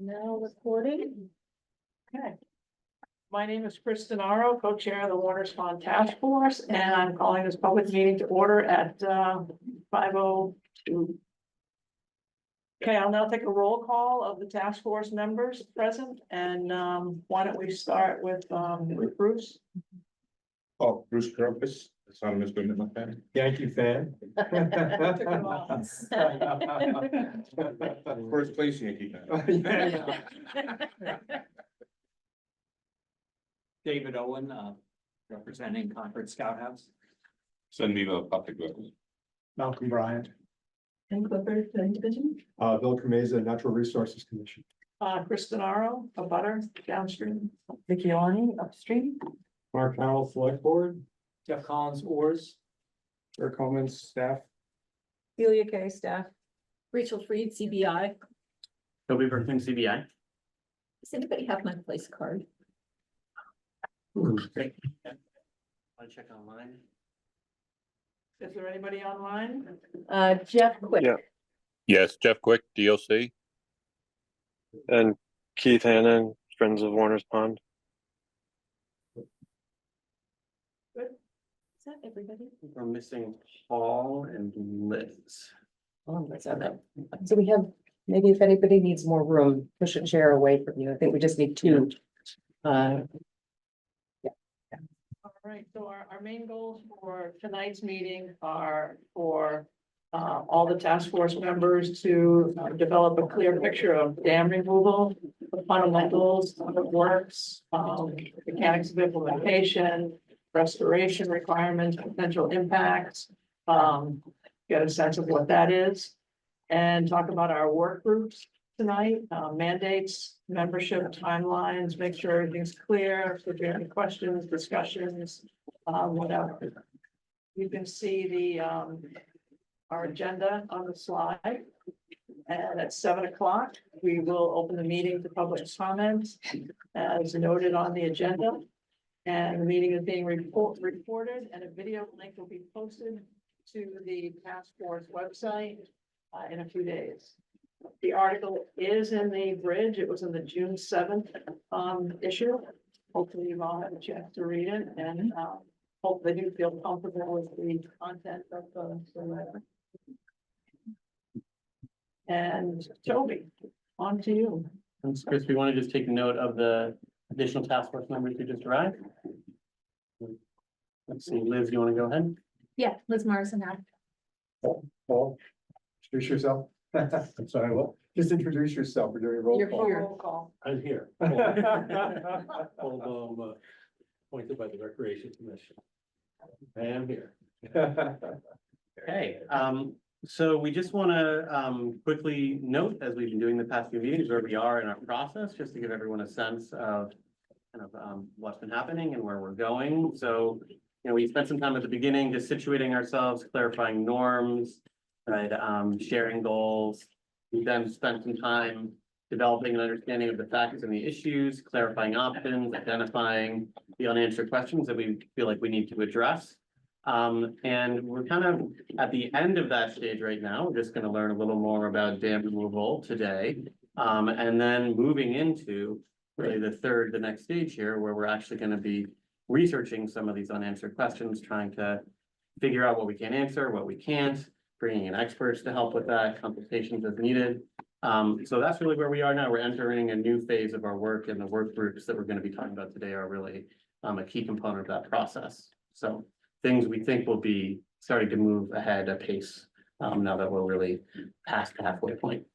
Now recording. Okay. My name is Chris Denaro, co-chair of the Waters Pond Task Force, and I'm calling this public meeting to order at 5:02. Okay, I'll now take a roll call of the task force members present, and why don't we start with Bruce? Oh, Bruce Purpose, son of Mr. Midland fan. Yankee fan. First place Yankee fan. David Owen, representing Concord Scout House. Send me the public records. Malcolm Bryant. And Clifford, the division. Bill Kameza, Natural Resources Commission. Chris Denaro, a butter downstream. Vicky Arnie, upstream. Mark Howell, Select Board. Jeff Collins, Oars. Eric Coleman, staff. Celia K, staff. Rachel Freed, CBI. Toby Berkman, CBI. Does anybody have my place card? I'll check online. Is there anybody online? Jeff Quick. Yeah. Yes, Jeff Quick, DOC. And Keith Hannon, Friends of Warner's Pond. Is that everybody? We're missing Paul and Liz. Oh, that's all right. So we have, maybe if anybody needs more room, push a chair away from you. I think we just need two. All right, so our main goals for tonight's meeting are for all the task force members to develop a clear picture of dam removal, the fundamentals, how it works, mechanics of implementation, restoration requirements, potential impacts, get a sense of what that is, and talk about our work groups tonight, mandates, membership timelines, make sure everything's clear, if there are any questions, discussions, whatever. You can see the, our agenda on the slide. And at 7 o'clock, we will open the meeting to public comments as noted on the agenda. And the meeting is being recorded, and a video link will be posted to the task force website in a few days. The article is in the Bridge. It was in the June 7th issue. Hopefully you've all had a chance to read it, and hope they do feel comfortable with the content of the letter. And Toby, on to you. Thanks, Chris. We want to just take note of the additional task force members who just arrived. Let's see, Liz, you want to go ahead? Yeah, Liz Morrison now. Paul, introduce yourself. I'm sorry, what? Just introduce yourself. We're doing a roll You're call. here. Roll call. I'm here. Although appointed by the Recreation Commission. I am here. Okay, so we just want to quickly note, as we've been doing the past few meetings, where we are in our process, just to give everyone a sense of kind of what's been happening and where we're going. So, we spent some time at the beginning just situating ourselves, clarifying norms, right, sharing goals. We then spent some time developing an understanding of the facts and the issues, clarifying options, identifying the unanswered questions that we feel like we need to address. And we're kind of at the end of that stage right now. We're just going to learn a little more about dam removal today. And then moving into really the next stage here, where we're actually going to be researching some of these unanswered questions, trying to figure out what we can answer, what we can't, bringing in experts to help with that, consultations as needed. So that's really where we are now. We're entering a new phase of our work, and the work groups that we're going to be talking about today are really a key component of that process. So things we think will be starting to move ahead at pace now that we're really past the halfway point.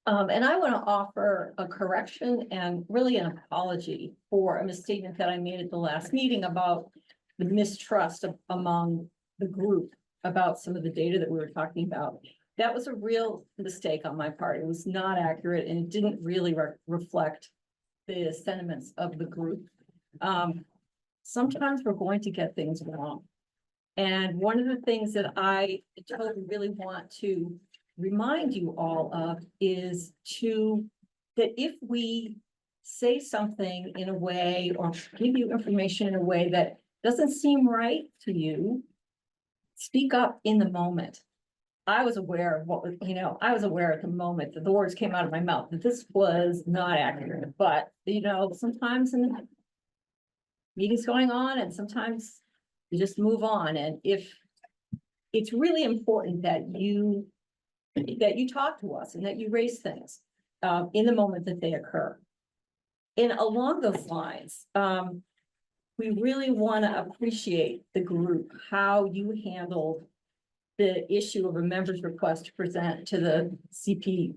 And I want to offer a correction and really an apology for a misstatement that I made at the last meeting about the mistrust among the group about some of the data that we were talking about. That was a real mistake on my part. It was not accurate, and it didn't really reflect the sentiments of the group. Sometimes we're going to get things wrong. And one of the things that I totally really want to remind you all of is that if we say something in a way or give you information in a way that doesn't seem right to you, speak up in the moment. I was aware of what was, I was aware at the moment that the words came out of my mouth, that this was not accurate, but, sometimes in the meetings going on and sometimes you just move on. And if it's really important that you talk to us and that you raise things in the moment that they occur. And along those lines, we really want to appreciate the group, how you handled the issue of a member's request to present to the CPC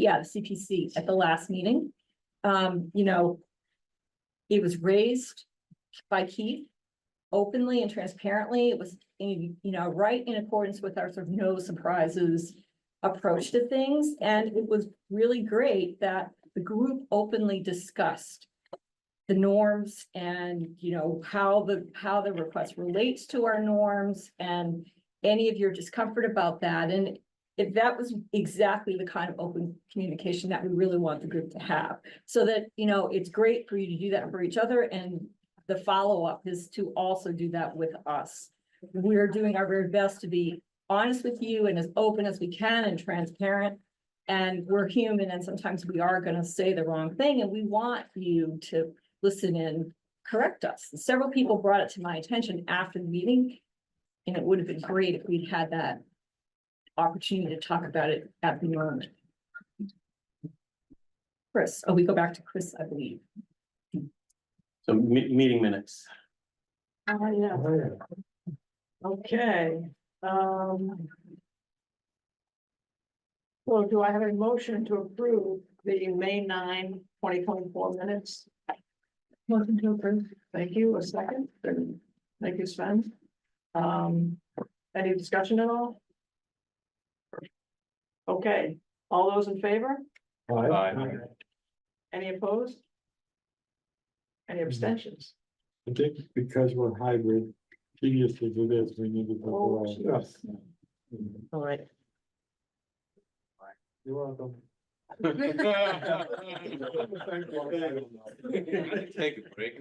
at the last meeting. It was raised by Keith openly and transparently. It was, right in accordance with our sort of no surprises approach to things. And it was really great that the group openly discussed the norms and, how the request relates to our norms and any of your discomfort about that. And if that was exactly the kind of open communication that we really want the group to have, so that, it's great for you to do that for each other. And the follow-up is to also do that with us. We're doing our very best to be honest with you and as open as we can and transparent. And we're human and sometimes we are going to say the wrong thing and we want you to listen and correct us. And several people brought it to my attention after the meeting. And it would have been great if we'd had that opportunity to talk about it at the moment. Chris, we go back to Chris, I believe. So meeting minutes. Yeah, okay. So do I have a motion to approve the May 9, 2024 minutes? Motion to approve. Thank you. A second. Thank you, Sven. Any discussion at all? Okay, all those in favor? Aye. Any opposed? Any abstentions? I think because we're hybrid, tedious as it is, we need to. Oh, go yes. All right. You're welcome. Take a break.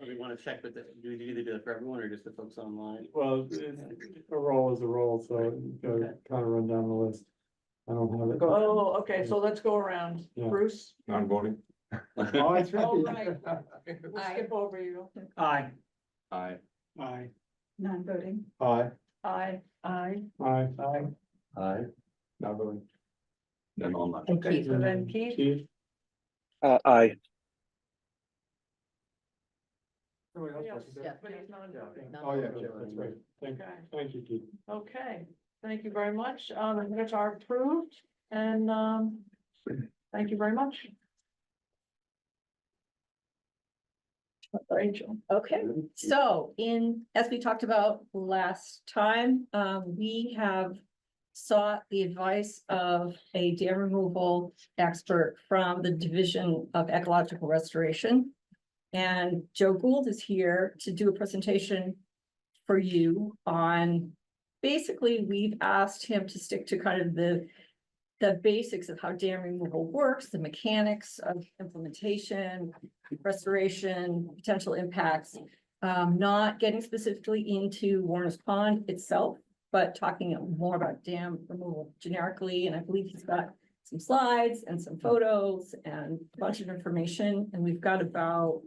We want to check with the, do you either do it for everyone or just the folks online? Well, a roll is a roll, so kind of run down the list. I don't have it. Oh, okay, so let's go around. Yeah. Bruce? Non-voting? Oh, that's right. Oh, right. We'll skip over you. Aye. Aye. Aye. Non-voting. Aye. Aye. Aye. Aye. Not voting. Then online. And Okay, Keith, so then Keith? Keith? Aye. Yes, Yeah. but he's non-voting. Oh, yeah, that's right. Okay, Thank you, Keith. okay, thank you very much. The minutes are approved and, thank you very much. Rachel. Okay, so as we talked about last time, we have sought the advice of a dam removal expert from the Division of Ecological Restoration. And Joe Gould is here to do a presentation for you on, basically, we've asked him to stick to kind of the basics of how dam removal works, the mechanics of implementation, restoration, potential impacts, not getting specifically into Warner's Pond itself, but talking more about dam removal generically. And I believe he's got some slides and some photos and a bunch of information. And we've got about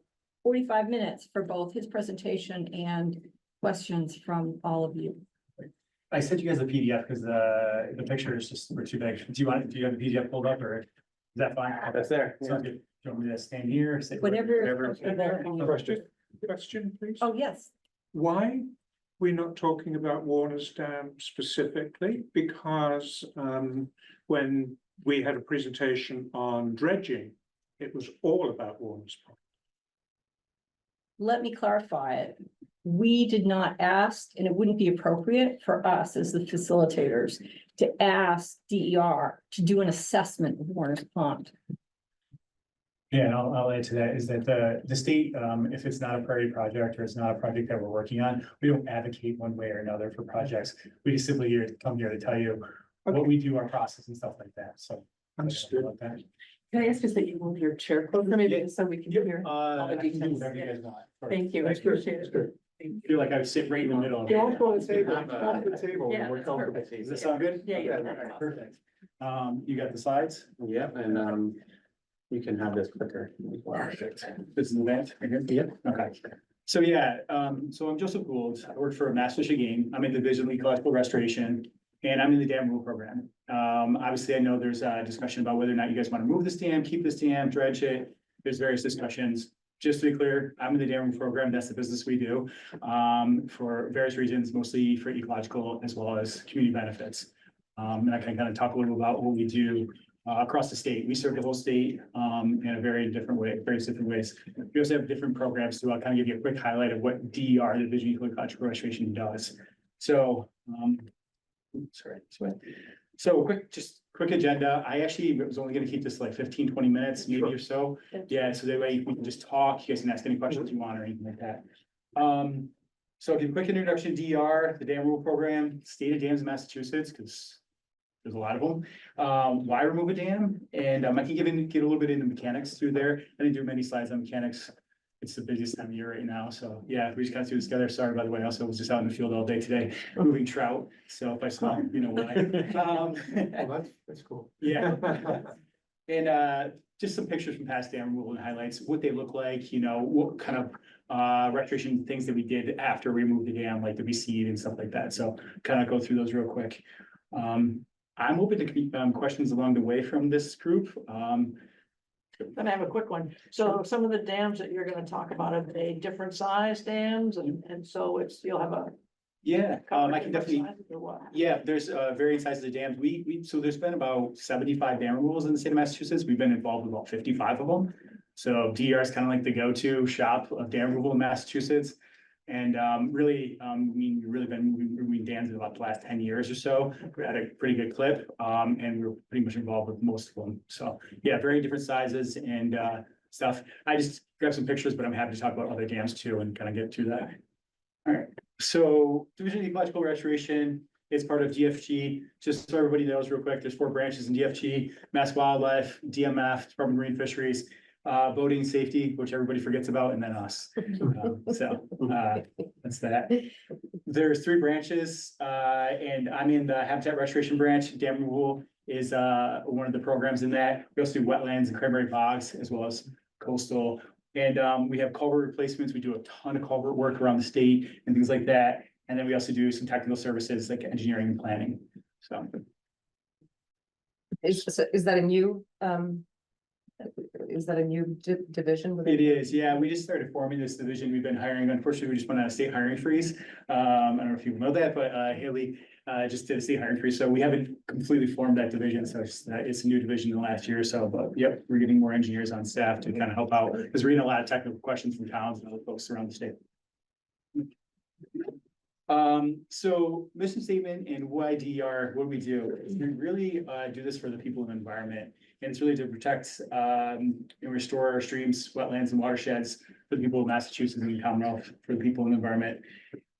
45 minutes for both his presentation and questions from all of you. I sent you guys a PDF because the pictures just were too big. Do you have the PDF pulled up or is that fine? That's there. Sounds good. Do you want me to stand here? Sit Whatever. Question, please. Oh, yes. Why we're not talking about Warner's Dam specifically? Because when we had a presentation on dredging, it was all about Warner's Pond. Let me clarify it. We did not ask, and it wouldn't be appropriate for us as the facilitators to ask DER to do an assessment of Warner's Pond. Yeah, and I'll add to that is that the state, if it's not a priority project or it's not a project that we're working on, we don't advocate one way or another for projects. We just simply come here to tell you what we do, our process and stuff like that. So. Understood. Can I ask us that you move your chair closer maybe so we can hear all the I can do details? whatever you guys want. Thank you, I appreciate it. I feel like I would sit right in the middle. Don't go to the table, come to the table. Yeah, We're that's comfortable. perfect. Does that sound good? Yeah, yeah. Okay, all right, perfect. You got the slides? Yep, and you can have this quicker. Perfect. This is the event. Yep. Okay. So yeah, so I'm Joseph Gould. I work for Mass Fish and Game. I'm in the Division of Ecological Restoration, and I'm in the dam removal program. Obviously, I know there's a discussion about whether or not you guys want to move this dam, keep this dam, dredge it. There's various discussions. Just to be clear, I'm in the dam removal program. That's the business we do, for various reasons, mostly for ecological as well as community benefits. And I can kind of talk a little about what we do across the state. We serve the whole state in a very different way, various different ways. We also have different programs too. I'll kind of give you a quick highlight of what DER, the Division of Ecological Restoration, does. So, so quick agenda. I actually was only gonna keep this like 15, 20 minutes, maybe or so. Yeah, so that way we can just talk. You guys can ask any questions you want or anything like that. So I'll give a quick introduction, DER, the dam removal program, state of dams in Massachusetts, because there's a lot of them. Why remove a dam? And I can get a little bit into mechanics through there. I didn't do many slides on mechanics. It's the busiest time of year right now. So yeah, we just kind of threw this together. Sorry, by the way, I also was just out in the field all day today, moving trout. So if I smell, you know why. Well, that's cool. Yeah. And just some pictures from past dam removal and highlights, what they look like, you know, what kind of restoration things that we did after we removed the dam, like the reseed and stuff like that. So kind of go through those real quick. I'm open to keep questions along the way from this group. Then I have a quick one. So some of the dams that you're gonna talk about, are they different size dams? And so you'll have a. Yeah, I different can definitely. sizes or what? Yeah, there's varying sizes of dams. So there's been about 75 dam removals in the state of Massachusetts. We've been involved with about 55 of them. So DER is kind of like the go-to shop of dam removal in Massachusetts. And really, we've really been removing dams in about the last 10 years or so. We had a pretty good clip, and we're pretty much involved with most of them. So yeah, very different sizes and stuff. I just grabbed some pictures, but I'm happy to talk about other dams too and kind of get through that. All right, so Division of Ecological Restoration is part of DFG. Just so everybody knows real quick, there's 4 branches in DFG: Mass Wildlife, DMF, Department of Marine Fisheries, boating safety, which everybody forgets about, and then us. That's that. There's 3 branches, and I'm in the Habitat Restoration branch. Dam removal is one of the programs in that. We also do wetlands and cranberry bogs as well as coastal. And we have culvert replacements. We do a ton of culvert work around the state and things like that. And then we also do some technical services like engineering and planning. So Is that a new, division? within- it is, yeah. We just started forming this division. We've been hiring. Unfortunately, we just went on a state hiring freeze. I don't know if you know that, but Haley just did a state hiring freeze. So we haven't completely formed that division. So it's a new division in the last year or so. But yep, we're getting more engineers on staff to kind of help out because we're getting a lot of technical questions from towns and other folks around the state. So mission statement and why DER, what do we do? We really do this for the people and environment. And it's really to protect and restore our streams, wetlands and watersheds for the people of Massachusetts and the Commonwealth, for the people and the environment.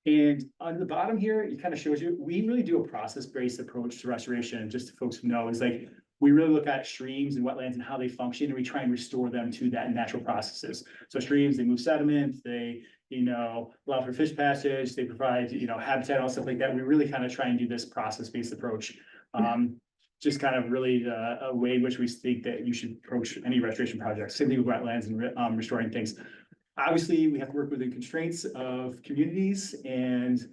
And on the bottom here, it kind of shows you, we really do a process-based approach to restoration, just to folks who know, is like, we really look at streams and wetlands and how they function, and we try and restore them to that natural processes. So streams, they move sediment, they, allow for fish passage, they provide, habitat, all stuff like that. We really kind of try and do this process-based approach. Just kind of really a way in which we think that you should approach any restoration project. Same thing with wetlands and restoring things. Obviously, we have to work within constraints of communities and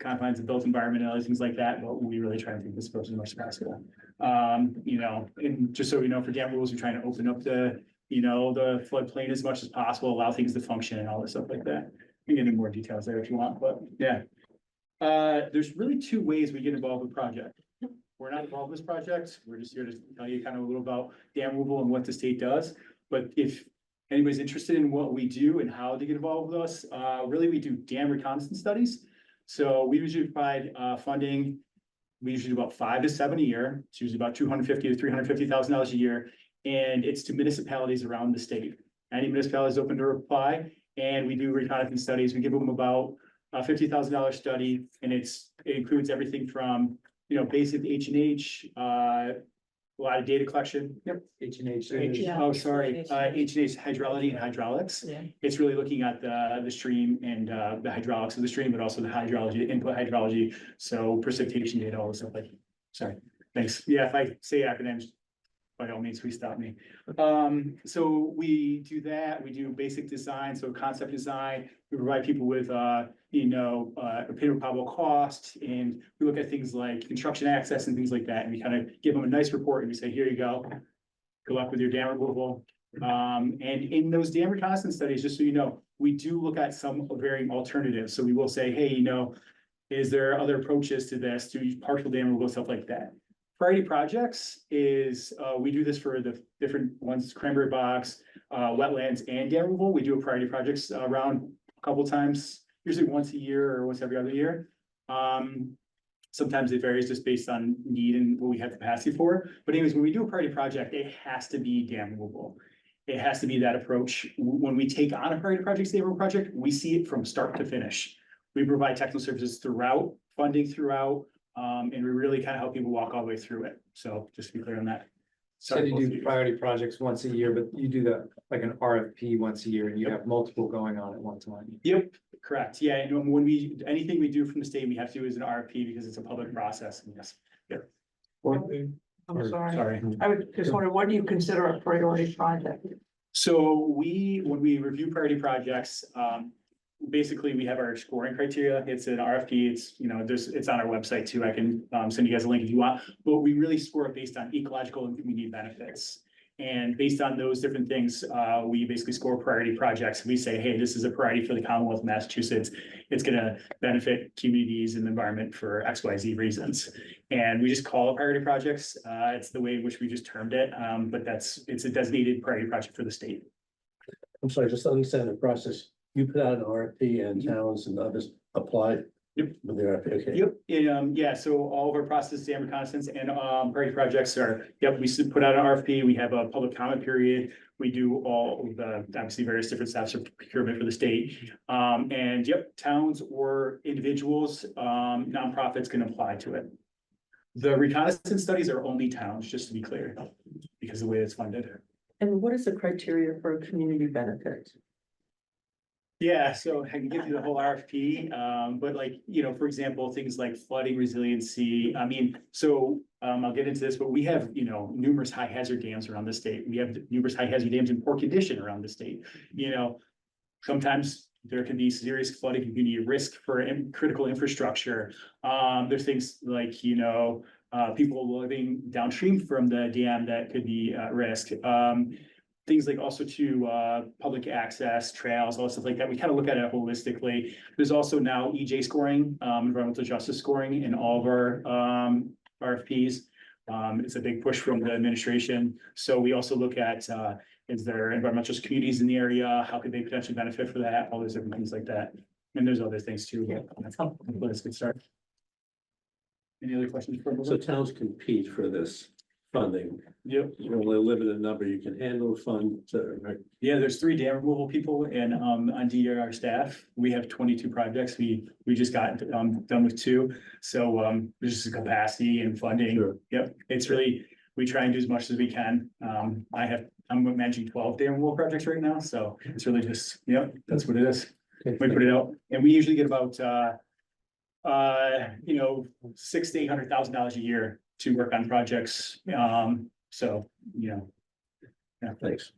confines of built environment and other things like that, but we really try and take this approach as much as possible. And just so we know, for dam rules, we're trying to open up the floodplain as much as possible, allow things to function and all this stuff like that. You can get into more details there if you want, but yeah. There's really 2 ways we get involved with project. We're not involved in this project. We're just here to tell you kind of a little about dam removal and what the state does. But if anybody's interested in what we do and how to get involved with us, really we do dam reconnaissance studies. So we usually provide funding. We usually do about 5 to 7 a year. It's usually about $250,000 to $350,000 a year. And it's to municipalities around the state. Any municipality is open to apply, and we do reconnaissance studies. We give them about a $50,000 study, and it includes everything from basic H&H, a lot of data collection. Yep. H&H. Yeah. Oh, sorry, H&H hydrology and hydraulics. Yeah. It's really looking at the stream and the hydraulics of the stream, but also the hydrology, input hydrology, so precipitation data, all this stuff like, sorry, thanks. Yeah, if I say acronyms, by all means, please stop me. So we do that, we do basic design, so concept design, we provide people with, a pay probable cost, and we look at things like construction access and things like that, and we kind of give them a nice report, and we say, here you go. Good luck with your dam removal. And in those dam reconnaissance studies, just so you know, we do look at some varying alternatives, so we will say, hey, is there other approaches to this, to partial dam removal, stuff like that. Priority projects is, we do this for the different ones, Cranberry Box, wetlands and dam removal. We do a priority projects around a couple times, usually once a year or once every other year. Sometimes it varies just based on need and what we have capacity for. But anyways, when we do a priority project, it has to be dam removal. It has to be that approach. When we take on a priority project, dam removal project, we see it from start to finish. We provide technical services throughout, funding throughout, and we really kind of help people walk all the way through it. So just to be clear on that. So Sorry, you both of do priority projects once a year, but you do like an RFP once a year and you have multiple going on at one time. Yep, correct. Yeah, and when anything we do from the state, we have to do as an RFP because it's a public process. And yes, I'm sorry. sorry. I was just wondering, what do you consider a priority project? So when we review priority projects, basically we have our scoring criteria. It's an RFP. It's on our website too. I can send you guys a link if you want, but we really score it based on ecological and community benefits. And based on those different things, we basically score priority projects. We say, hey, this is a priority for the Commonwealth of Massachusetts. It's gonna benefit communities and the environment for XYZ reasons. And we just call it priority projects. It's the way in which we just termed it, but it's a designated priority project for the state. I'm sorry, just to understand the process. You put out an RFP and towns and others applied. Yep. With the RFP, okay. Yep, yeah, so all of our processes, dam reconnaissance and priority projects are, we put out an RFP, we have a public comment period. We do all of the, obviously, various different steps of procurement for the state. And towns or individuals, nonprofits can apply to it. The reconnaissance studies are only towns, just to be clear, because of the way it's funded. And what is the criteria for community benefit? Yeah, so I can give you the whole RFP, but for example, things like flooding resiliency, I'll get into this, but we have, numerous high hazard dams around the state. We have numerous high hazard dams in poor condition around the state. Sometimes there can be serious flooding, community risk for critical infrastructure. There's things like, people living downstream from the dam that could be at risk. Things like also to public access, trails, all stuff like that. We kind of look at it holistically. There's also now EJ scoring, environmental justice scoring in all of our RFPs. It's a big push from the administration. So we also look at, is there environmental communities in the area? How could they potentially benefit for that? All those different things like that. And there's other things too. That's helpful. Let's get started. Any other questions? So towns compete for this funding. Yep. You only limited number you can handle fund. Right? Yeah, there's 3 dam removal people and on DRR staff. We have 22 projects. We just got done with 2. So there's just a capacity and funding. Sure. Yep, it's really, we try and do as much as we can. I'm managing 12 dam removal projects right now, so it's really just, that's what it is. Okay, We put it out, and we usually get about $600,000 to $800,000 a year to work on projects. So. Yeah. Thanks.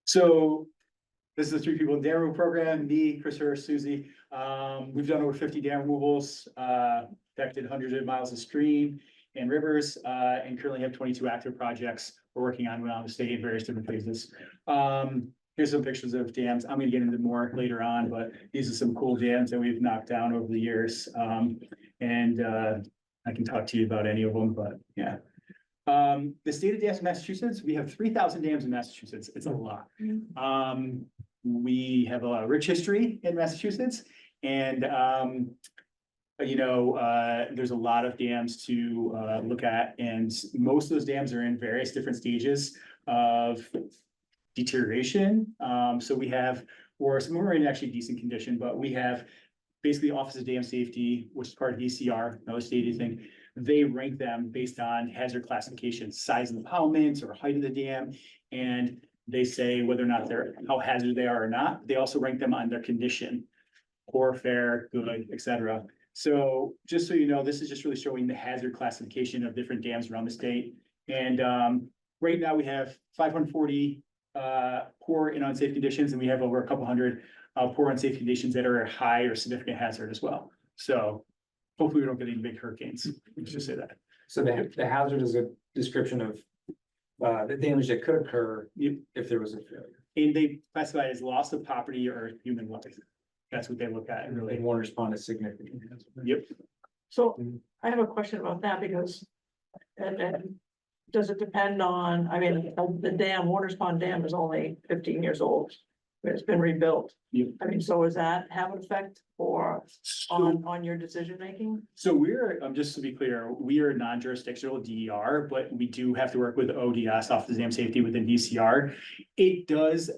So this is the 3 people in dam removal program, me, Chris Hurst, Susie. We've done over 50 dam removals, protected hundreds of miles of stream and rivers, and currently have 22 active projects we're working on around the state in various different phases. Here's some pictures of dams. I'm gonna get into more later on, but these are some cool dams that we've knocked down over the years. I can talk to you about any of them, but yeah. The state of dams in Massachusetts, we have 3,000 dams in Massachusetts. It's a lot. We have a rich history in Massachusetts, and there's a lot of dams to look at, and most of those dams are in various different stages of deterioration. So we have, or some are in actually decent condition, but we have basically Office of Dam Safety, which is part of DCR, another state thing. They rank them based on hazard classification, size of the impoundments or height of the dam. And they say whether or not they're, how hazardous they are or not. They also rank them on their condition, poor, fair, good, etc. So just so you know, this is just really showing the hazard classification of different dams around the state. And right now we have 540 poor and unsafe conditions, and we have over a couple hundred poor unsafe conditions that are at high or significant hazard as well. So hopefully we don't get any big hurricanes. Let's just say that. So the hazard is a description of the damage that could occur Yep. if there was a failure. And they classify it as loss of property or human life. That's what they look at. And Really. one respond is significant. Yep. So I have a question about that because, and does it depend on, I mean, the dam, Waterspond Dam is only 15 years old. It's been rebuilt. Yep. I mean, so does that have an effect or on your decision making? So we're, just to be clear, we are non-jurisdictional DER, but we do have to work with ODS, Office of Dam Safety within DCR. It does,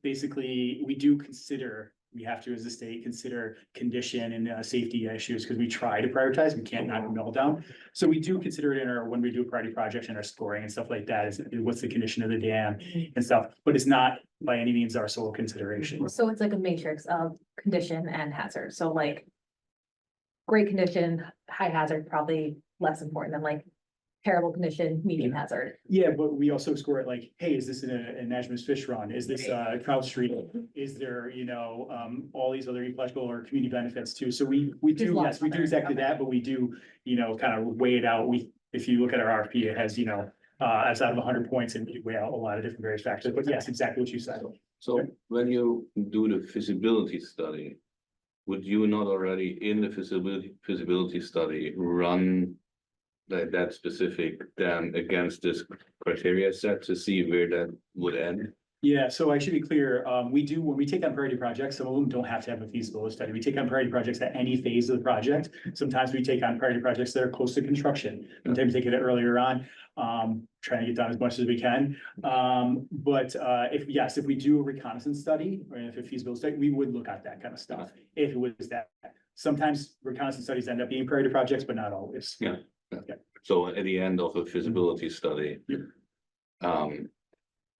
basically, we do consider, we have to, as a state, consider condition and safety issues because we try to prioritize, we can't knock them all down. So we do consider it in our, when we do a priority project and our scoring and stuff like that, is what's the condition of the dam and stuff, but it's not by any means our sole consideration. So it's like a matrix of condition and hazard. So like great condition, high hazard, probably less important than like terrible condition, medium hazard. Yeah, but we also score it like, hey, is this in a Najma's Fish Run? Is this Trout Street? Is there, all these other ecological or community benefits too? So we There's do, lots yes, we of do other- exactly okay. that, but we do, kind of weigh it out. If you look at our RFP, it has, as out of 100 points and we weigh out a lot of different various factors, but yes, exactly what you said. So when you do the feasibility study, would you not already in the feasibility study run that specific dam against this criteria set to see where that would end? Yeah, so I should be clear, we do, when we take on priority projects, some of them don't have to have a feasibility study. We take on priority projects at any phase of the project. Sometimes we take on priority projects that are close to construction. Sometimes we take it earlier on, trying to get done as much as we can. But if we do a reconnaissance study or if a feasibility study, we would look at that kind of stuff. If it was that, sometimes reconnaissance studies end up being priority projects, but not always. Yeah. So at the end of a feasibility study,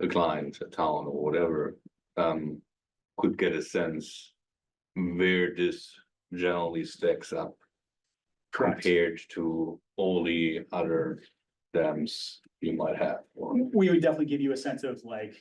a client, a town or whatever, could get a sense where this generally stacks up Correct. compared to all the other dams you might have. Or We would definitely give you a sense of like,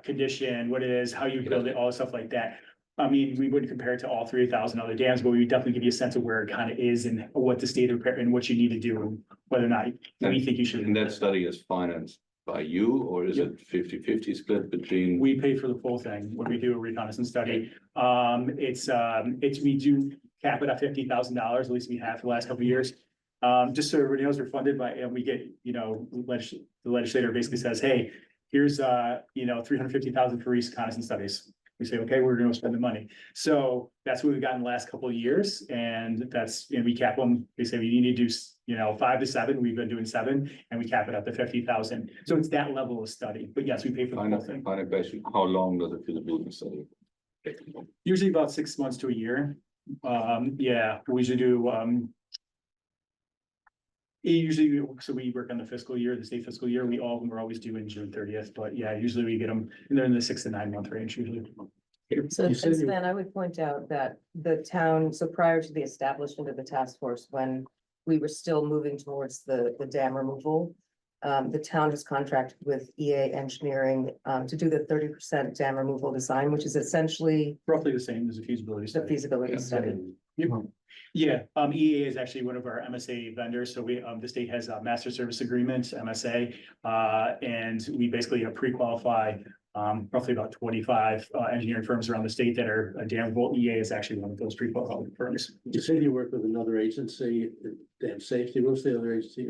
condition, what it is, how you build it, all stuff like that. I mean, we wouldn't compare it to all 3,000 other dams, but we would definitely give you a sense of where it kind of is and what the state of repair and what you need to do and whether or not we think you should. And that study is financed by you, or is it 50-50 split between? We pay for the full thing when we do a reconnaissance study. We do cap it at $50,000, at least we have for the last couple of years. Just so everybody knows, we're funded by, and we get, the legislator basically says, hey, here's, 350,000 for reconnaissance studies. We say, okay, we're gonna spend the money. So that's what we've gotten the last couple of years, and we cap them. They say we need to do, 5 to 7. We've been doing 7, and we cap it up to 50,000. So it's that level of study, but yes, we pay for the whole thing. Final question, how long does a feasibility study take? Usually about 6 months to a year. We usually do, so we work on the fiscal year, the state fiscal year. All of them are always due in June 30th, but yeah, usually we get them, and they're in the 6 to 9 month range usually. So You said you- Sven, I would point out that the town, so prior to the establishment of the task force, when we were still moving towards the dam removal, the town has contracted with EA Engineering to do the 30% dam removal design, which is essentially Roughly the same as a feasibility the study. feasibility study. Yeah, EAA is actually one of our MSA vendors, so the state has a master service agreement, MSA. And we basically pre-qualify roughly about 25 engineering firms around the state that are dammable. EA is actually one of those pre-qualified firms. You said you work with another agency, Dam Safety. What's the other agency?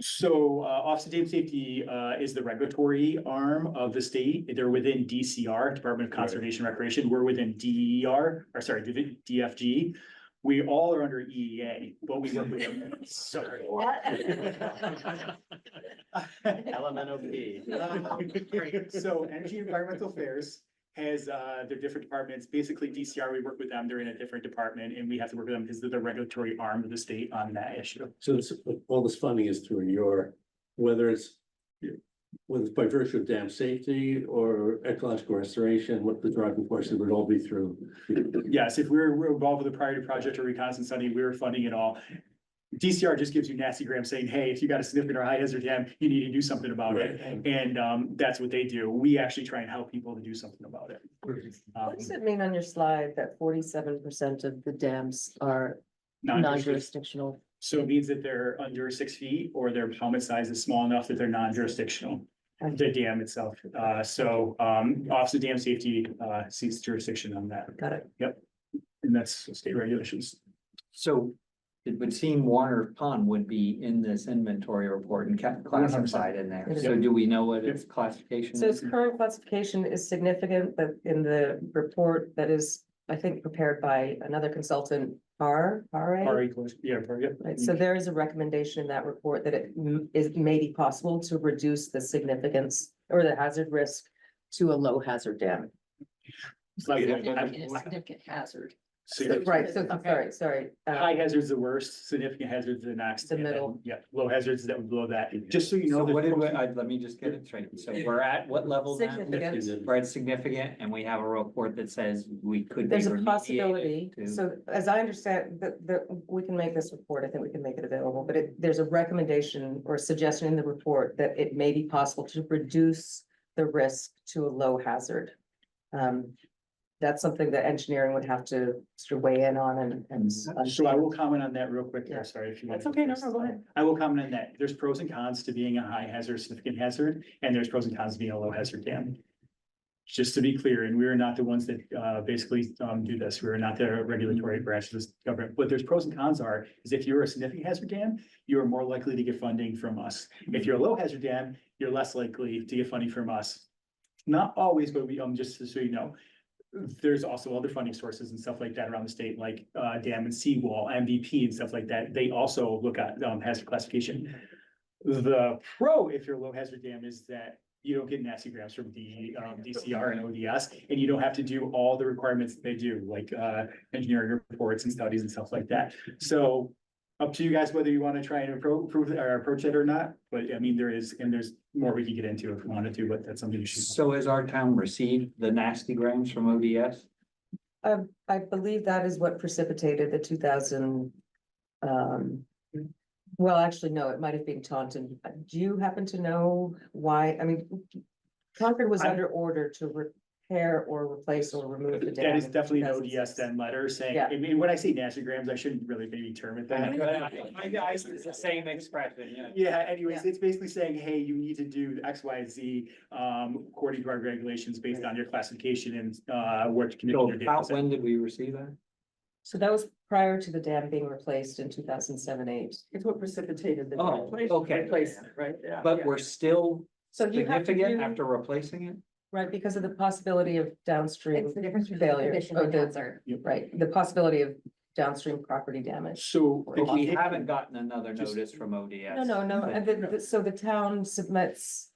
So Office of Dam Safety is the regulatory arm of the state. They're within DCR, Department of Conservation and Recreation. We're within DER, or sorry, DFG. We all are under EEA, but we work with. Sorry. LMNOP. So Energy Environmental Affairs has, their different departments. Basically, DCR, we work with them. They're in a different department and we have to work with them because they're the regulatory arm of the state on that issue. So this, all this funding is through your, whether it's by virtue of dam safety or ecological restoration, what the driving force, it would all be through. Yes, if we're involved with a priority project or reconnaissance study, we're funding it all. DCR just gives you nasty grams saying, hey, if you got a significant or high hazard dam, you need to do something about it. And that's what they do. We actually try and help people to do something about it. What does it mean on your slide that 47% of the dams are non-jurisdictional? So it means that they're under 6 feet or their helmet size is small enough that they're non-jurisdictional. The dam itself. Office of Dam Safety seeks jurisdiction on that. Got it. Yep. And that's state regulations. So it would seem Warner Pond would be in this inventory report and classified in there. So do we know what its classification So its is? current classification is significant, but in the report that is, I think, prepared by another consultant, RA. Right, so there is a recommendation in that report that it may be possible to reduce the significance or the hazard risk to a low hazard dam. Significant hazard. Right, so, sorry. High hazard's the worst, significant hazard's the next. The and then, middle. Yeah, low hazards that would blow that. Just so you know. So what did we, there's- let me just get it straight. So we're at what level now? Significant. We're at significant and we have a report that says we could. be There's a remediated possibility, to- so as I understand, we can make this report, I think we can make it available, but there's a recommendation or a suggestion in the report that it may be possible to reduce the risk to a low hazard. That's something that engineering would have to sort of weigh in on and. So I will comment on that real quick. Yeah. Sorry if you want. That's okay, no, go ahead. I will comment on that. There's pros and cons to being a high hazard, significant hazard, and there's pros and cons to being a low hazard dam. Just to be clear, and we are not the ones that basically do this. We are not the regulatory branch of this government. What there's pros and cons are, is if you're a significant hazard dam, you are more likely to get funding from us. If you're a low hazard dam, you're less likely to get funding from us. Not always, but we, just so you know. There's also other funding sources and stuff like that around the state, like dam and seawall, MVP and stuff like that. They also look at hazard classification. The pro, if you're a low hazard dam, is that you don't get nasty grams from the DCR and ODS, and you don't have to do all the requirements that they do, like engineering reports and studies and stuff like that. So up to you guys whether you want to try and approach it or not. But I mean, there's more we could get into if we wanted to, but that's something you should. So has our town received the nasty grams from ODS? I believe that is what precipitated the 2000. Well, actually, no, it might have been Taunton. Do you happen to know why? I mean, Concord was under order to repair or replace or remove the dam. That is in definitely an 2006. ODS then letter saying, Yeah. I mean, when I say nasty grams, I shouldn't really maybe term it that. It's the same expression, yeah. Yeah, anyways, it's basically saying, hey, you need to do X, Y, and Z, according to our regulations based on your classification and, what condition So your dam about is in. when did we receive that? So that was prior to the dam being replaced in 2007-8. It's what precipitated the. Oh, okay. Replacement, right? Yeah. But we're still So you have to significant do, after replacing it? right, because of the possibility of downstream It's the difference between failure. condition or and the- hazard. Right, the possibility of downstream property damage. So. But we haven't gotten another notice from ODS. No, and so the town submits,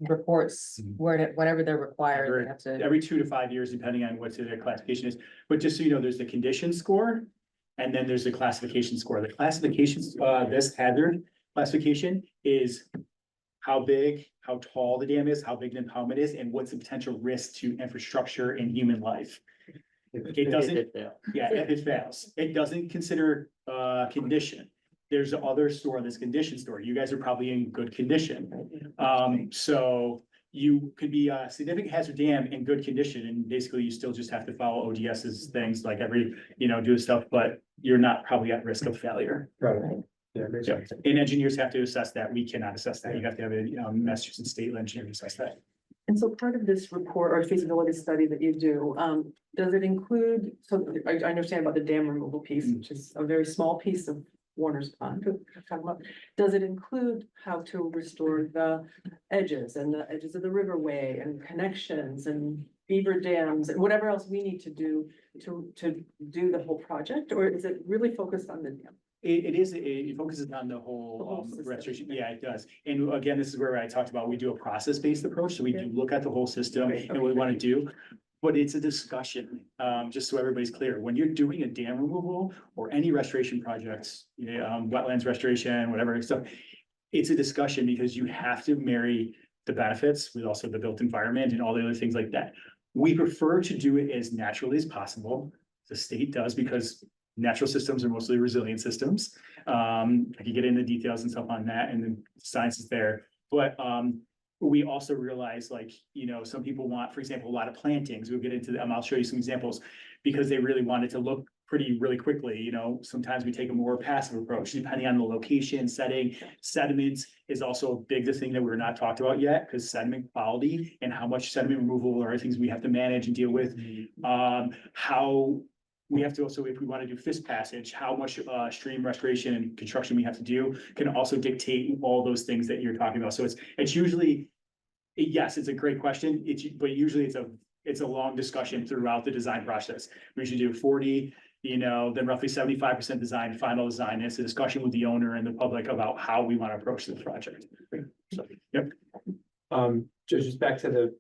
reports whenever they're required, they have to. Every 2 to 5 years, depending on what their classification is. But just so you know, there's the condition score. And then there's the classification score. The classifications, this hazard classification is how big, how tall the dam is, how big the impoundment is, and what's the potential risk to infrastructure and human life. It doesn't, yeah, if it fails. It doesn't consider condition. There's the other store, this condition store. You guys are probably in good condition. So you could be a significant hazard dam in good condition, and basically you still just have to follow ODS's things like do the stuff, but you're not probably at risk of failure. Right. Yeah, makes Yeah, sense. and engineers have to assess that. We cannot assess that. You have to have a Massachusetts state engineer assess that. And so part of this report or feasibility study that you do, does it include, so I understand about the dam removal piece, which is a very small piece of Warner's Pond, to talk about. Does it include how to restore the edges and the edges of the riverway and connections and beaver dams and whatever else we need to do to do the whole project? Or is it really focused on the dam? it focuses on the whole restoration. Yeah, it does. And again, this is where I talked about, we do a process-based approach, so we do look at the whole system and what we want to do. But it's a discussion, just so everybody's clear, when you're doing a dam removal or any restoration projects, wetlands restoration, whatever stuff. It's a discussion because you have to marry the benefits with also the built environment and all the other things like that. We prefer to do it as naturally as possible. The state does because natural systems are mostly resilient systems. I can get into details and stuff on that, and then science is there. But we also realize, like, some people want, for example, a lot of plantings. We'll get into them. I'll show you some examples because they really want it to look pretty really quickly. Sometimes we take a more passive approach depending on the location, setting. Sediments is also a big thing that we're not talked about yet, because sediment quality and how much sediment removal are things we have to manage and deal with. How we have to also, if we want to do fish passage, how much stream restoration and construction we have to do can also dictate all those things that you're talking about. So it's usually, yes, it's a great question. But usually it's a long discussion throughout the design process. We usually do 40, then roughly 75% design, final design. It's a discussion with the owner and the public about how we want to approach the project. So, yep. Just back to the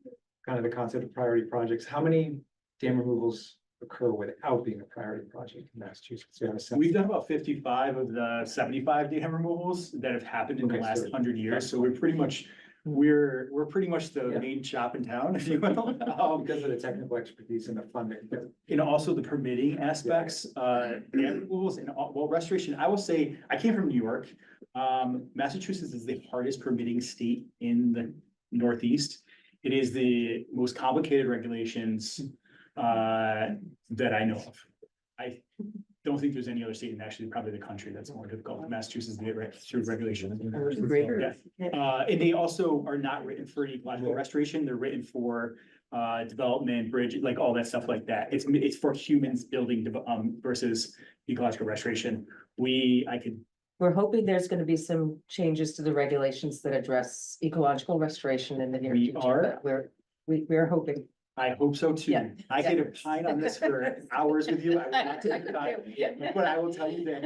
kind of the concept of priority projects, how many dam removals occur without being a priority project in Massachusetts? Do you have a sense? We've done about 55 of the 75 dam removals that have happened in the Okay, last so- 100 years. So we're pretty much the Yeah. main shop in town, if you will. Because of the technical expertise and the funding. And also the permitting aspects, dam removals and restoration. I will say, I came from New York. Massachusetts is the hardest permitting state in the Northeast. It is the most complicated regulations that I know of. I don't think there's any other state, and actually probably the country, that's more difficult. Massachusetts, the regulation. Yeah. And they also are not written for ecological restoration. They're written for development, bridge, like all that stuff like that. It's for humans building versus ecological restoration. We're hoping there's gonna be some changes to the regulations that address ecological restoration in the near We future. are. But we're hoping. I hope so too. Yeah. I could opine on this for hours with you. I will not take the time. But I will tell you that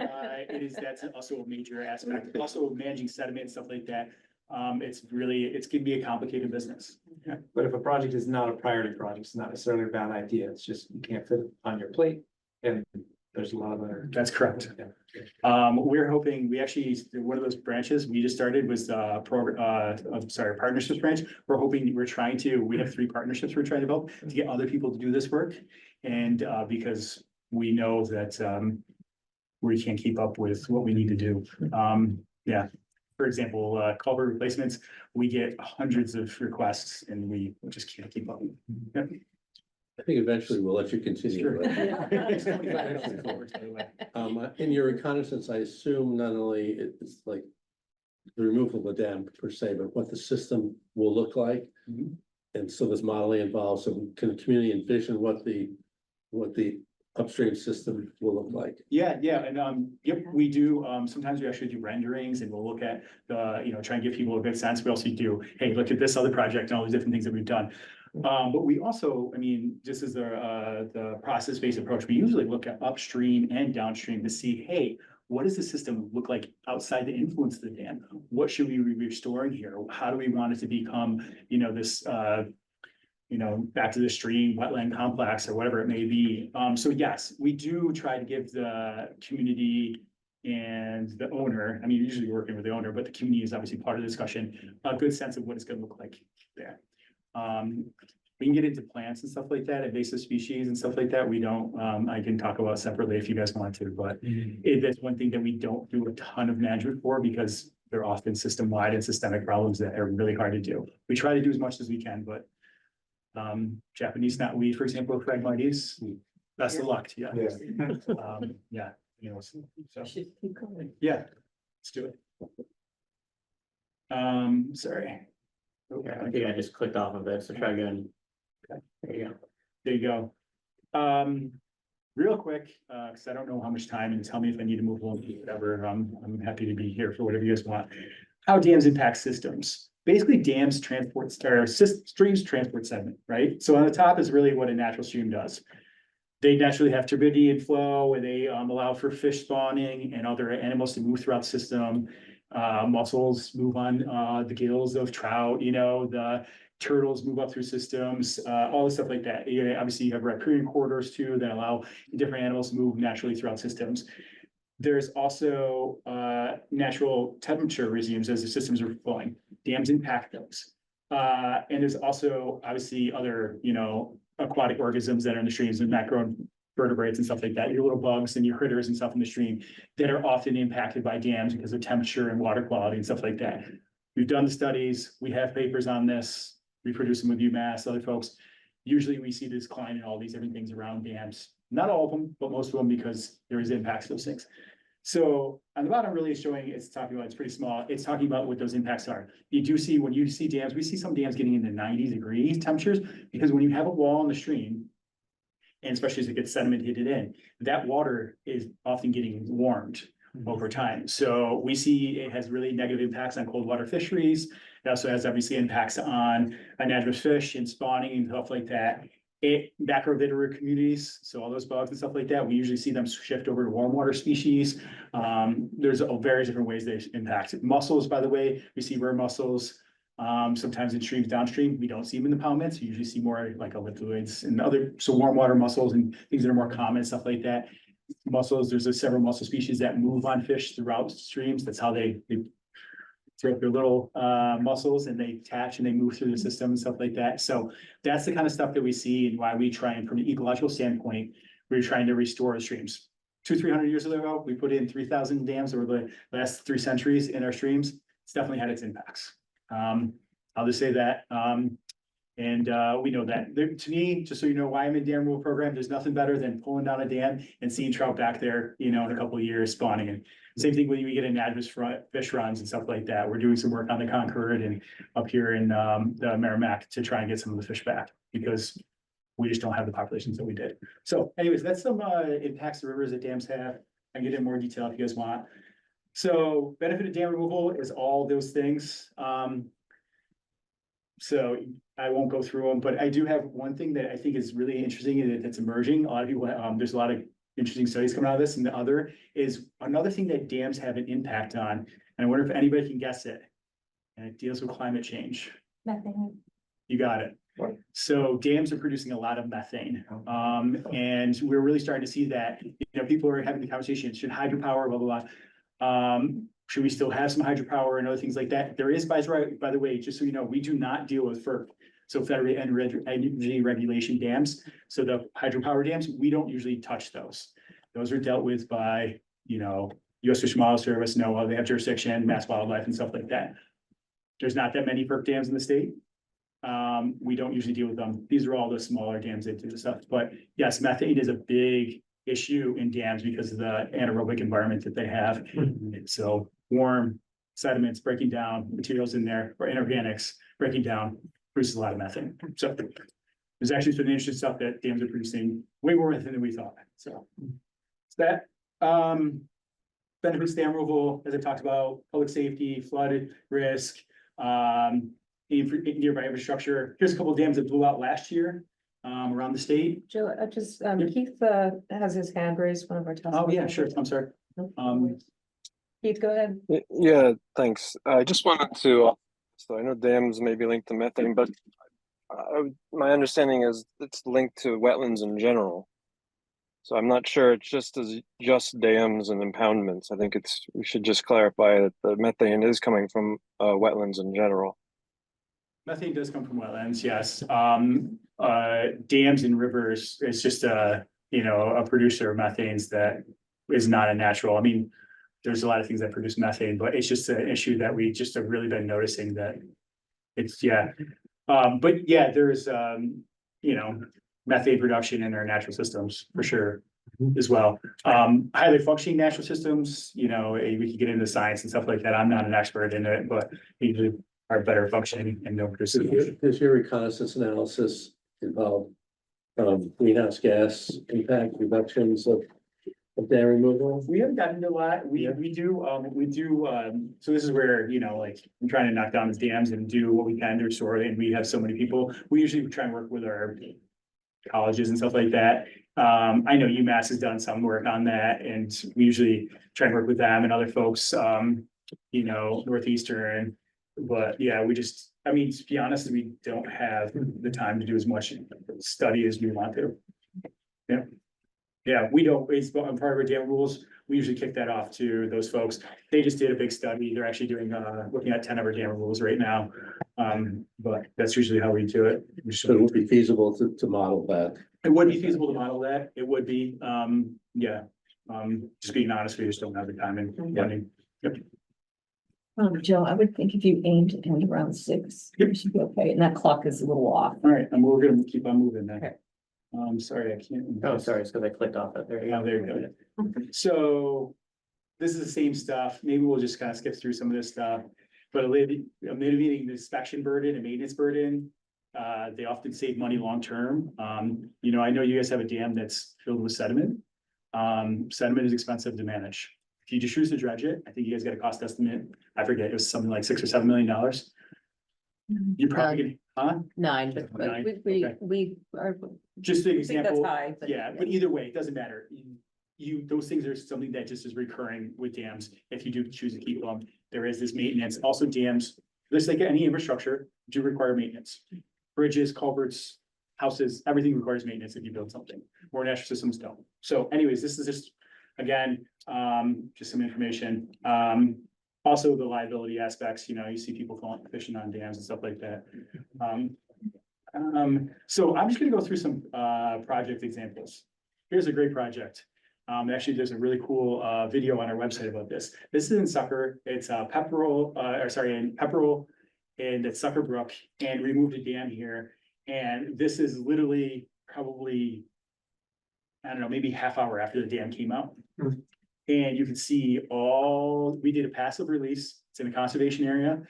that's also a major aspect. Also managing sediment and stuff like that. It's gonna be a complicated business. But if a project is not a priority project, it's not necessarily a bad idea. It's just you can't fit it on your plate. And there's a lot of other. That's correct. We're hoping, one of those branches we just started was partnerships branch. We have 3 partnerships we're trying to develop to get other people to do this work. And because we know that we can't keep up with what we need to do. Yeah. For example, culvert replacements, we get hundreds of requests and we just can't keep up. Yep. I think eventually we'll let you continue. Sure. In your reconnaissance, I assume not only it's like the removal of the dam per se, but what the system will look like. Mhm. And so there's modeling involved, so can the community envision what the upstream system will look like? Yeah, and yep, we do, sometimes we actually do renderings and we'll look at try and give people a good sense. We also do, hey, look at this other project and all these different things that we've done. But we also, just as the process-based approach, we usually look at upstream and downstream to see, hey, what does the system look like outside the influence of the dam? What should we be restoring here? How do we want it to become, this back to the stream, wetland complex, or whatever it may be. So yes, we do try to give the community and the owner, usually we're working with the owner, but the community is obviously part of the discussion, a good sense of what it's gonna look like there. We can get into plants and stuff like that, invasive species and stuff like that. We don't, I can talk about separately if you guys want to, but that's one thing that we don't do a ton of management for because they're often system-wide and systemic problems that are really hard to do. We try to do as much as we can, but Japanese knotweed, for example, Phragmites, best of luck to you. Yeah, so, yeah, let's do it. Sorry. Okay, I think I just clicked off of it, so try again. Okay, there you go. Real quick, because I don't know how much time, and tell me if I need to move along, whatever, I'm happy to be here for whatever you guys want. How dams impact systems. Basically, dams streams transport sediment, right? So on the top is really what a natural stream does. They naturally have turbidity and flow, and they allow for fish spawning and other animals to move throughout the system. Mussels move on the gills of trout, you know, the turtles move up through systems, all the stuff like that. Obviously, you have riparian corridors too that allow different animals to move naturally throughout systems. There's also natural temperature regimes as the systems are flowing. Dams impact those. And there's also obviously other, you know, aquatic organisms that are in the streams and macro vertebrates and stuff like that, your little bugs and your critters and stuff in the stream that are often impacted by dams because of temperature and water quality and stuff like that. We've done the studies, we have papers on this, we produce them with UMass, other folks. Usually we see this decline in all these different things around dams, not all of them, but most of them because there is impacts to those things. So on the bottom really is showing, it's talking about, it's pretty small, it's talking about what those impacts are. You do see, when you see dams, we see some dams getting into 90 degrees temperatures, because when you have a wall in the stream, and especially as it gets sedimented in, that water is often getting warmed over time. So we see it has really negative impacts on cold water fisheries. It also has obviously impacts on anadromous fish and spawning and stuff like that. Macrovittera communities, so all those bugs and stuff like that, we usually see them shift over to warm water species. There's various different ways they impact mussels, by the way. We see rare mussels sometimes in streams downstream. We don't see them in the poundments. You usually see more like elliptoids and other, so warm water mussels and things that are more common, stuff like that. Mussels, there's several mussel species that move on fish throughout streams. That's how they throw up their little muscles and they attach and they move through the system and stuff like that. So that's the kind of stuff that we see and why we try, and from an ecological standpoint, we're trying to restore the streams. 200-300 years ago, we put in 3,000 dams over the last 3 centuries in our streams. It's definitely had its impacts. I'll just say that. We know that. To me, just so you know why I'm in dam removal program, there's nothing better than pulling down a dam and seeing trout back there, you know, in a couple of years spawning. And same thing when we get anadromous fish runs and stuff like that. We're doing some work on the Concord and up here in the Merrimack to try and get some of the fish back, because we just don't have the populations that we did. So anyways, that's some impacts the rivers that dams have. I can get in more detail if you guys want. So benefit of dam removal is all those things. So I won't go through them, but I do have one thing that I think is really interesting and that's emerging. A lot of people, there's a lot of interesting studies coming out of this, and the other is another thing that dams have an impact on. And I wonder if anybody can guess it. And it deals with climate change. Methane. You got it. So dams are producing a lot of methane. And we're really starting to see that, you know, people are having the conversation, should hydropower, blah, blah, blah. Should we still have some hydropower and other things like that? There is, by the way, just so you know, we do not deal with FERC. So federal energy regulation dams. So the hydropower dams, we don't usually touch those. Those are dealt with by, you know, US Fish and Wildlife Service, NOAA, they have jurisdiction, Mass Wildlife and stuff like that. There's not that many FERC dams in the state. We don't usually deal with them. These are all the smaller dams that do the stuff. But yes, methane is a big issue in dams because of the anaerobic environment that they have. So warm sediments breaking down, materials in there, or inorganics breaking down, produces a lot of methane. So there's actually some interesting stuff that dams are producing way more methane than we thought. So it's that. Benefits dam removal, as I talked about, public safety, flood risk, nearby infrastructure. Here's a couple of dams that blew out last year around the state. Joe, Keith has his hand raised, one of our. Oh, yeah, sure. I'm sorry. Keith, go ahead. Yeah, thanks. I just wanted to, so I know dams may be linked to methane, but my understanding is it's linked to wetlands in general. So I'm not sure it's just dams and impoundments. I think we should just clarify that the methane is coming from wetlands in general. Methane does come from wetlands, yes. Dams and rivers is just a producer of methanes that is not a natural. I mean, there's a lot of things that produce methane, but it's just an issue that we just have really been noticing that it's, but yeah, there's, methane production in our natural systems for sure as well. Highly functioning natural systems, we could get into science and stuff like that. I'm not an expert in it, but usually are better functioning and don't produce. Does your reconnaissance analysis involve greenhouse gas impact reductions of dam removal? We haven't gotten into a lot. We do, so this is where, I'm trying to knock down the dams and do what we can to restore it. And we have so many people. We usually try and work with our colleges and stuff like that. I know UMass has done some work on that, and we usually try and work with them and other folks, you know, Northeastern. But yeah, we just, I mean, to be honest, we don't have the time to do as much study as we want to. Yeah. Yeah, we don't, it's part of our dam rules. We usually kick that off to those folks. They just did a big study. They're actually doing, looking at 10 of our dam rules right now. But that's usually how we do it. So it would be feasible to model that. It would be feasible to model that. It would be, yeah. Just being honest, we just don't have the time and money. Yep. Joe, I would think if you aimed to end around 6, you should be okay, and that clock is a little off. All right, and we're gonna keep on moving then. Okay. Sorry, I can't. Oh, sorry, it's because I clicked off it. There you Yeah, go. there you go. So this is the same stuff. Maybe we'll just kind of skip through some of this stuff. But eliminating the inspection burden and maintenance burden, they often save money long-term. You know, I know you guys have a dam that's filled with sediment. Sediment is expensive to manage. If you just choose to dredge it, I think you guys got a cost estimate. I forget, it was something like $6 or $7 million. You're probably gonna, 9, but Nine, we okay. are, just an I think that's example. high. But Yeah, but either way, it doesn't matter. Those things are something that just is recurring with dams. If you do choose to keep them, there is this maintenance. Also dams, just like any infrastructure, do require maintenance. Bridges, culverts, houses, everything requires maintenance if you build something, or natural systems don't. So anyways, this is just, again, just some information. Also the liability aspects, you know, you see people fishing on dams and stuff like that. So I'm just gonna go through some project examples. Here's a great project. Actually, there's a really cool video on our website about this. This is in Sucker. It's Pepperell, in Pepperell, and it's Sucker Brook, and we moved a dam here. And this is literally probably, I don't know, maybe half hour after the dam came out. And you can see we did a passive release. It's in a conservation area.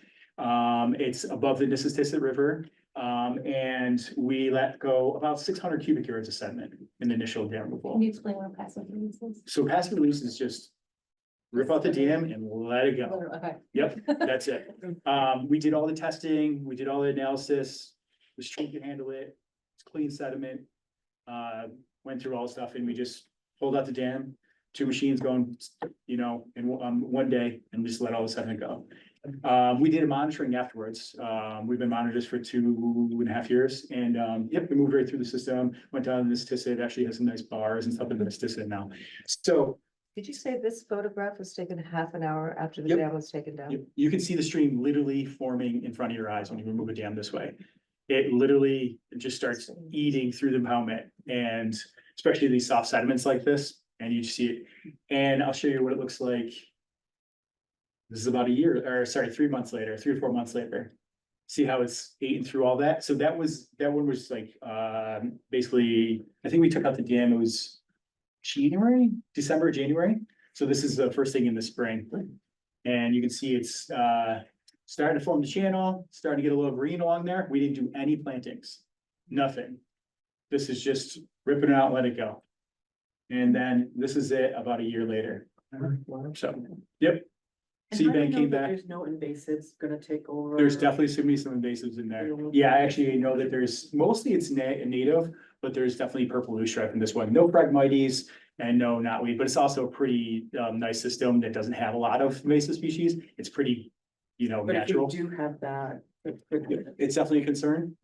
It's above the Nissitissit River. And we let go about 600 cubic yards of sediment in the initial dam removal. Can you explain what passive release is? So passive release is just rip out the dam and let it go. Okay. Yep, that's it. We did all the testing, we did all the analysis, the stream can handle it, it's clean sediment. Went through all the stuff and we just pulled out the dam, 2 machines going, you know, in one day and just let all the sediment go. We did a monitoring afterwards. We've been monitors for 2.5 years and, yep, we moved right through the system, went down to Nissitissit. It actually has some nice bars and stuff in Nissitissit now. So Did you say this photograph was taken half an hour after the Yep. dam was taken down? you can see the stream literally forming in front of your eyes when you remove a dam this way. It literally just starts eating through the impoundment and especially these soft sediments like this, and you see it. And I'll show you what it looks like. This is about 3 months later, 3 or 4 months later. See how it's eating through all that? So that one was like, basically, I think we took out the dam, it was December, January. So this is the first thing in the spring. And you can see it's, starting to form the channel, starting to get a little green along there. We didn't do any plantings, nothing. This is just ripping it out, let it go. And then this is it about a year later. So, yep. Seabank came back. There's no invasives gonna take over. There's definitely some invasives in there. Yeah, I actually know that there's, mostly it's native, but there's definitely purple loosestrife in this one. No Phragmites and no knotweed, but it's also a pretty nice system that doesn't have a lot of invasive species. It's pretty, you know, But if you natural. do have that. It's definitely a concern.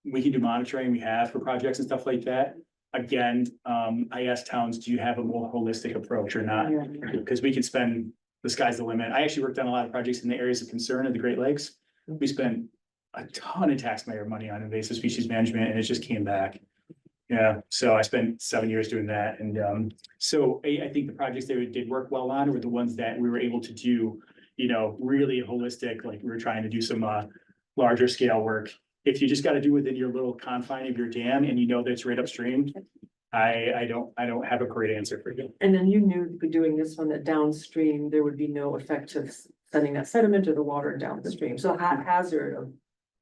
We can do monitoring, we have for projects and stuff like that. Again, I asked towns, do you have a more holistic approach or not? Because we could spend, the sky's the limit. I actually worked on a lot of projects in the areas of concern of the Great Lakes. We spent a ton of taxpayer money on invasive species management and it just came back. Yeah, so I spent 7 years doing that. And so I think the projects that we did work well on were the ones that we were able to do, you know, really holistic, like we were trying to do some larger scale work. If you just got to do within your little confine of your dam and you know that it's right upstream, I don't have a great answer for you. And then you knew for doing this one that downstream, there would be no effect of sending that sediment or the water downstream. So hazard of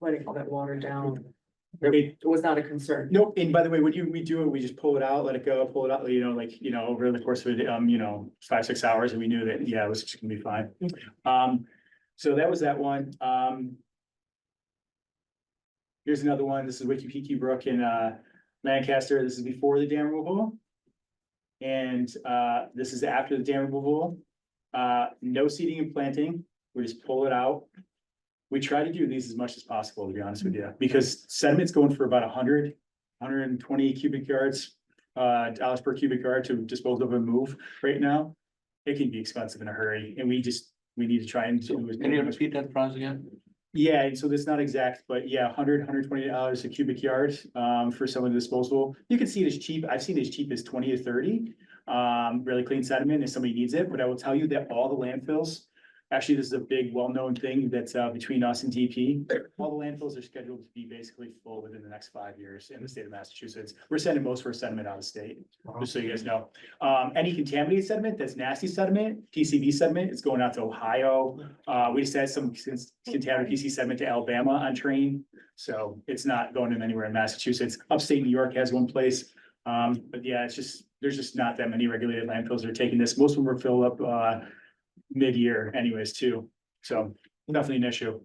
letting all that water down. It was not a concern. Nope, and by the way, when we do it, we just pull it out, let it go, pull it out, you know, like, you know, over the course of it, you know, 5-6 hours, and we knew that, yeah, it was just gonna be fine. So that was that one. Here's another one. This is Wiki Brook in Lancaster. This is before the dam removal. And this is after the dam removal. No seeding and planting. We just pull it out. We try to do these as much as possible, to be honest with you, because sediment's going for about 120 cubic yards, dollars per cubic yard to dispose of and move right now. It can be expensive in a hurry, and we need to try and do. Can you repeat that price again? Yeah, and so that's not exact, but yeah, $120 a cubic yard, for some of the disposal. You can see it as cheap. I've seen it as cheap as 20 to 30. Really clean sediment if somebody needs it, but I will tell you that all the landfills, actually, this is a big, well-known thing that's between us and DP. All the landfills are scheduled to be basically full within the next 5 years in the state of Massachusetts. We're sending most of our sediment out of state, just so you guys know. Any contaminated sediment, that's nasty sediment, PCB sediment, it's going out to Ohio. We just had some contaminated PC sediment to Alabama on train. So it's not going in anywhere in Massachusetts. Upstate New York has one place. But yeah, there's just not that many regulated landfills that are taking this. Most of them are filled up mid-year anyways too, so definitely an issue.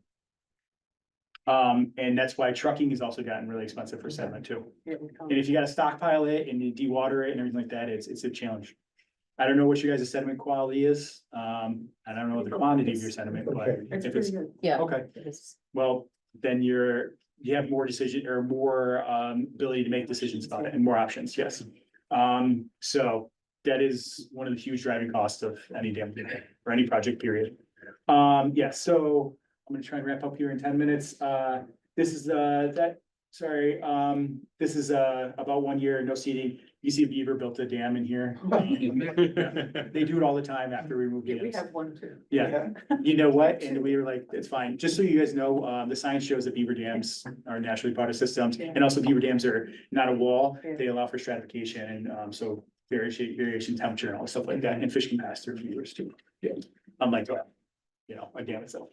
And that's why trucking has also gotten really expensive for sediment too. And if you gotta stockpile it and you dewater it and everything like that, it's a challenge. I don't know what your guys' sediment quality is, I don't know the quantity of your sediment, but if it's, Yeah. okay, It is. well, then you have more decision or more ability to make decisions about it and more options, yes. So that is one of the huge driving costs of any dam or any project period. Yeah, so I'm gonna try and wrap up here in 10 minutes. This is this is about 1 year, no seeding. You see Beaver built a dam in here. They do it all the time after we remove Yeah, we dams. have one too. Yeah, you know what? And we were like, it's fine. Just so you guys know, the science shows that beaver dams are naturally part of systems. And also beaver dams are not a wall. They allow for stratification and so variation temperature and all stuff like that. And fish can pass through beavers too. Yeah, unlike, a dam itself.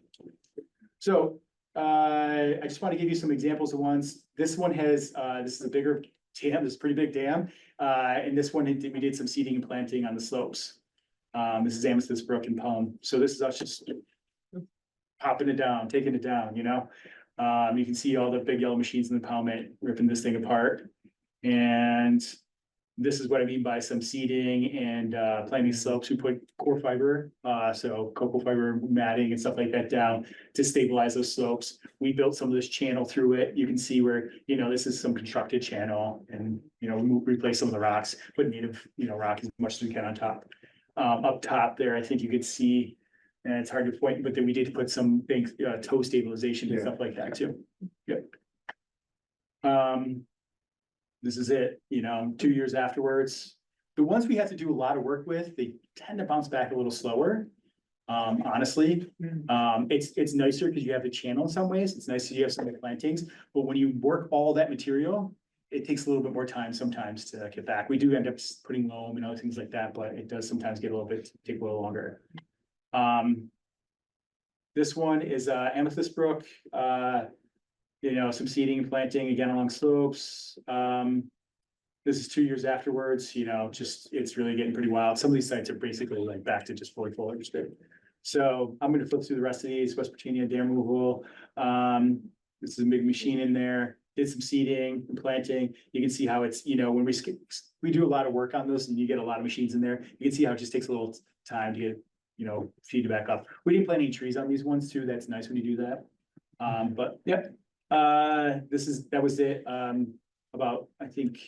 So I just want to give you some examples of ones. This one has, this is a bigger dam, this is a pretty big dam. And this one, we did some seeding and planting on the slopes. This is Amethyst Brook and Palm. So this is us just popping it down, taking it down, you can see all the big yellow machines in the Palmet ripping this thing apart. And this is what I mean by some seeding and planting slopes. We put core fiber, so cocoa fiber matting and stuff like that down to stabilize those slopes. We built some of this channel through it. You can see where, this is some constructed channel and, we replace some of the rocks, put native, rock as much as we can on top. Up top there, I think you could see, and it's hard to point, but then we did put some big toe stabilization and stuff like that too. Yep. This is it, 2 years afterwards. The ones we have to do a lot of work with, they tend to bounce back a little slower. Honestly, it's nicer because you have the channel in some ways. It's nice that you have some plantings, but when you work all that material, it takes a little bit more time sometimes to get back. We do end up putting loam and other things like that, but it does sometimes take a little longer. This one is Amethyst Brook. Some seeding and planting again along slopes. This is 2 years afterwards, it's really getting pretty wild. Some of these sites are basically like back to just fully foliage. So I'm gonna flip through the rest of these. West Virginia dam removal. This is a big machine in there. Did some seeding and planting. You can see how it's, when we do a lot of work on this and you get a lot of machines in there, you can see how it just takes a little time to get, feed it back up. We didn't plant any trees on these ones too. That's nice when you do that. But yep. That was it, about, I think,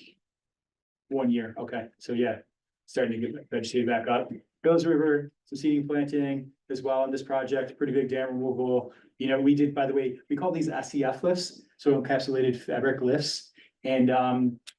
1 year, okay, so yeah, starting to get vegetated back up. Bills River, some seeding planting as well on this project, pretty big dam removal. We did, by the way, we call these SCF lifts, so encapsulated fabric lifts. And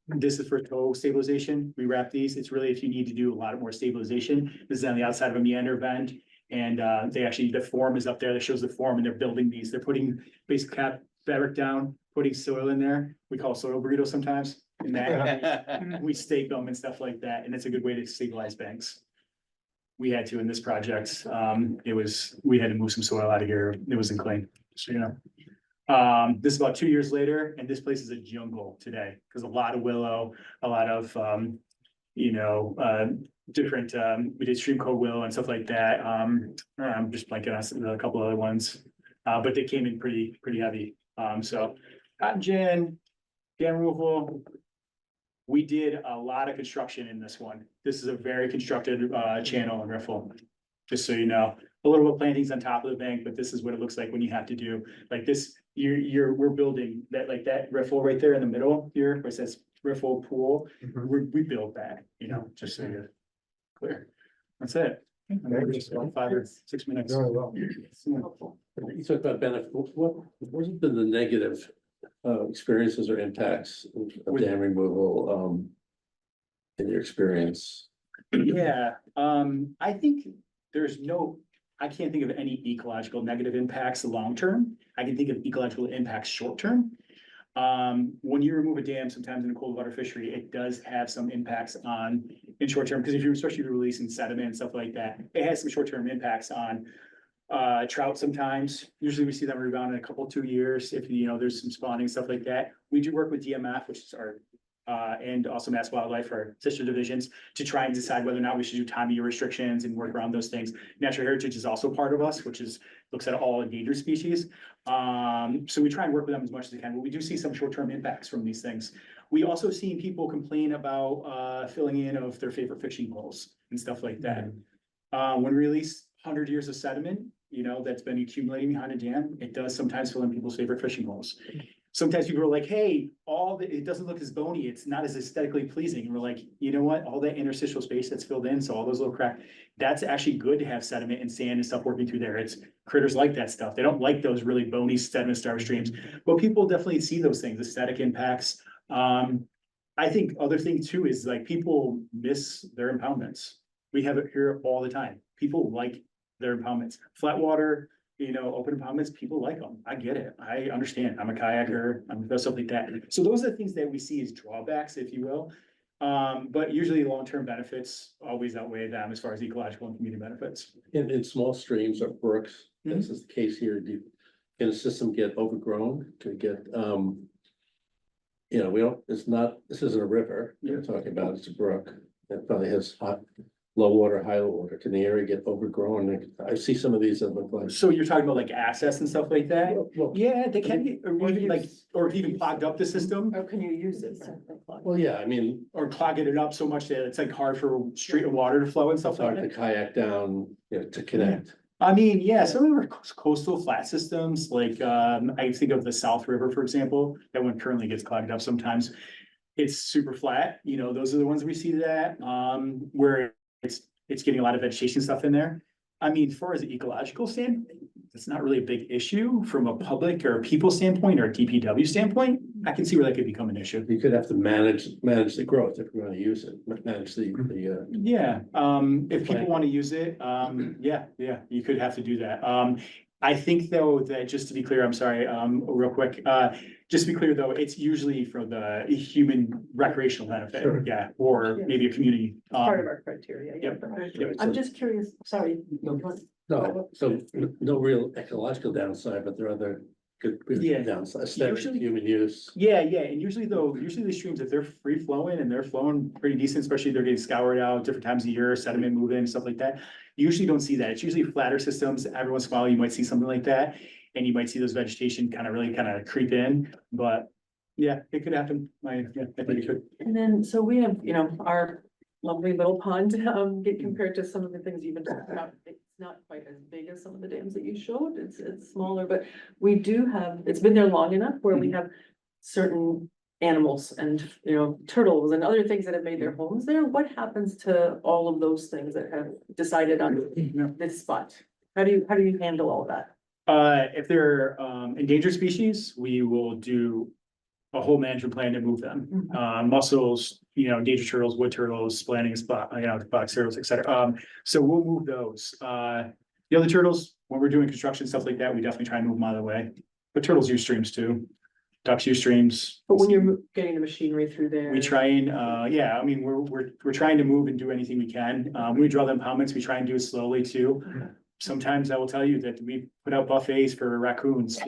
this is for toe stabilization. We wrap these, it's really if you need to do a lot more stabilization. This is on the outside of a meander bend. And the form is up there that shows the form and they're building these. They're putting basic fabric down, putting soil in there. We call it soil burrito sometimes. And that we stake them and stuff like that. And it's a good way to stabilize banks. We had to in this project. We had to move some soil out of here. It wasn't clean. So, this is about 2 years later, and this place is a jungle today because a lot of willow, a lot of different, we did stream code willow and stuff like that. I'm just blanking on a couple other ones, but they came in pretty heavy. So Cotton gin, dam removal. We did a lot of construction in this one. This is a very constructed channel and riffle. Just so you know, a little bit of plantings on top of the bank, but this is what it looks like when you have to do, like this, we're building that, like that riffle right there in the middle here, where it says riffle pool. We built that, you know, just so you're clear. That's it. Just about 5 or 6 minutes. You talked about benefit, what has been the negative experiences or impacts of dam removal in your experience? Yeah, I think I can't think of any ecological negative impacts long-term. I can think of ecological impacts short-term. When you remove a dam, sometimes in a cold water fishery, it does have some impacts in short-term, because especially if you're releasing sediment and stuff like that, it has some short-term impacts on trout sometimes. Usually we see them rebound in a couple, 2 years, if you know, there's some spawning, stuff like that. We do work with DMF, which is our and also Mass Wildlife, our sister divisions, to try and decide whether or not we should do time of year restrictions and work around those things. Natural Heritage is also part of us, which looks at all endangered species. So we try and work with them as much as we can, but we do see some short-term impacts from these things. We also seen people complain about filling in of their favorite fishing holes and stuff like that. When we release 100 years of sediment, you know, that's been accumulating behind a dam, it does sometimes fill in people's favorite fishing holes. Sometimes people are like, hey, it doesn't look as bony, it's not as aesthetically pleasing. And we're like, you know what, all that interstitial space that's filled in, so all those little cracks, that's actually good to have sediment and sand and stuff working through there. It's critters like that stuff. They don't like those really bony sediment starved streams, but people definitely see those things, aesthetic impacts. I think other thing too is like people miss their impoundments. We have it here all the time. People like their impoundments. Flat water, you know, open impoundments, people like them. I get it. I understand. I'm a kayaker, stuff like that. So those are the things that we see as drawbacks, if you will. But usually long-term benefits always outweigh them as far as ecological and community benefits. In small streams or brooks, this is the case here, can a system get overgrown? Can it get, you know, this isn't a river you're talking about, it's a brook. It probably has low water, high water. Can the area get overgrown? I see some of these that look like. So you're talking about like access and stuff like that? Well, Yeah, they can get, or even like, or even clogged up the system, How can you use it? well, yeah, I mean, or clogging it up so much that it's like hard for street of water to flow and stuff it's like hard that. to kayak down, you know, to connect. I mean, yeah, some of our coastal flat systems, like, I think of the South River, for example, that one currently gets clogged up sometimes. It's super flat, you know, those are the ones we see that, where it's getting a lot of vegetation stuff in there. I mean, as far as the ecological standpoint, it's not really a big issue from a public or people standpoint or a DPW standpoint. I can see where that could become an issue. You could have to manage the growth if we're gonna use it, manage the, Yeah, if people want to use it, yeah, you could have to do that. I think though, that just to be clear, I'm sorry, real quick, just to be clear though, it's usually for the human recreational benefit, Sure. yeah, or maybe a community. Part of our criteria, yeah. Yep. I'm just curious, sorry. no, so no real ecological downside, but there are other good Yeah. downsides, aesthetic, Usually- human use. Yeah, and usually the streams, if they're free flowing and they're flowing pretty decent, especially if they're getting scoured out different times of year, sediment moving and stuff like that. You usually don't see that. It's usually flatter systems. Every once in a while, you might see something like that. And you might see those vegetation really creep in, but yeah, it could happen. I think it could. And then, so we have, you know, our lovely little pond, get compared to some of the things you've been talking about. It's not quite as big as some of the dams that you showed. It's smaller, but we do have, it's been there long enough where we have certain animals and, you know, turtles and other things that have made their homes there. What happens to all of those things that have decided on this spot? How do you handle all of that? If they're endangered species, we will do a whole management plan to move them. Mussels, you know, endangered turtles, wood turtles, splanting spot, you know, box turtles, et cetera. So we'll move those. The other turtles, when we're doing construction, stuff like that, we definitely try and move them out of the way. But turtles use streams too. Ducks use streams. But when you're getting the machinery through there. We try and, yeah, I mean, we're trying to move and do anything we can. When we draw the impoundments, we try and do it slowly too. sometimes I will tell you that we put out buffets for raccoons.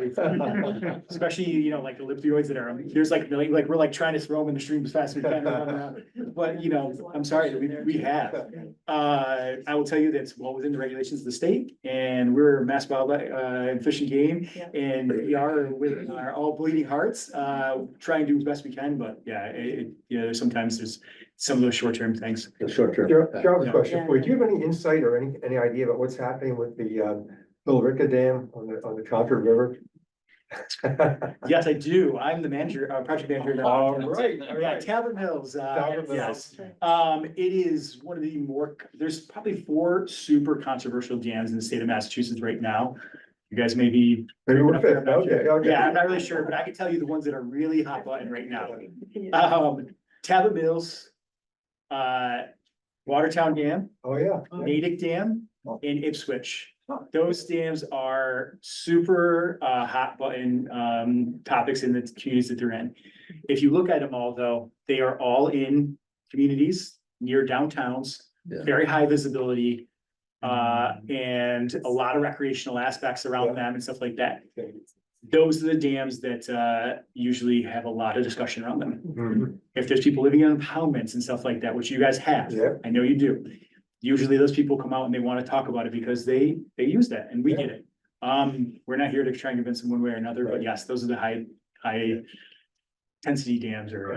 Especially, you know, like the Lipioids that are, there's like, we're like trying to throw them in the stream as fast as we can. But, you know, I'm sorry, we have. I will tell you that's well within the regulations of the state, and we're Mass Wildlife, and Fish and Game. And we are with our all bleeding hearts, trying to do as best we can, but yeah, there's sometimes there's some of those short-term things. The short term. John's question for you, do you have any insight or any idea about what's happening with the Billerica Dam on the Concord River? Yes, I do. I'm the manager, project manager. All right. Yeah, Talbot Mills, Talbot yes. It is one of the more, there's probably 4 super controversial dams in the state of Massachusetts right now. You guys may be. Maybe we're I'm not fifth. sure. Okay. Yeah, I'm not really sure, but I can tell you the ones that are really hot button right now. Talbot Mills, Watertown Dam, Oh, yeah. Natick Dam, and Ipswich. Those dams are super hot button topics in the communities that they're in. If you look at them all, though, they are all in communities near downtowns, Yeah. very high visibility. And a lot of recreational aspects around them and stuff like that. Those are the dams that usually have a lot of discussion around them. Mhm. If there's people living in impoundments and stuff like that, which you guys have, Yeah. I know you do. Usually those people come out and they want to talk about it because they use that and we get it. We're not here to try and convince them one way or another, but Right. yes, those are the high intensity dams or.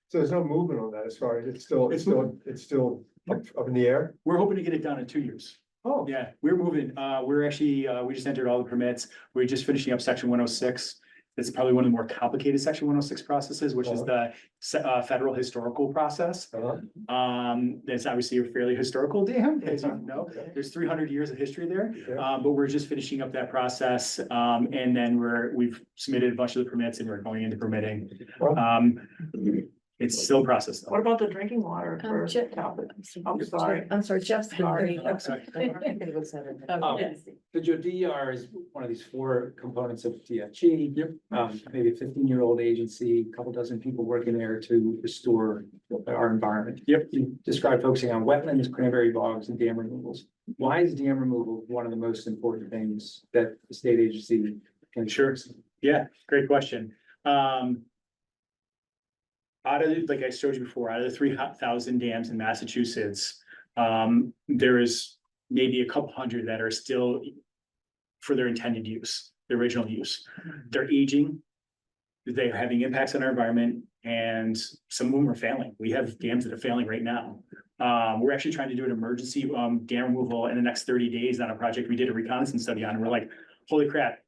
So there's no movement on that as far as it's still up in the air? We're hoping to get it done in 2 years. Oh, Yeah, we're moving. We're actually, we just entered all the permits. We're just finishing up section 106. It's probably one of the more complicated section 106 processes, which is the federal historical process. That's obviously a fairly historical dam, as you know. There's 300 years of history there. But we're just finishing up that process. And then we've submitted a bunch of the permits and we're going into permitting. It's still a process. What about the drinking water for Talbot? I'm sorry. I'm sorry, Jeff's. Sorry. I'm sorry. The DER is one of these 4 components of DFG. Yep. Maybe a 15-year-old agency, a couple dozen people working there to restore our environment. Yep. You described focusing on wetlands, cranberry bogs, and dam removals. Why is dam removal one of the most important things that the state agency can? Sure. Yeah, great question. Out of, like I showed you before, out of the 3,000 dams in Massachusetts, there is maybe a couple hundred that are still for their intended use, their original use. They're aging, they're having impacts on our environment, and some of them are failing. We have dams that are failing right now. We're actually trying to do an emergency dam removal in the next 30 days on a project we did a reconnaissance study on, and we're like, holy crap.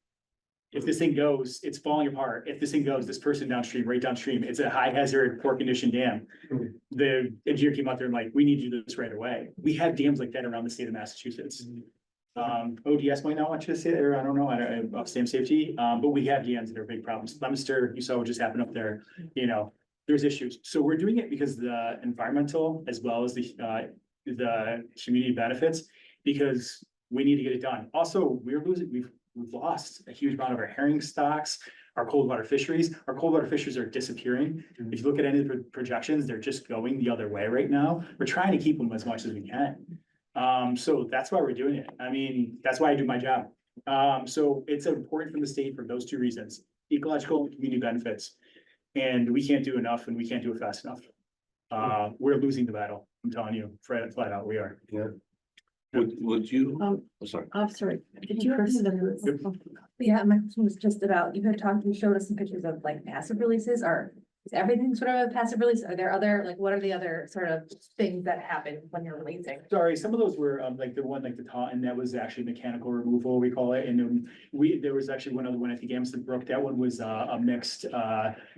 If this thing goes, it's falling apart. If this thing goes, this person downstream, right downstream, it's a high hazard, poor condition dam. The engineer came out there and like, we need to do this right away. We have dams like that around the state of Massachusetts. ODS might not want you to say that, or I don't know, about dam safety, but we have dams that are big problems. Leominster, you saw what just happened up there, you know, there's issues. So we're doing it because the environmental as well as the community benefits, because we need to get it done. Also, we've lost a huge amount of our herring stocks, our cold water fisheries. Our cold water fisheries are disappearing. If you look at any of the projections, they're just going the other way right now. We're trying to keep them as much as we can. So that's why we're doing it. I mean, that's why I do my job. So it's important from the state for those 2 reasons, ecological and community benefits. And we can't do enough and we can't do it fast enough. We're losing the battle. I'm telling you, flat out, we are. yeah. Would you, sorry. I'm sorry, did you? Yeah, my question was just about, you showed us some pictures of like passive releases, is everything sort of a passive release? Are there other, like, what are the other sort of things that happen when you're releasing? Sorry, some of those were like the one, like the Taunton, that was actually mechanical removal, we call it. And then there was actually one other one at the Gamston Brook. That one was a mixed,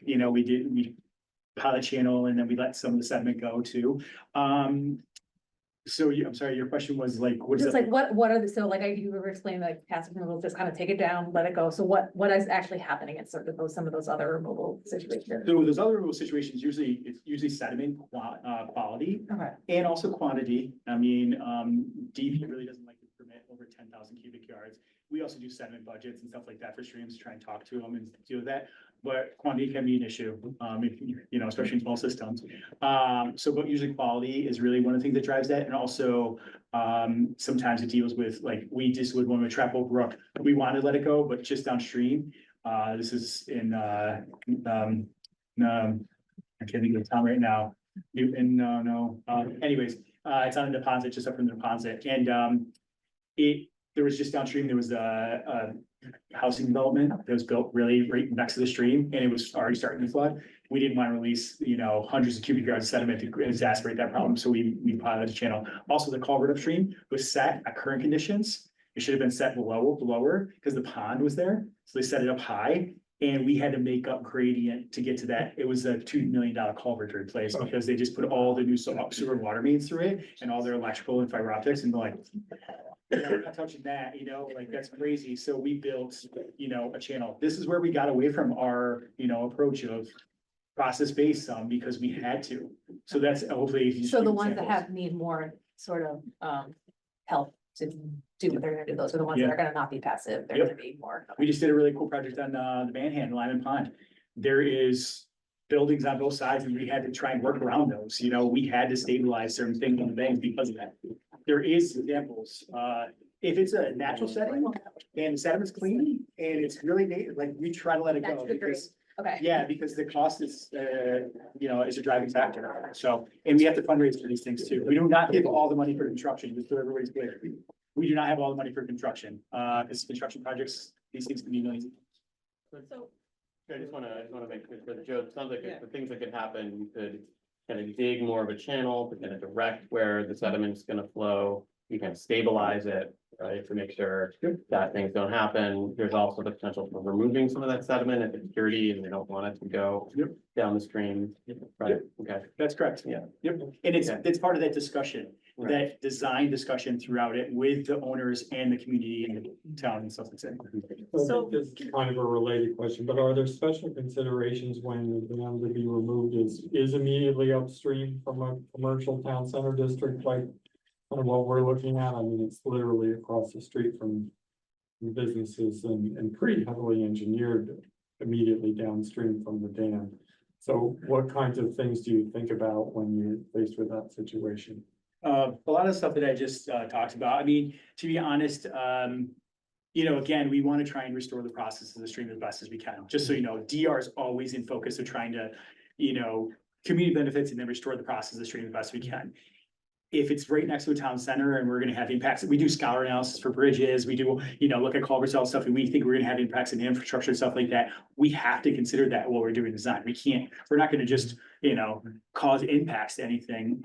we pilot channel and then we let some of the sediment go too. So I'm sorry, your question was like, what is Just that? like, what are the, so like you were explaining, like passive removal, just kind of take it down, let it go. So what is actually happening in sort of some of those other removal situations? So those other removal situations, it's usually sediment quality Okay. and also quantity. I mean, DEP really doesn't like to permit over 10,000 cubic yards. We also do sediment budgets and stuff like that for streams to try and talk to them and deal with that. but quantity can be an issue, if you know, especially in small systems. But usually quality is really one of the things that drives that, and also, sometimes it deals with, like, we just would want to trap Oak Brook, we wanted to let it go, but just downstream, this is in, I can't think of the town right now, Newton, anyways, it's on a deposit, just up from the deposit, and, there was just downstream, there was a housing development that was built really right next to the stream, and it was already starting to flood. We didn't want to release, you know, hundreds of cubic yards of sediment to exacerbate that problem, so we piloted a channel. Also, the culvert upstream was set at current conditions. It should have been set lower, because the pond was there, so they set it up high. And we had to make up gradient to get to that. It was a $2 million culvert to replace, because they just put all the new sewer and water mains through it and all their electrical and fiber optics, and like, we're not touching that, you know, like, that's crazy. So we built, you know, a channel. This is where we got away from our, you know, approach of process-based because we had to. So that's hopefully. So the ones that have need more sort of help to do what they're gonna do, those are the ones that are gonna not be passive, they're Yep. gonna be more. We just did a really cool project on the Manhattan Lyman Pond. There is buildings on both sides, and we had to try and work around those, you know, we had to stabilize certain things on the banks because of that. There is examples, if it's a natural setting and the sediment's clean and it's really native, like, we try to let it That's go the dream. because. Okay. Yeah, because the cost is, you know, is a driving factor, so, and we have to fundraise for these things too. We do not give all the money for construction, just so everybody's clear. We do not have all the money for construction, because construction projects, these things can be millions. So, I just wanna make sure that Joe, it sounds like the things that could happen, you could kind of dig more of a channel to kind of direct where the sediment's gonna flow. You can stabilize it, right, to make sure that things don't happen. There's also the potential for removing some of that sediment if it's dirty and they don't want it to go down the stream, right? Okay, That's correct. Yeah. Yep, and it's part of that discussion, that design discussion throughout it with the owners and the community and the town and stuff like that. So- This is kind of a related question, but are there special considerations when the dam to be removed is immediately upstream from a commercial town center district like kind of what we're looking at? I mean, it's literally across the street from businesses and pretty heavily engineered immediately downstream from the dam. So what kinds of things do you think about when you're faced with that situation? A lot of stuff that I just talked about. I mean, to be honest, you know, again, we want to try and restore the process of the stream as best as we can. Just so you know, DR is always in focus of trying to, you know, community benefits and then restore the process of the stream as best we can. If it's right next to a town center and we're gonna have impacts, we do scour analysis for bridges, we do, you know, look at culverts, all stuff, and we think we're gonna have impacts in infrastructure and stuff like that. We have to consider that while we're doing design. We're not gonna just, you know, cause impacts to anything.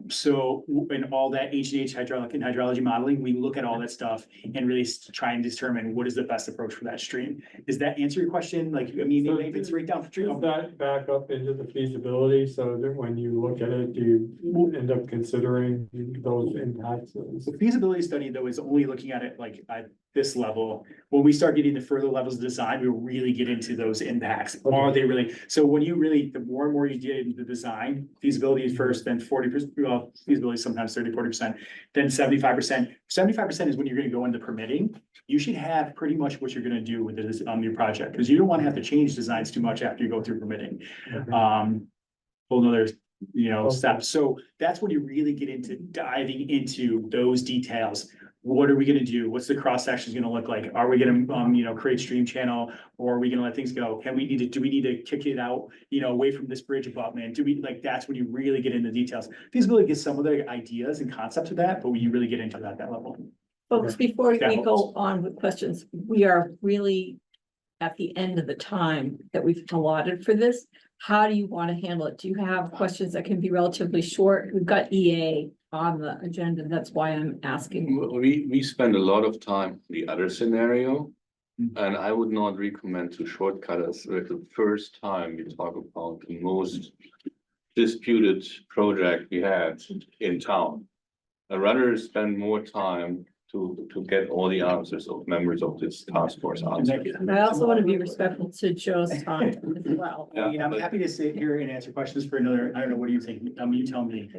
So in all that H&H hydraulic and hydrology modeling, we look at all that stuff and really try and determine what is the best approach for that stream. Does that answer your question? Like, I mean, if it's right down for stream. Does that back up into the feasibility so that when you look at it, do you end up considering those impacts? The feasibility study, though, is only looking at it like at this level. When we start getting to further levels of design, we really get into those impacts. Are they really? So when you really, the more and more you get into the design, feasibility is first, then 40%, well, feasibility is sometimes 30-40%, then 75%. 75% is when you're gonna go into permitting. You should have pretty much what you're gonna do with this on your project, because you don't want to have to change designs too much after you go through permitting. Whole nother, you know, steps. So that's when you really get into diving into those details. What are we gonna do? What's the cross section gonna look like? Are we gonna, you know, create stream channel, or are we gonna let things go? Do we need to kick it out, you know, away from this bridge abutment? That's when you really get into details. Feasibility gets some of the ideas and concepts of that, but when you really get into that level. folks, before That we go helps. on with questions, we are really at the end of the time that we've allotted for this. How do you want to handle it? Do you have questions that can be relatively short? We've got EA on the agenda. That's why I'm asking. We spend a lot of time on the other scenario. And I would not recommend to shortcut us with the first time we talk about the most disputed project we had in town. I'd rather spend more time to get all the answers of members of this task force answered. And I also want to be respectful to Joe's time as well. I mean, I'm happy to sit here and answer questions for another, I don't know, what do you think? You tell me.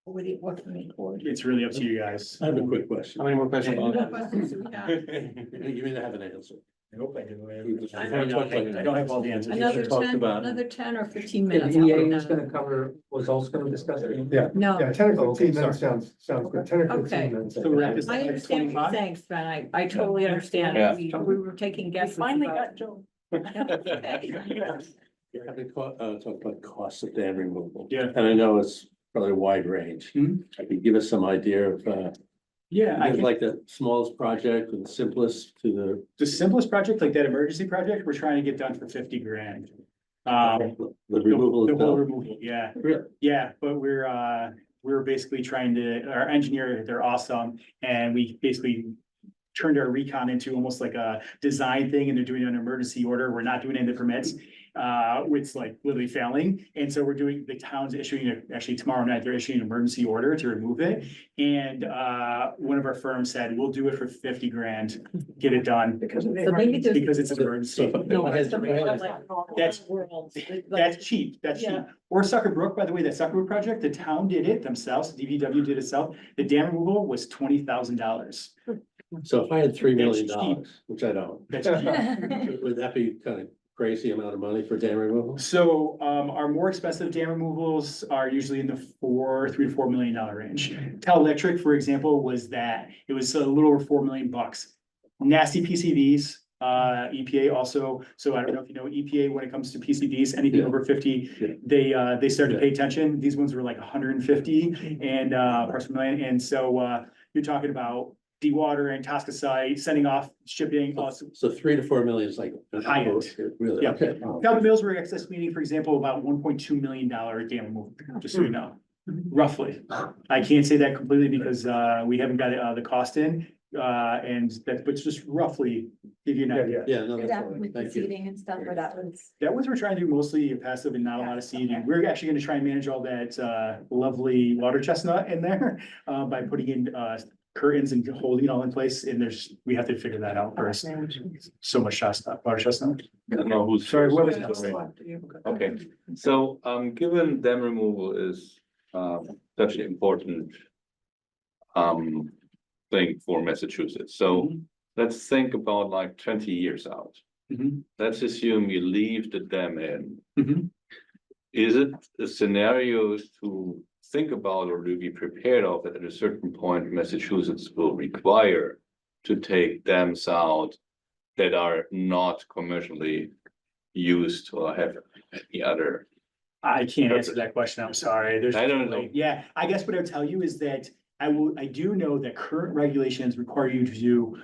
What can we afford? It's really up to you guys. I have a quick question. how many more questions? What questions do we have? You may not have an answer. I hope I do. I don't have all the answers. Another talked 10 about- another 10 or 15 The minutes. EA was gonna cover, was also gonna discuss it. Yeah, No, yeah, 10 or Oh, okay, 15 minutes sounds good, 10 or Okay. 15 minutes. So we're at this- I understand what you're saying, Sven. I totally understand. Yeah. We were taking guesses. Finally about- got Joe. Have they talked about costs of dam removal? Yeah. And I know it's probably a wide range. Mhm. Could you give us some idea of, Yeah, I can, like the smallest project and the simplest to the simplest project, like that emergency project, we're trying to get done for 50 grand. the removal The whole itself? removal, yeah. Really? Yeah, but we're basically trying to, our engineer, they're awesome, and we basically turned our recon into almost like a design thing, and they're doing an emergency order. We're not doing any of the permits. It's like literally failing. And so we're doing, the town's issuing, actually tomorrow night, they're issuing an emergency order to remove it. And one of our firms said, we'll do it for 50 grand, get it done, Because of the So maybe there's. because it's an emergency. No, That's- something like that's- world. That's cheap, that's cheap. Yeah. Or Sucker Brook, by the way, that Sucker Brook project, the town did it themselves, DPW did it itself. The dam removal was $20,000. So if I had $3 million, That's cheap. which I don't, That's cheap. would that be kind of crazy amount of money for dam removal? So, our more expensive dam removals are usually in the $3 to $4 million range. Cal Electric, for example, was that, it was a little over $4 million. Nasty PCVs, EPA also, so I don't know if you know EPA, when it comes to PCVs, anything Yeah. over 50, Yeah. they started to pay attention. These ones were like 150 and, parts per million. And so, you're talking about dewatering, Tosca sending off, shipping, So 3 to 4 million is like. High end. Really? Yeah. Okay. Calvin Mills were access meeting, for example, about $1.2 million dam removal, just so you know, roughly. I can't say that completely because we haven't got the cost in, and that, but just roughly give you an idea. Yeah, no, Is that's that all with right. the Thank you. seating and stuff, or that was? That was, we're trying to do mostly passive and not a lot of seeding. We're actually gonna try and manage all that lovely water chestnut in there by putting in curtains and holding it all in place, and we have to figure that out first. So much chestnut, water chestnut. I don't know who's. Sorry, what was first. it? Okay, so, given dam removal is, such an important, thing for Massachusetts, so let's think about like 20 years out. Mhm. Let's assume you leave the dam in. Mhm. Is it a scenario to think about or to be prepared of that at a certain point Massachusetts will require to take dams out that are not commercially used or have any other? I can't answer that question, I'm sorry. There's. I don't know. Yeah, I guess what I would tell you is that I do know that current regulations require you to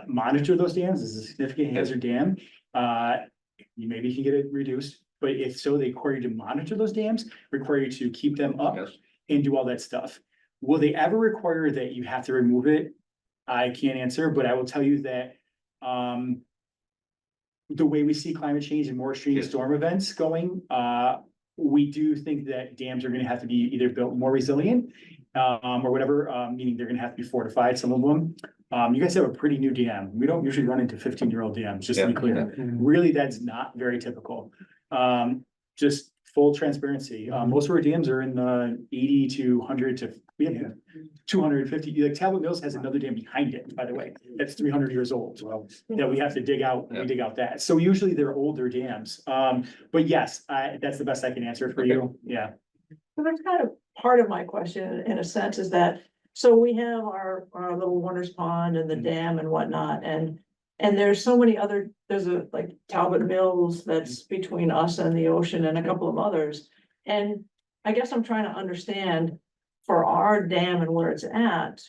monitor those dams. This is a significant hazard dam. You maybe can get it reduced, but if so, they require you to monitor those dams, require you to keep them up Yes. and do all that stuff. Will they ever require that you have to remove it? I can't answer, but I will tell you that the way we see climate change and more extreme Yes. storm events going, we do think that dams are gonna have to be either built more resilient, or whatever, meaning they're gonna have to be fortified, some of them. You guys have a pretty new dam. We don't usually run into 15-year-old dams, just to be Yeah, clear. Really, that's not very typical. Just full transparency. Most of our dams are in the 80 to 100 to, we have 250, like Talbot Mills has another dam behind it, by the way, that's 300 years old. That we have to dig out, we dig out that. So usually they're older dams. But yes, that's the best I can answer for you. Yeah. Well, that's kind of part of my question in a sense is that, so we have our little Warner's Pond and the dam and whatnot, and there's so many other, there's a like Talbot Mills that's between us and the ocean and a couple of others. And I guess I'm trying to understand for our dam and where it's at,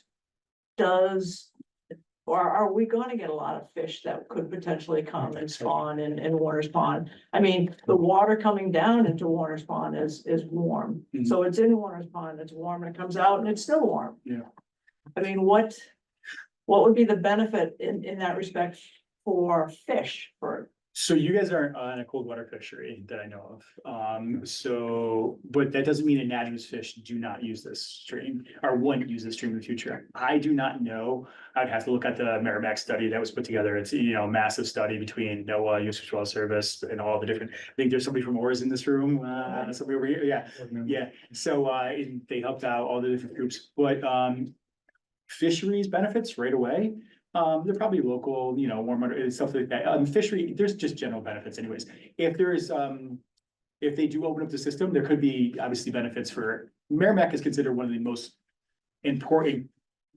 are we gonna get a lot of fish that could potentially come and spawn in Warner's Pond? I mean, the water coming down into Warner's Pond is warm, so it's in Warner's Pond, it's warm, and it comes out and it's still warm. Yeah. I mean, what would be the benefit in that respect for fish, for? So you guys aren't on a cold water fishery that I know of. But that doesn't mean that Natchez fish do not use this stream or wouldn't use this stream in the future. I do not know. I'd have to look at the Merrimack study that was put together. It's, a massive study between NOAA, US Fish and Wildlife Service, and all the different, I think there's somebody from ORS in this room, somebody over here. Yeah. Yeah. So, they helped out all the different groups, but, fisheries benefits right away. They're probably local, warm water, stuff like that. Fishery, there's just general benefits anyways. If there's, if they do open up the system, there could be obviously benefits for, Merrimack is considered one of the most important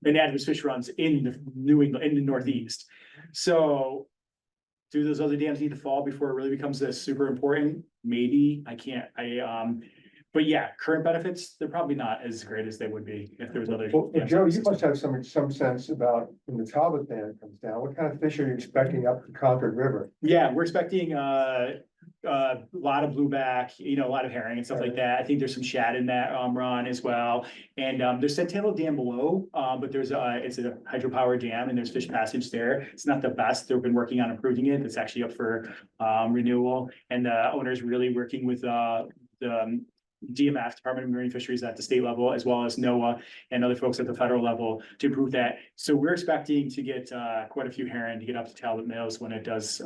anadromous fish runs in the New England, in the Northeast. So do those other dams need to fall before it really becomes this super important? Maybe, but yeah, current benefits, they're probably not as great as they would be if there was other. Well, Joe, you must have some sense about when the Talbot Dam comes down, what kind of fish are you expecting up the Concord River? Yeah, we're expecting a lot of blueback, a lot of herring and stuff like that. I think there's some shad in that run as well. And there's Centennial Dam below, but it's a hydropower dam and there's fish passage there. It's not the best. They've been working on improving it. It's actually up for renewal. And the owner's really working with the DMF, Department of Marine Fisheries at the state level, as well as NOAA and other folks at the federal level to improve that. So we're expecting to get quite a few herring to get up to Talbot Mills when it does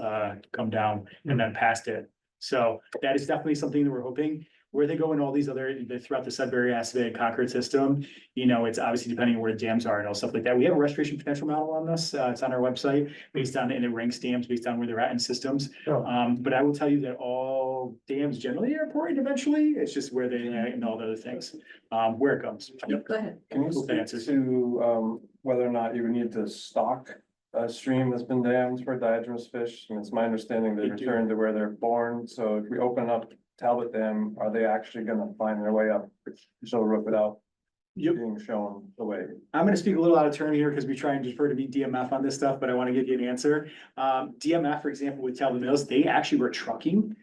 come down and then past it. So that is definitely something that we're hoping. Where they go in all these other, throughout the Sudbury, Assabet, Concord system, it's obviously depending on where the dams are and all stuff like that. We have a restoration potential model on this. It's on our website based on, and it ranks dams based on where they're at in systems. But I will tell you that all dams generally are important eventually. It's just where they and all the other things, where it comes. Go ahead. Can you speak to whether or not you would need to stock a stream that's been dammed for diatomaceous fish? And it's my understanding they They do. return to where they're born. So if we open up Talbot Dam, are they actually gonna find their way up Shoal Brook without being shown the way? I'm gonna speak a little out of turn here because we try and defer to be DMF on this stuff, but I want to give you an answer. DMF, for example, with Talbot Mills, they actually were trucking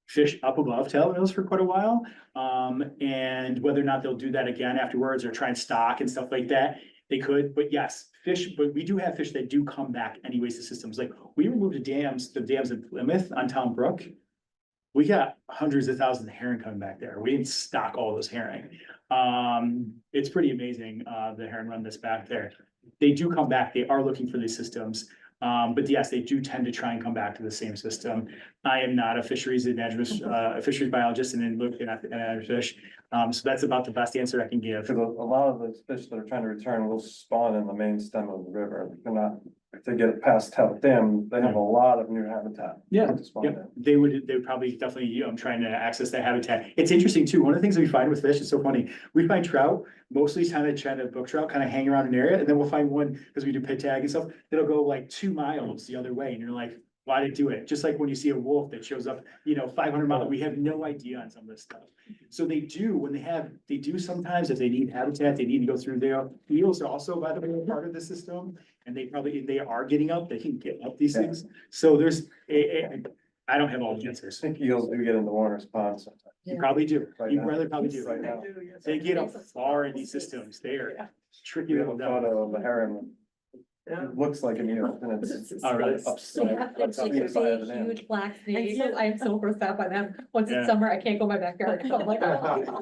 fish up above Talbot Mills for quite a while. And whether or not they'll do that again afterwards or try and stock and stuff like that, they could, but yes, fish, but we do have fish that do come back anyways to systems. Like we removed the dams in Plymouth on Town Brook. We got hundreds of thousands of herring coming back there. We didn't stock all those herring. It's pretty amazing, the herring run that's back there. They do come back. They are looking for these systems. But yes, they do tend to try and come back to the same system. I am not a fisheries biologist and looking at fish. So that's about the best answer I can give. Because a lot of those fish that are trying to return will spawn in the main stem of the river. They're not, if they get past Talbot Dam, they have a lot of new habitat. Yeah, to spawn yeah, in. they would probably definitely, trying to access that habitat. It's interesting too. One of the things that we find with fish is so funny. We find trout, mostly kind of trying to book trout, kind of hang around an area, and then we'll find one, because we do pit tag and stuff, that'll go like 2 miles the other way, and you're like, why did it do it? Just like when you see a wolf that shows up, 500 miles, we have no idea on some of this stuff. So they do sometimes, if they need habitat, they need to go through there. Eels are also, by the way, part of the system, and they are getting up, they can get up these things. So I don't have all the answers. I think eels do get into Warner's Pond sometimes. You probably do. Right You now. rather probably do. Right now. They get up far in these systems. They are tricky. We have a little devils. photo of a heron. Yeah. It looks like an eel and it's. Oh, really? upside- upside the side of the dam. Huge black snakes. I am so grossed out by them. Once Yeah. it's summer, I can't go in my backyard. So I'm like, oh.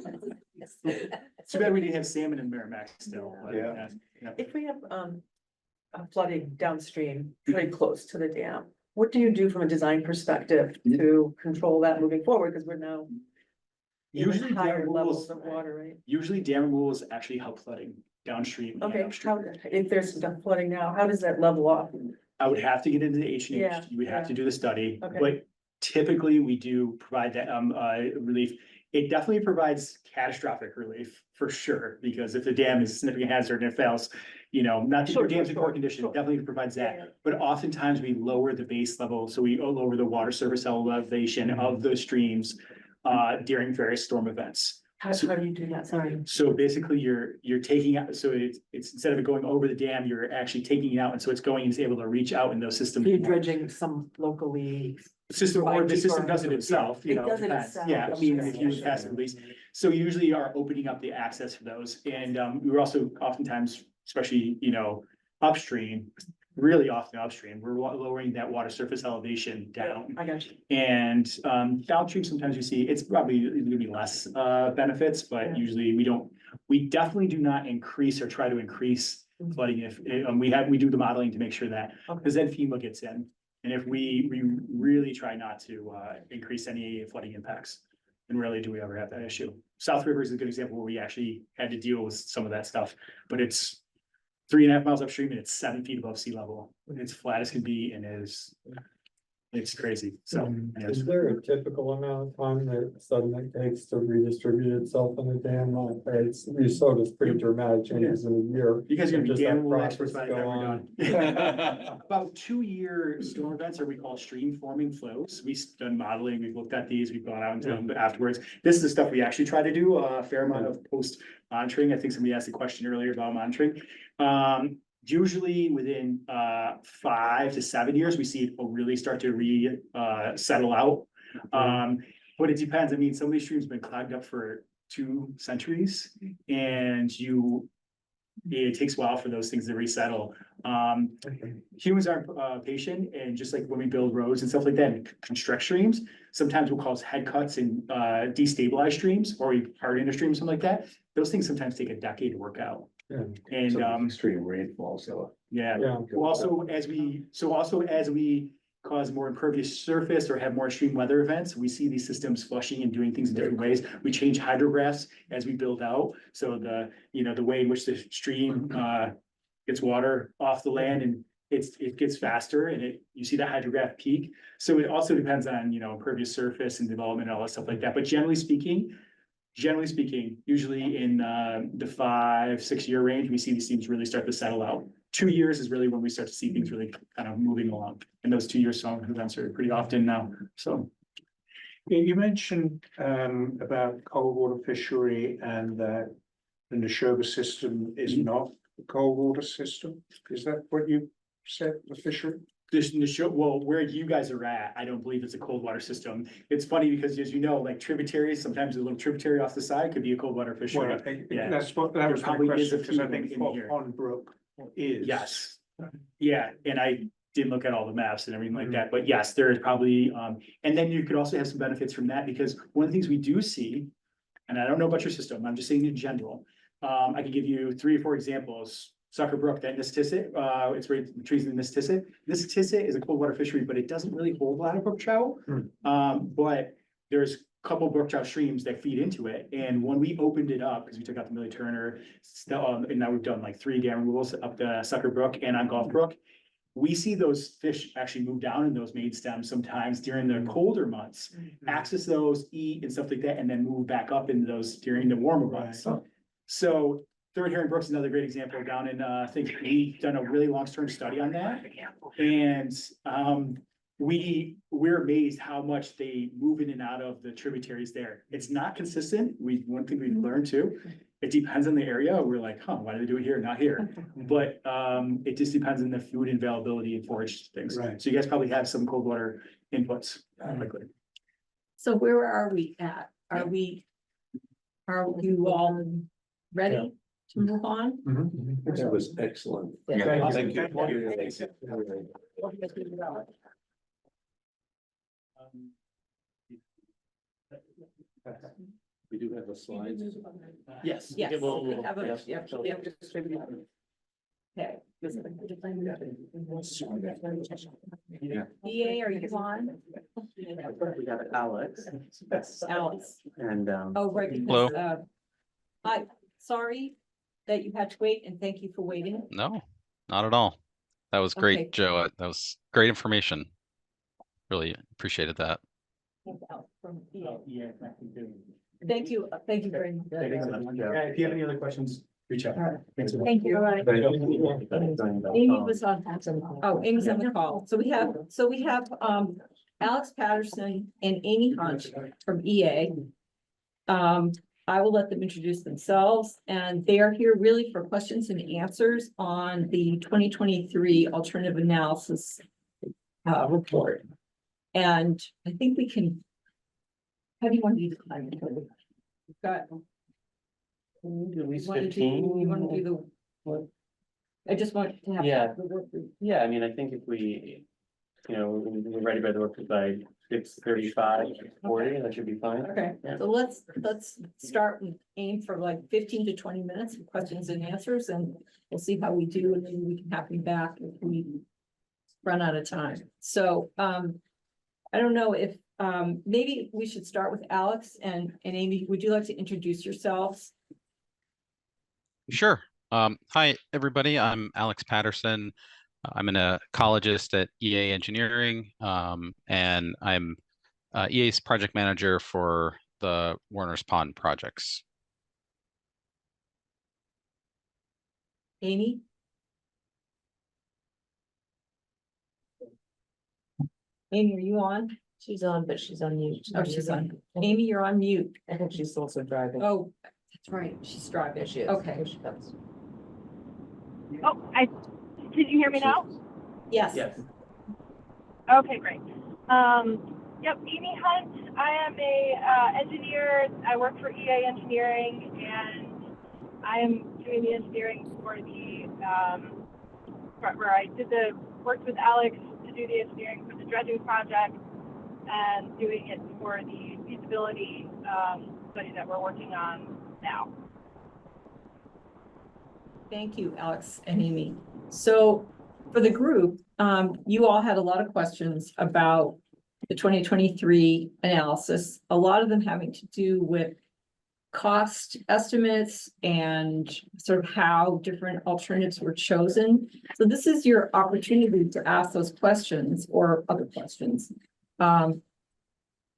It's too bad we didn't have salmon in Merrimack still. but, Yeah. If we have flooding downstream, very close to the dam, what do you do from a design perspective to control that moving forward? Because we're now in Usually higher dam levels removals, of water, right? usually dam removals actually help flooding downstream and Okay, upstream. if there's flooding now, how does that level off? I would have to get into the H and H. Yeah, You would have to yeah. do the study, Okay. but typically we do provide that relief. It definitely provides catastrophic relief for sure, because if the dam is a significant hazard and it fails, not that Sure, your dam's in sure, poor condition, sure. it definitely provides Yeah, that. But oftentimes we lower the base level, so we lower the water surface elevation of those streams during various storm events. How do you do that? Sorry. So basically you're taking out, so it's instead of it going over the dam, you're actually taking it out, and so it's able to reach out in those systems. You're dredging some locally. System, or the system does it itself, It does it depends. itself. Yeah, I mean, if you Sure. pass it release. So you usually are opening up the access for those, and we were also oftentimes, especially, upstream, really often upstream, we're lowering that water surface elevation down. I got you. And downstream, sometimes you see, it's probably gonna be less benefits, but Yeah. usually we definitely do not increase or try to increase flooding if, we do the modeling to make sure that, Okay. because then FEMA gets in. And if we really try not to increase any flooding impacts, and rarely do we ever have that issue. South River is a good example where we actually had to deal with some of that stuff, but it's 3.5 miles upstream and it's 7 feet above sea level. It's flat as can be and it's crazy. So. anyways. Is there a typical amount of time that sediment takes to redistribute itself in the dam? You saw this pretty dramatic changes in a year. You guys are gonna Just be that damn well process experts by the go time we're done. About 2-year storm events are we call stream forming flows. We've done modeling, we've looked at these, we've gone out into them afterwards. This is the stuff we actually try to do, a fair amount of post monitoring. I think somebody asked a question earlier about monitoring. Usually within 5 to 7 years, we see it will really start to settle out. But it depends. I mean, some of these streams have been clogged up for 2 centuries and it takes a while for those things to resettle. Humans aren't patient, and just like when we build roads and stuff like that and construct streams, sometimes we'll cause head cuts and destabilize streams, or we harden a stream, something like that. Those things sometimes take a decade to work out. And Extreme rainfall, so. yeah, also as we cause more impervious surface or have more extreme weather events, we see these systems flushing and doing things in different ways. We change hydrographs as we build out. So the way in which the stream gets water off the land and it gets faster and you see the hydrograph peak. So it also depends on, impervious surface and development and all that stuff like that. But generally speaking, usually in the 5-6 year range, we see these streams really start to settle out. 2 years is really when we start to see things really kind of moving along. And those 2 year storm events are pretty often now, so. You mentioned about cold water fishery and that the Neshoba system is not a cold water system. Is that what you said, the fishery? Well, where you guys are at, I don't believe it's a cold water system. It's funny because as you know, like tributaries, sometimes a little tributary off the side could be a cold water fishery. Well, Yeah. that was There my probably is a question, because I few think in here. Pond Brook is. Yes, yeah, and I didn't look at all the maps and everything like that, but yes, there is probably, and then you could also have some benefits from that, because one of the things we do see, and I don't know about your system, I'm just saying in general, I can give you 3 or 4 examples. Sucker Brook, that Nissitissit, it's right in the trees in Nissitissit. Nissitissit is a cold water fishery, but it doesn't really hold a lot of brook trout. But there's a couple brook trout streams that feed into it, and when we opened it up, because we took out the Millie Turner, and now we've done like 3 dam removals up the Sucker Brook and on Gulf Brook. We see those fish actually move down in those main stems sometimes during the colder months, access those, eat and stuff like that, and then move back up into those during the warmer months. So Third Herring Brook is another great example down in, I think we've done a really long-term study on that. And we're amazed how much they move in and out of the tributaries there. It's not consistent. One thing we've learned too, it depends on the area. We're like, why do they do it here, not here? But it just depends on the food availability and forage things. Right. So you guys probably have some cold water inputs. Likely. So where are we at? Are you all ready to move on? That was excellent. Yeah. Thank you. We do have the slides. Yes. Yes. Yeah, we'll- we have a- yes. yeah, we have to distribute it. Okay. EA, are you on? We got Alex. Alex. And, Oh, right. Hello. Because, sorry that you had to wait, and thank you for waiting. No, not at all. That was great, Okay. Joe. That was great information. Really appreciated that. From EA. Yeah. Thank you very much. Yeah, if you have any other questions, reach out. All right. Thanks. Thank you. Amy was on, Amy's on the call. So we have, Alex Patterson and Amy Hunt from EA. I will let them introduce themselves, and they are here really for questions and answers on the 2023 alternative analysis report. And I think we can. How do you want to do the climate? We've got. at least You wanna do- 15. You want to do the. I just want to have. Yeah. the work. Yeah, I mean, I think if we're ready by the work by 6:35, 40, that should be fine. Okay, Yeah. so let's start and aim for like 15 to 20 minutes of questions and answers, and we'll see how we do, and then we can have you back if we run out of time. So, I don't know if, maybe we should start with Alex and Amy. Would you like to introduce yourselves? Sure. Hi, everybody. I'm Alex Patterson. I'm an ecologist at EA Engineering, and I'm EA's project manager for the Warner's Pond projects. Amy? Amy, are you on? She's on, but she's on mute. Oh, she's on. Amy, you're on mute. I think she's also driving. Oh, that's right. She's driving. There she is. Okay. Here she comes. Oh, can you hear me now? Yes. Yes. Okay, great. Yep, Amy Hunt. I am a engineer. I work for EA Engineering, and I am doing the engineering for the where I worked with Alex to do the engineering for the dredging project, and doing it for the feasibility study that we're working on now. Thank you, Alex and Amy. So for the group, you all had a lot of questions about the 2023 analysis, a lot of them having to do with cost estimates and sort of how different alternatives were chosen. So this is your opportunity to ask those questions or other questions. And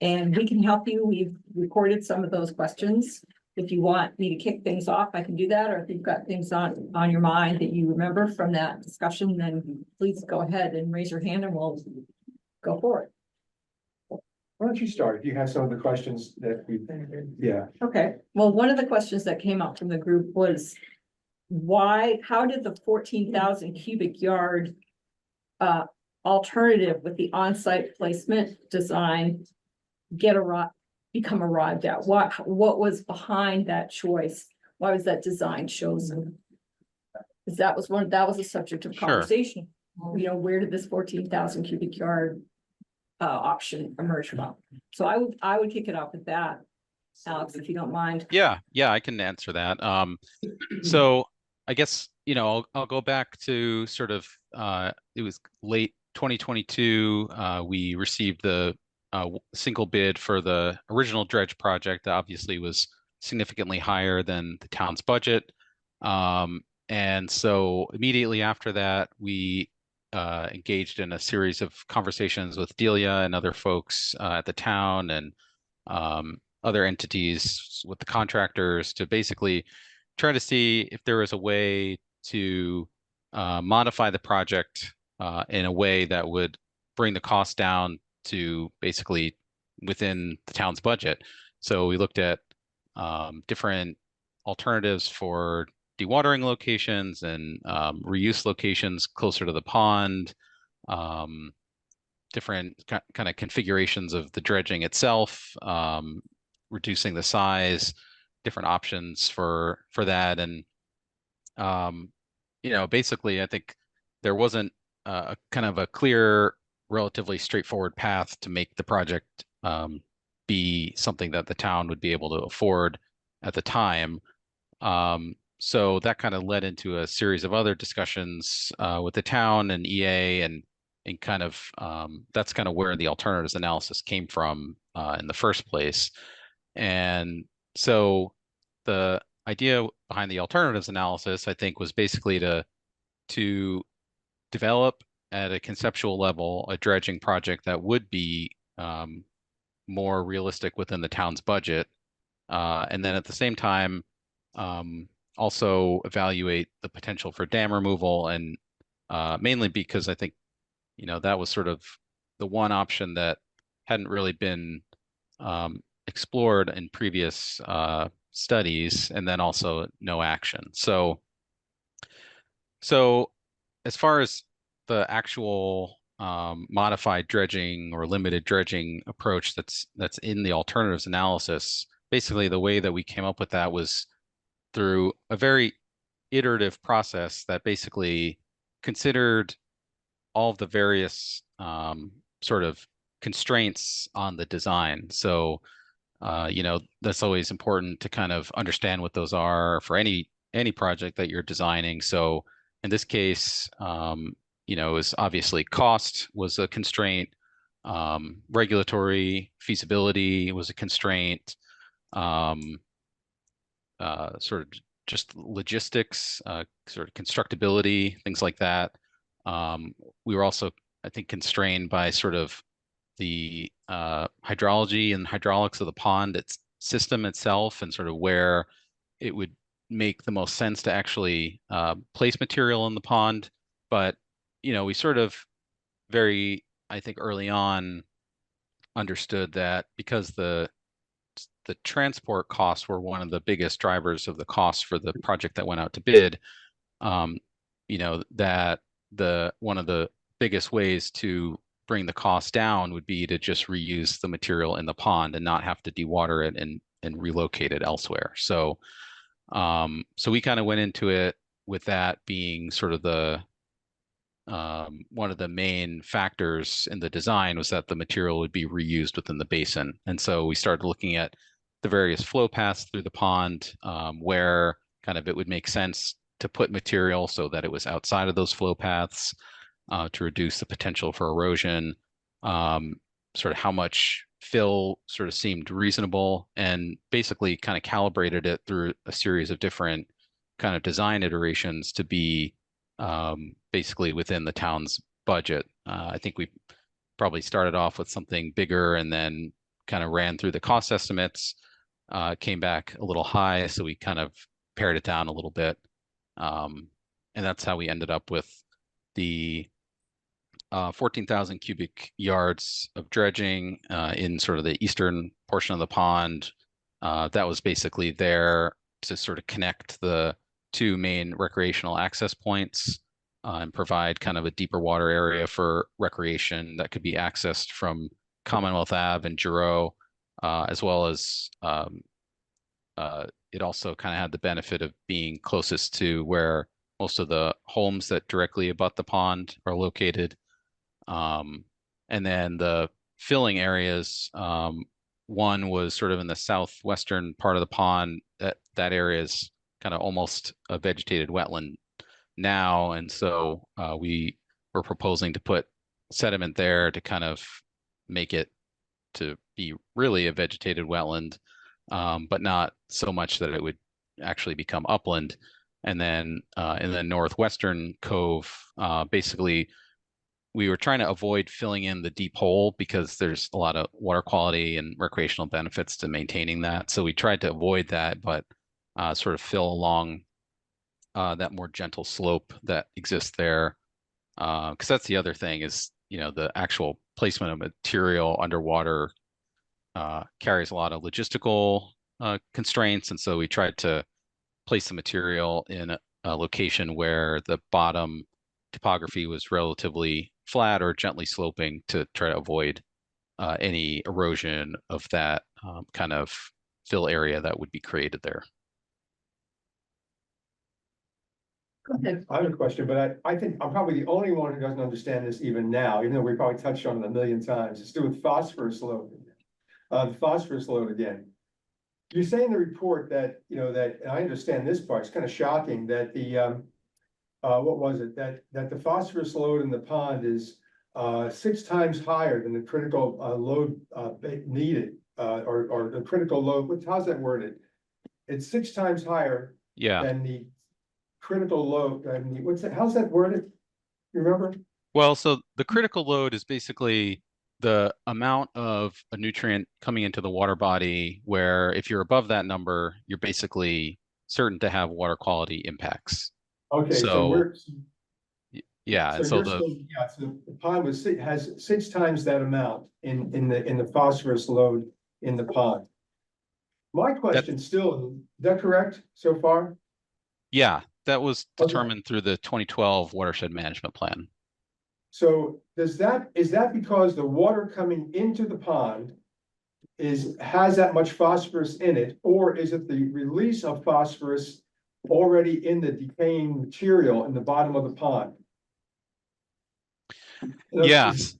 we can help you. We've recorded some of those questions. If you want me to kick things off, I can do that. Or if you've got things on your mind that you remember from that discussion, then please go ahead and raise your hand and we'll go for it. Why don't you start? If you have some of the questions that we, yeah. Okay, well, one of the questions that came up from the group was how did the 14,000 cubic yard alternative with the on-site placement design become arrived at? What was behind that choice? Why was that design chosen? Because that was a subject of Sure. conversation. You know, where did this 14,000 cubic yard option emerge from? So I would kick it off with that, Alex, if you don't mind. Yeah, I can answer that. So I guess, I'll go back to sort of, it was late 2022. We received the single bid for the original dredge project that obviously was significantly higher than the town's budget. And so immediately after that, we engaged in a series of conversations with Delia and other folks at the town and other entities with the contractors to basically try to see if there was a way to modify the project in a way that would bring the cost down to basically within the town's budget. So we looked at different alternatives for dewatering locations and reuse locations closer to the pond, different kind of configurations of the dredging itself, reducing the size, different options for that. And, basically, I think there wasn't a kind of a clear, relatively straightforward path to make the project be something that the town would be able to afford at the time. So that kind of led into a series of other discussions with the town and EA and kind of that's kind of where the alternatives analysis came from in the first place. And so the idea behind the alternatives analysis, I think, was basically to develop at a conceptual level a dredging project that would be more realistic within the town's budget. And then at the same time, also evaluate the potential for dam removal, and mainly because I think, that was sort of the one option that hadn't really been explored in previous studies, and then also no action. So as far as the actual modified dredging or limited dredging approach that's in the alternatives analysis, basically the way that we came up with that was through a very iterative process that basically considered all of the various sort of constraints on the design. So, that's always important to kind of understand what those are for any project that you're designing. So in this case, it was obviously cost was a constraint, regulatory feasibility was a constraint, sort of just logistics, sort of constructability, things like that. We were also, I think, constrained by sort of the hydrology and hydraulics of the pond its system itself, and sort of where it would make the most sense to actually place material in the pond. But we sort of very, I think, early on understood that because the transport costs were one of the biggest drivers of the cost for the project that went out to bid, that one of the biggest ways to bring the cost down would be to just reuse the material in the pond and not have to dewater it and relocate it elsewhere. So we kind of went into it with that being sort of the one of the main factors in the design, was that the material would be reused within the basin. And so we started looking at the various flow paths through the pond, where kind of it would make sense to put material so that it was outside of those flow paths, to reduce the potential for erosion, sort of how much fill sort of seemed reasonable, and basically kind of calibrated it through a series of different kind of design iterations to be basically within the town's budget. I think we probably started off with something bigger and then kind of ran through the cost estimates, came back a little high, so we kind of pared it down a little bit. And that's how we ended up with the 14,000 cubic yards of dredging in sort of the eastern portion of the pond. That was basically there to sort of connect the two main recreational access points, and provide kind of a deeper water area for recreation that could be accessed from Commonwealth Ave and Giroux, as well as it also kind of had the benefit of being closest to where most of the homes that directly abut the pond are located. And then the filling areas, one was sort of in the southwestern part of the pond. That area is kind of almost a vegetated wetland now, and so we were proposing to put sediment there to kind of make it to be really a vegetated wetland, but not so much that it would actually become upland. And then in the northwestern cove, basically we were trying to avoid filling in the deep hole because there's a lot of water quality and recreational benefits to maintaining that. So we tried to avoid that, but sort of fill along that more gentle slope that exists there. Because that's the other thing is, the actual placement of material underwater carries a lot of logistical constraints. And so we tried to place the material in a location where the bottom topography was relatively flat or gently sloping to try to avoid any erosion of that kind of fill area that would be created there. Go ahead. I have a question, but I think I'm probably the only one who doesn't understand this even now, even though we probably touched on it a million times. It's to do with phosphorus load. The phosphorus load again. You say in the report that, that, and I understand this part, it's kind of shocking that the, what was it? That the phosphorus load in the pond is 6 times higher than the critical load needed, or the critical load. How's that worded? It's 6 times higher than the critical load. I mean, how's that worded? You remember? Well, so the critical load is basically the amount of a nutrient coming into the water body, where if you're above that number, you're basically certain to have water quality impacts. Okay, so yeah, so the pond has 6 times that amount in the phosphorus load in the pond. My question still, is that correct so far? Yeah, that was determined through the 2012 watershed management plan. So is that because the water coming into the pond has that much phosphorus in it, or is it the release of phosphorus already in the decaying material in the bottom of the pond? Yes.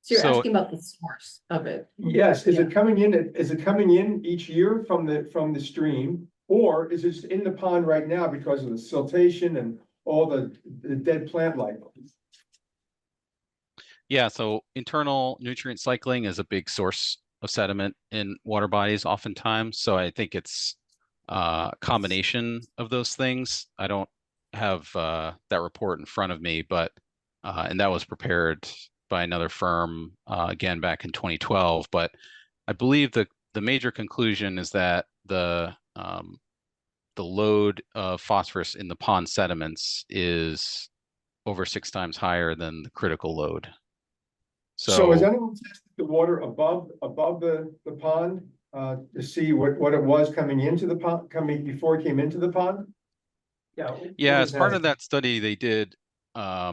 So you're asking about the source of it? Yes. Is it coming in each year from the stream, or is it in the pond right now because of the siltation and all the dead plant life? Yeah, so internal nutrient cycling is a big source of sediment in water bodies oftentimes. So I think it's combination of those things. I don't have that report in front of me, but and that was prepared by another firm again back in 2012. But I believe the major conclusion is that the load of phosphorus in the pond sediments is over 6 times higher than the critical load. So has anyone tested the water above the pond to see what it was coming into the pond, before it came into the pond? Yeah, as part of that study, they did a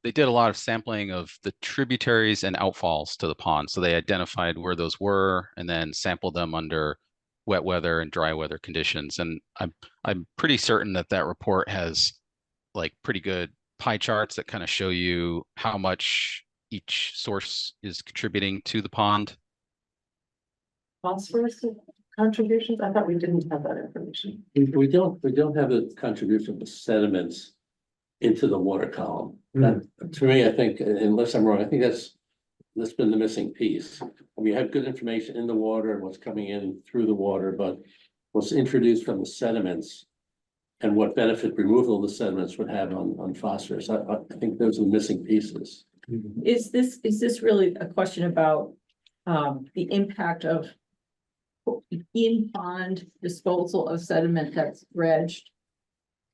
lot of sampling of the tributaries and outfalls to the pond. So they identified where those were and then sampled them under wet weather and dry weather conditions. And I'm pretty certain that report has like pretty good pie charts that kind of show you how much each source is contributing to the pond. Phosphorus contributions? I thought we didn't have that information. We don't have the contribution of sediments into the water column. That, to me, I think, unless I'm wrong, I think that's been the missing piece. We have good information in the water and what's coming in through the water, but what's introduced from the sediments and what benefit removal of the sediments would have on phosphorus. I think those are the missing pieces. Is this really a question about the impact of in pond disposal of sediment that's dredged?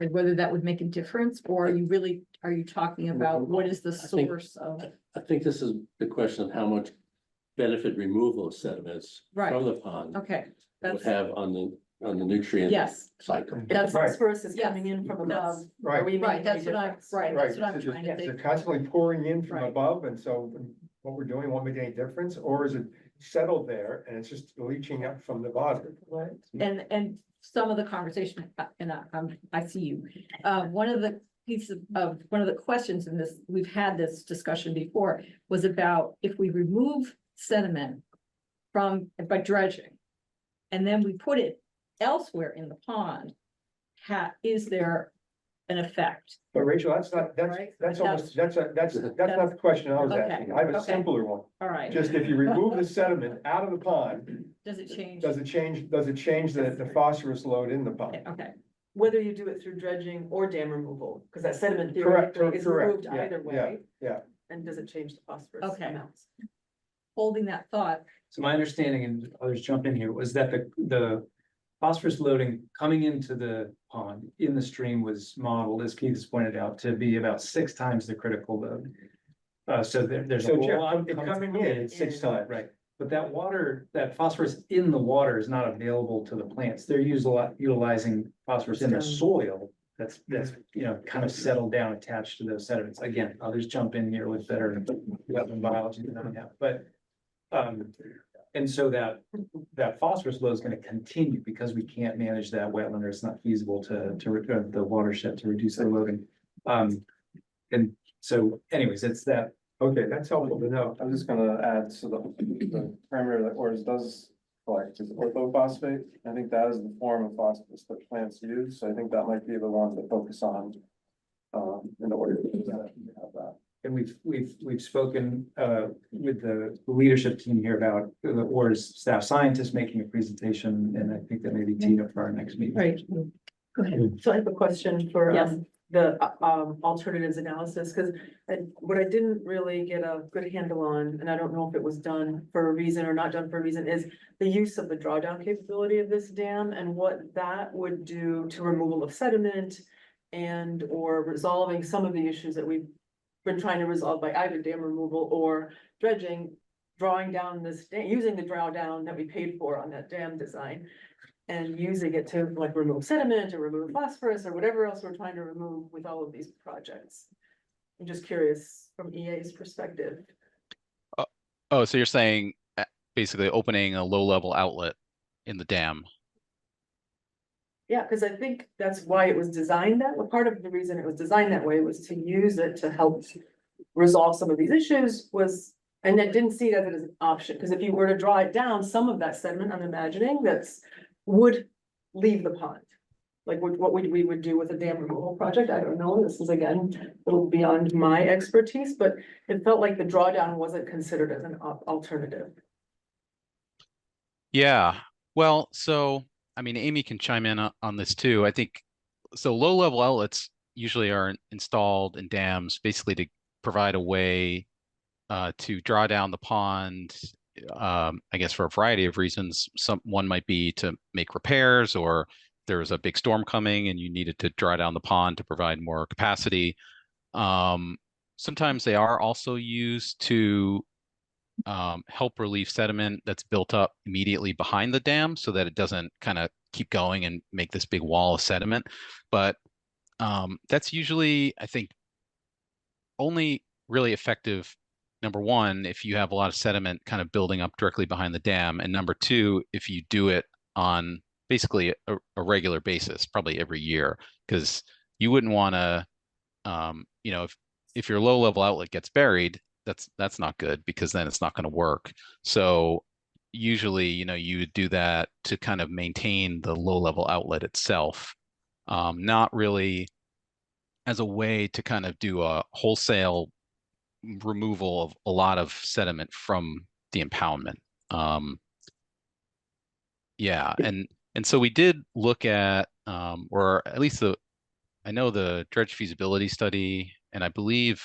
And whether that would make a difference, or are you talking about what is the source of? I think this is the question of how much benefit removal of sediments from the pond Okay, would have on the nutrient yes, cycle. that's Phosphorus is Yes. coming in from above. Right. Are we right. making That's any what I'm difference? right. That's what I'm trying to Is it think. constantly pouring in from Right. above, and so what we're doing won't make any difference, or is it settled there and it's just leaching up from the bottom? Right. And some of the conversation, and I see you, one of the pieces of, one of the questions in this, we've had this discussion before, was about if we remove sediment by dredging, and then we put it elsewhere in the pond, is there an effect? But Rachel, that's not the question I was Okay, asking. I have a okay. simpler one. All right. Just if you remove the sediment out of the pond, Does it change? does it change the phosphorus load in the pond? Okay, Whether you do it through dredging or dam removal, because that sediment Correct, theoretically is correct, removed yeah, either yeah, way. yeah. And does it change the phosphorus Okay. amounts? holding that thought, So my understanding, and others jump in here, was that the phosphorus loading coming into the pond in the stream was modeled, as Keith has pointed out, to be about 6 times the critical load. So there's a So lot Jeff, coming in, it's 6 times. right? But that water, that phosphorus in the water is not available to the plants. They're utilizing phosphorus in the soil. That's, kind of settled down attached to those sediments. Again, others jump in here with better wetland biology than I have, but. And so that phosphorus load is gonna continue because we can't manage that wetland, or it's not feasible to the watershed to reduce the loading. And so anyways, it's that. Okay, that's helpful to know. I'm just gonna add, so the parameter that ORS does collect is orthophosphate. I think that is the form of phosphorus that plants use, so I think that might be the one to focus on. In order to have that. And we've spoken with the leadership team here about the ORS staff scientists making a presentation, and I think that may be teed up for our next meeting. right? Go ahead. So I have a question for Yes. the alternatives analysis, because what I didn't really get a good handle on, and I don't know if it was done for a reason or not done for a reason, is the use of the drawdown capability of this dam and what that would do to removal of sediment and or resolving some of the issues that we've been trying to resolve by either dam removal or dredging, drawing down this, using the drawdown that we paid for on that dam design and using it to like remove sediment or remove phosphorus or whatever else we're trying to remove with all of these projects. I'm just curious from EA's perspective. Oh, so you're saying basically opening a low-level outlet in the dam? Yeah, because I think that's why it was designed that, part of the reason it was designed that way was to use it to help resolve some of these issues was, and I didn't see that as an option, because if you were to draw it down, some of that sediment, I'm imagining, would leave the pond. Like what we would do with a dam removal project, I don't know, this is again, a little beyond my expertise, but it felt like the drawdown wasn't considered as an alternative. Yeah, well, so I mean, Amy can chime in on this too. I think, so low level outlets usually are installed in dams basically to provide a way to draw down the pond, I guess for a variety of reasons. One might be to make repairs, or there was a big storm coming and you needed to draw down the pond to provide more capacity. Sometimes they are also used to help relieve sediment that's built up immediately behind the dam so that it doesn't kind of keep going and make this big wall of sediment. But that's usually, I think, only really effective, number one, if you have a lot of sediment kind of building up directly behind the dam, and number two, if you do it on basically a regular basis, probably every year, because you wouldn't want to, you know, if your low level outlet gets buried, that's not good, because then it's not going to work. So usually, you know, you would do that to kind of maintain the low level outlet itself, not really as a way to kind of do a wholesale removal of a lot of sediment from the impoundment. Yeah, and so we did look at, or at least I know the dredge feasibility study, and I believe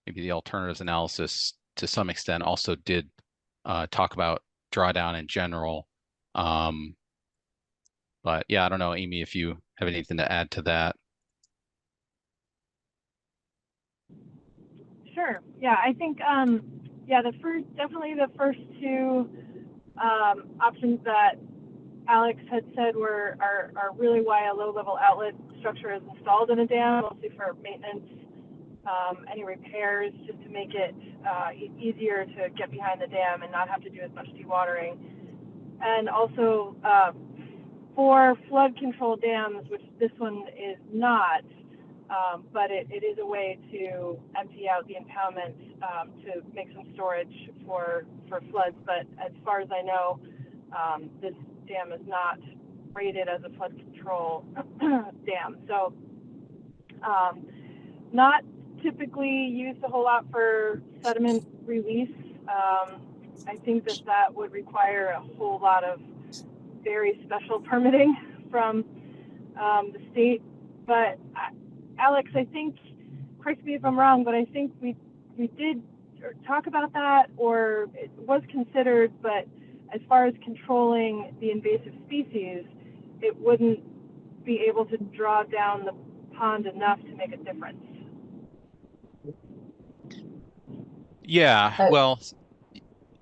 maybe the alternatives analysis to some extent also did talk about drawdown in general. But yeah, I don't know, Amy, if you have anything to add to that. Sure. Yeah, I think, yeah, definitely the first two options that Alex had said are really why a low-level outlet structure is installed in a dam, mostly for maintenance, any repairs, just to make it easier to get behind the dam and not have to do as much dewatering. And also for flood control dams, which this one is not, but it is a way to empty out the impoundment to make some storage for floods. But as far as I know, this dam is not rated as a flood control dam. So not typically used a whole lot for sediment release. I think that would require a whole lot of very special permitting from the state. But Alex, I think, correct me if I'm wrong, but I think we did talk about that, or it was considered, but as far as controlling the invasive species, it wouldn't be able to draw down the pond enough to make a difference. Yeah, well,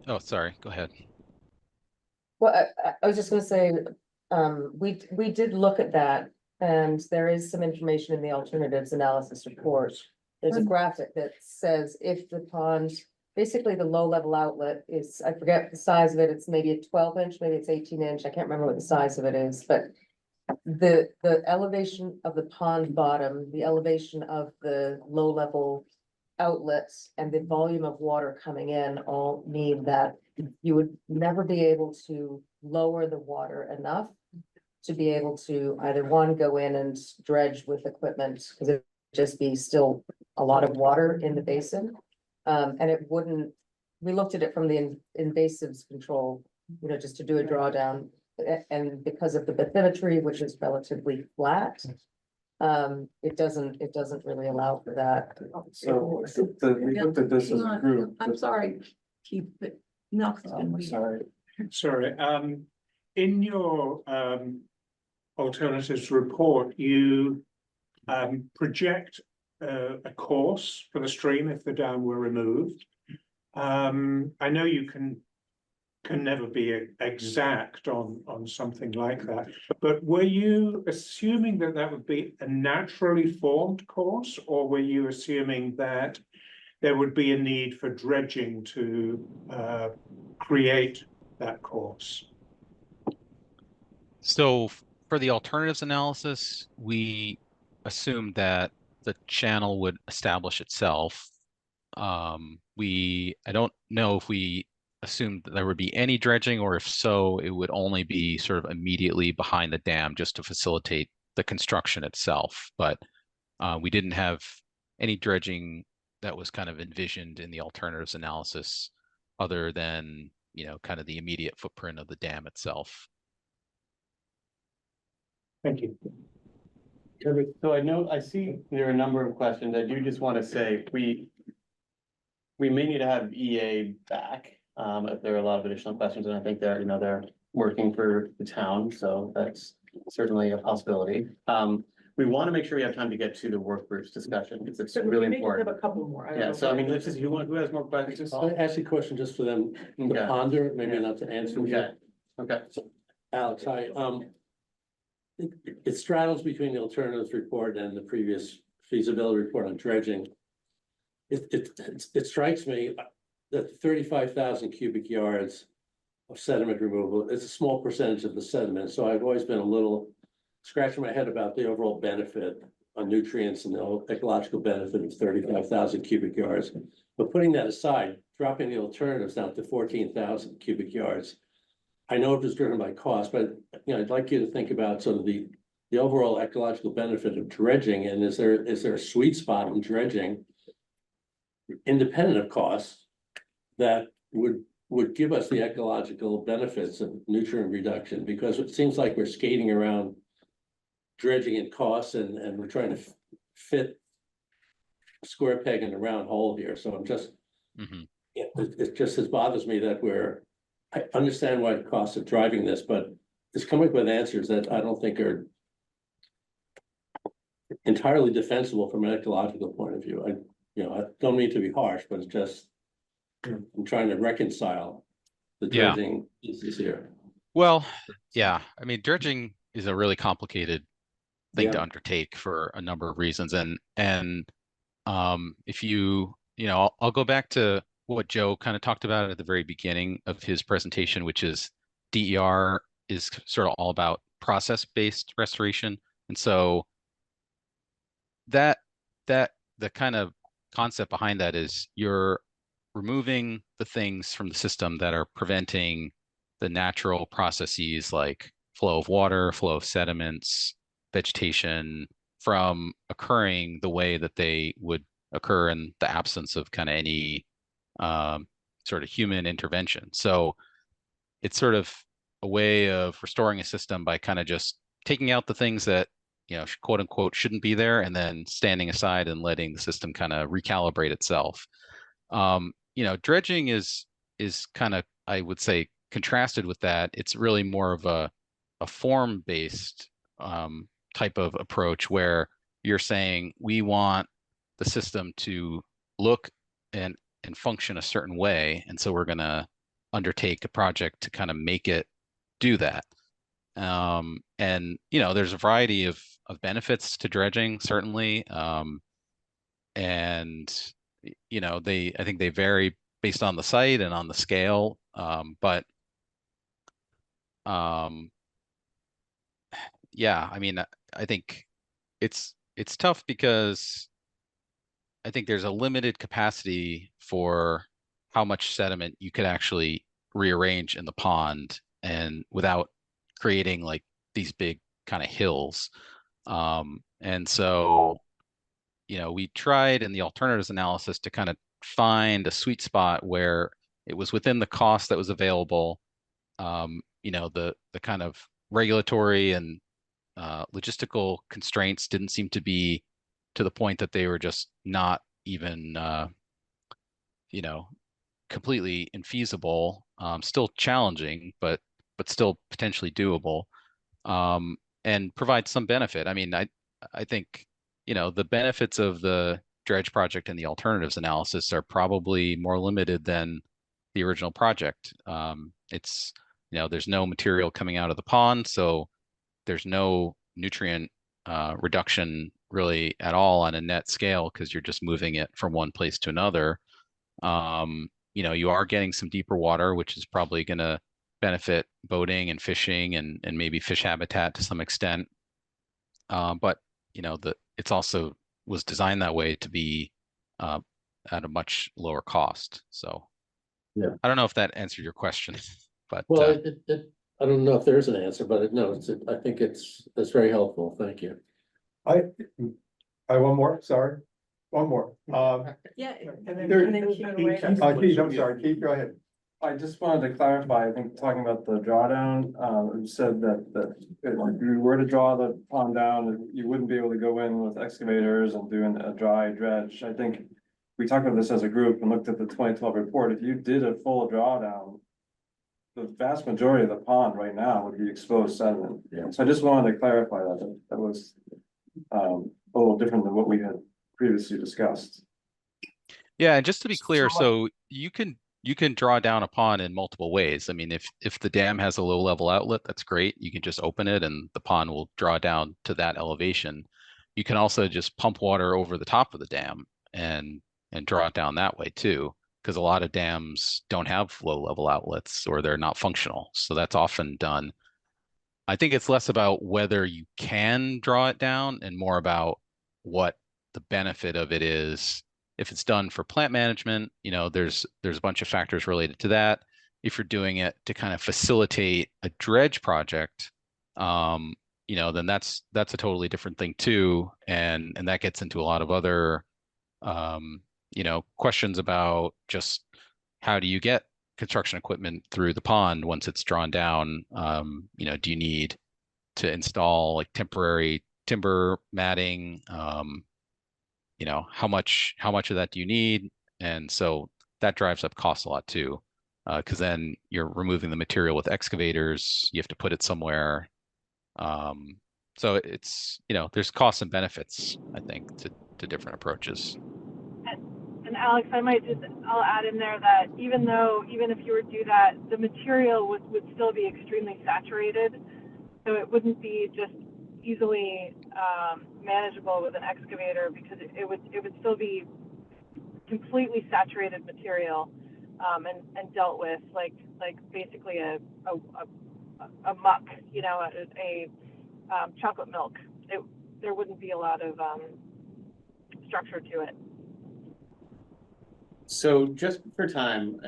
oh, sorry, go ahead. Well, I was just gonna say, we did look at that, and there is some information in the alternatives analysis report. There's a graphic that says if the pond, basically the low level outlet is, I forget the size of it, it's maybe a 12-inch, maybe it's 18-inch, I can't remember what the size of it is, but the elevation of the pond bottom, the elevation of the low level outlets, and the volume of water coming in all mean that you would never be able to lower the water enough to be able to either one, go in and dredge with equipment, because it would just be still a lot of water in the basin. And it wouldn't, we looked at it from the invasives control, you know, just to do a drawdown. And because of the bathymetry, which is relatively flat, it doesn't really allow for that. So I think that we looked at this as a group. I'm sorry, keep it, no. Sorry. Sorry, in your alternatives report, you project a course for the stream if the dam were removed. I know you can never be exact on something like that, but were you assuming that would be a naturally formed course, or were you assuming that there would be a need for dredging to create that course? So for the alternatives analysis, we assumed that the channel would establish itself. I don't know if we assumed that there would be any dredging, or if so, it would only be sort of immediately behind the dam just to facilitate the construction itself. But we didn't have any dredging that was kind of envisioned in the alternatives analysis, other than, you know, kind of the immediate footprint of the dam itself. Thank you. So I know, I see there are a number of questions. I do just want to say, we may need to have EA back, if there are a lot of additional questions, and I think they're, they're working for the town, so that's certainly a possibility. We want to make sure we have time to get to the work groups discussion, because it's really We may just have important. a couple more. I don't Yeah, know. so I mean, let's just, who has more questions? Just ask a question just for them to Okay. ponder, maybe not to answer. Okay, okay. Alex, it straddles between the alternatives report and the previous feasibility report on dredging. It strikes me that 35,000 cubic yards of sediment removal is a small percentage of the sediment, so I've always been a little scratching my head about the overall benefit on nutrients and the ecological benefit of 35,000 cubic yards. But putting that aside, dropping the alternatives down to 14,000 cubic yards. I know it was driven by cost, but I'd like you to think about sort of the overall ecological benefit of dredging, and is there a sweet spot in dredging, independent of costs, that would give us the ecological benefits of nutrient reduction? Because it seems like we're skating around dredging and costs, and we're trying to fit a square peg in a round hole here. So I'm just, it just bothers me that I understand why the costs are driving this, but it's coming up with answers that I don't think are entirely defensible from an ecological point of view. I don't mean to be harsh, but it's just, I'm trying to reconcile the Yeah. dredging pieces here. Well, yeah, I mean, dredging is a really complicated thing to Yeah. undertake for a number of reasons. And if I'll go back to what Joe kind of talked about at the very beginning of his presentation, which is DER is sort of all about process-based restoration. And so the kind of concept behind that is you're removing the things from the system that are preventing the natural processes like flow of water, flow of sediments, vegetation from occurring the way that they would occur in the absence of kind of any sort of human intervention. So it's sort of a way of restoring a system by kind of just taking out the things that, quote unquote, shouldn't be there, and then standing aside and letting the system kind of recalibrate itself. Dredging is kind of, I would say, contrasted with that. It's really more of a form-based type of approach where you're saying we want the system to look and function a certain way, and so we're going to undertake a project to kind of make it do that. And there's a variety of benefits to dredging, certainly, and I think they vary based on the site and on the scale, but yeah, I mean, I think it's tough because I think there's a limited capacity for how much sediment you could actually rearrange in the pond, and without creating like these big kind of hills. And so, we tried in the alternatives analysis to kind of find a sweet spot where it was within the cost that was available. The kind of regulatory and logistical constraints didn't seem to be to the point that they were just not even, completely infeasible, still challenging, but still potentially doable, and provide some benefit. I mean, I think, the benefits of the dredge project and the alternatives analysis are probably more limited than the original project. It's, there's no material coming out of the pond, so there's no nutrient reduction really at all on a net scale, because you're just moving it from one place to another. You are getting some deeper water, which is probably going to benefit boating and fishing and maybe fish habitat to some extent. But it's also was designed that way to be at a much lower cost. So yeah, I don't know if that answered your question, but well, I don't know if there's an answer, but I think it's very helpful. Thank you. I one more, sorry, one more. Yeah. Keith, I'm sorry, Keith, go ahead. I just wanted to clarify, I think talking about the drawdown, it said that if you were to draw the pond down, you wouldn't be able to go in with excavators and doing a dry dredge. I think we talked about this as a group and looked at the 2012 report. If you did a full drawdown, the vast majority of the pond right now would be exposed sediment. Yeah. So I just wanted to clarify that was a little different than what we had previously discussed. Yeah, and just to be clear, So- so you can draw down a pond in multiple ways. I mean, if the dam has a low level outlet, that's great. You can just open it and the pond will draw down to that elevation. You can also just pump water over the top of the dam and draw it down that way too, because a lot of dams don't have low level outlets or they're not functional. So that's often done. I think it's less about whether you can draw it down and more about what the benefit of it is. If it's done for plant management, you know, there's a bunch of factors related to that. If you're doing it to kind of facilitate a dredge project, you know, then that's a totally different thing too. And that gets into a lot of other, you know, questions about just how do you get construction equipment through the pond once it's drawn down? You know, do you need to install like temporary timber matting? You know, how much of that do you need? And so that drives up costs a lot too, because then you're removing the material with excavators. You have to put it somewhere. So it's, you know, there's costs and benefits, I think, to different approaches. And Alex, I'll add in there that even if you were to do that, the material would still be extremely saturated. So it wouldn't be just easily manageable with an excavator, because it would still be completely saturated material and dealt with like basically a muck, you know, a chocolate milk. There wouldn't be a lot of structure to it. So just for time,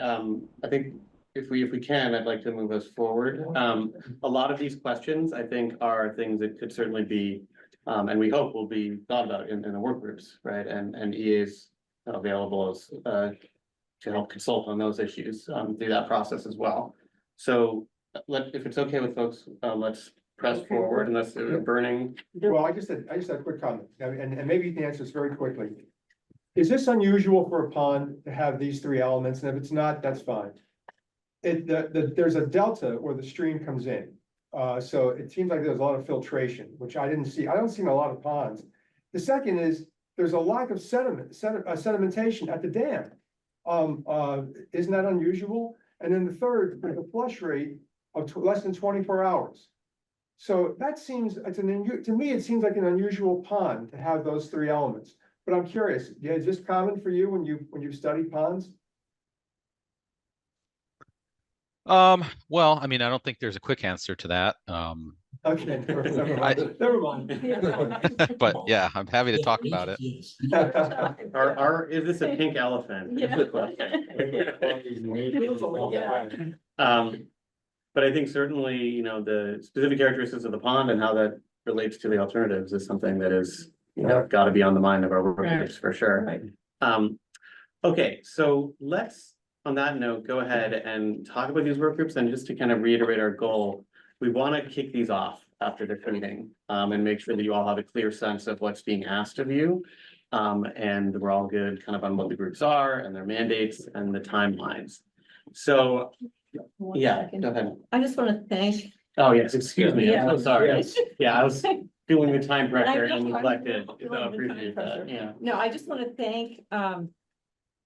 I think if we can, I'd like to move us forward. A lot of these questions, I think, are things that could certainly be, and we hope will be thought about in the work groups, right? And EA is available as to help consult on those issues through that process as well. So if it's okay with folks, let's press forward unless they're burning. Well, I just had a quick comment, and maybe you can answer this very quickly. Is this unusual for a pond to have these three elements? And if it's not, that's fine. There's a delta where the stream comes in. So it seems like there's a lot of filtration, which I didn't see. I don't see in a lot of ponds. The second is there's a lack of sedimentation at the dam. Isn't that unusual? And then the third, there's a flush rate of less than 24 hours. So that seems, to me, it seems like an unusual pond to have those three elements. But I'm curious, is this common for you when you've studied ponds? Well, I mean, I don't think there's a quick answer to that. Okay, never mind. But yeah, I'm happy to talk about it. Is this a pink elephant? But I think certainly, you know, the specific characteristics of the pond and how that relates to the alternatives is something that is, you know, got to be on the mind of our work groups for sure. Okay, so let's, on that note, go ahead and talk about these work groups, and just to kind of reiterate our goal, we want to kick these off after the meeting and make sure that you all have a clear sense of what's being asked of you. And we're all good kind of on what the groups are and their mandates and the timelines. So, yeah, go ahead. I just want to thank. Oh, yes, excuse me, I'm so sorry. Yes. Yeah, I was feeling the time pressure I and know, I'm neglected, feeling so the I time appreciate that, pressure. yeah. No, I just want to thank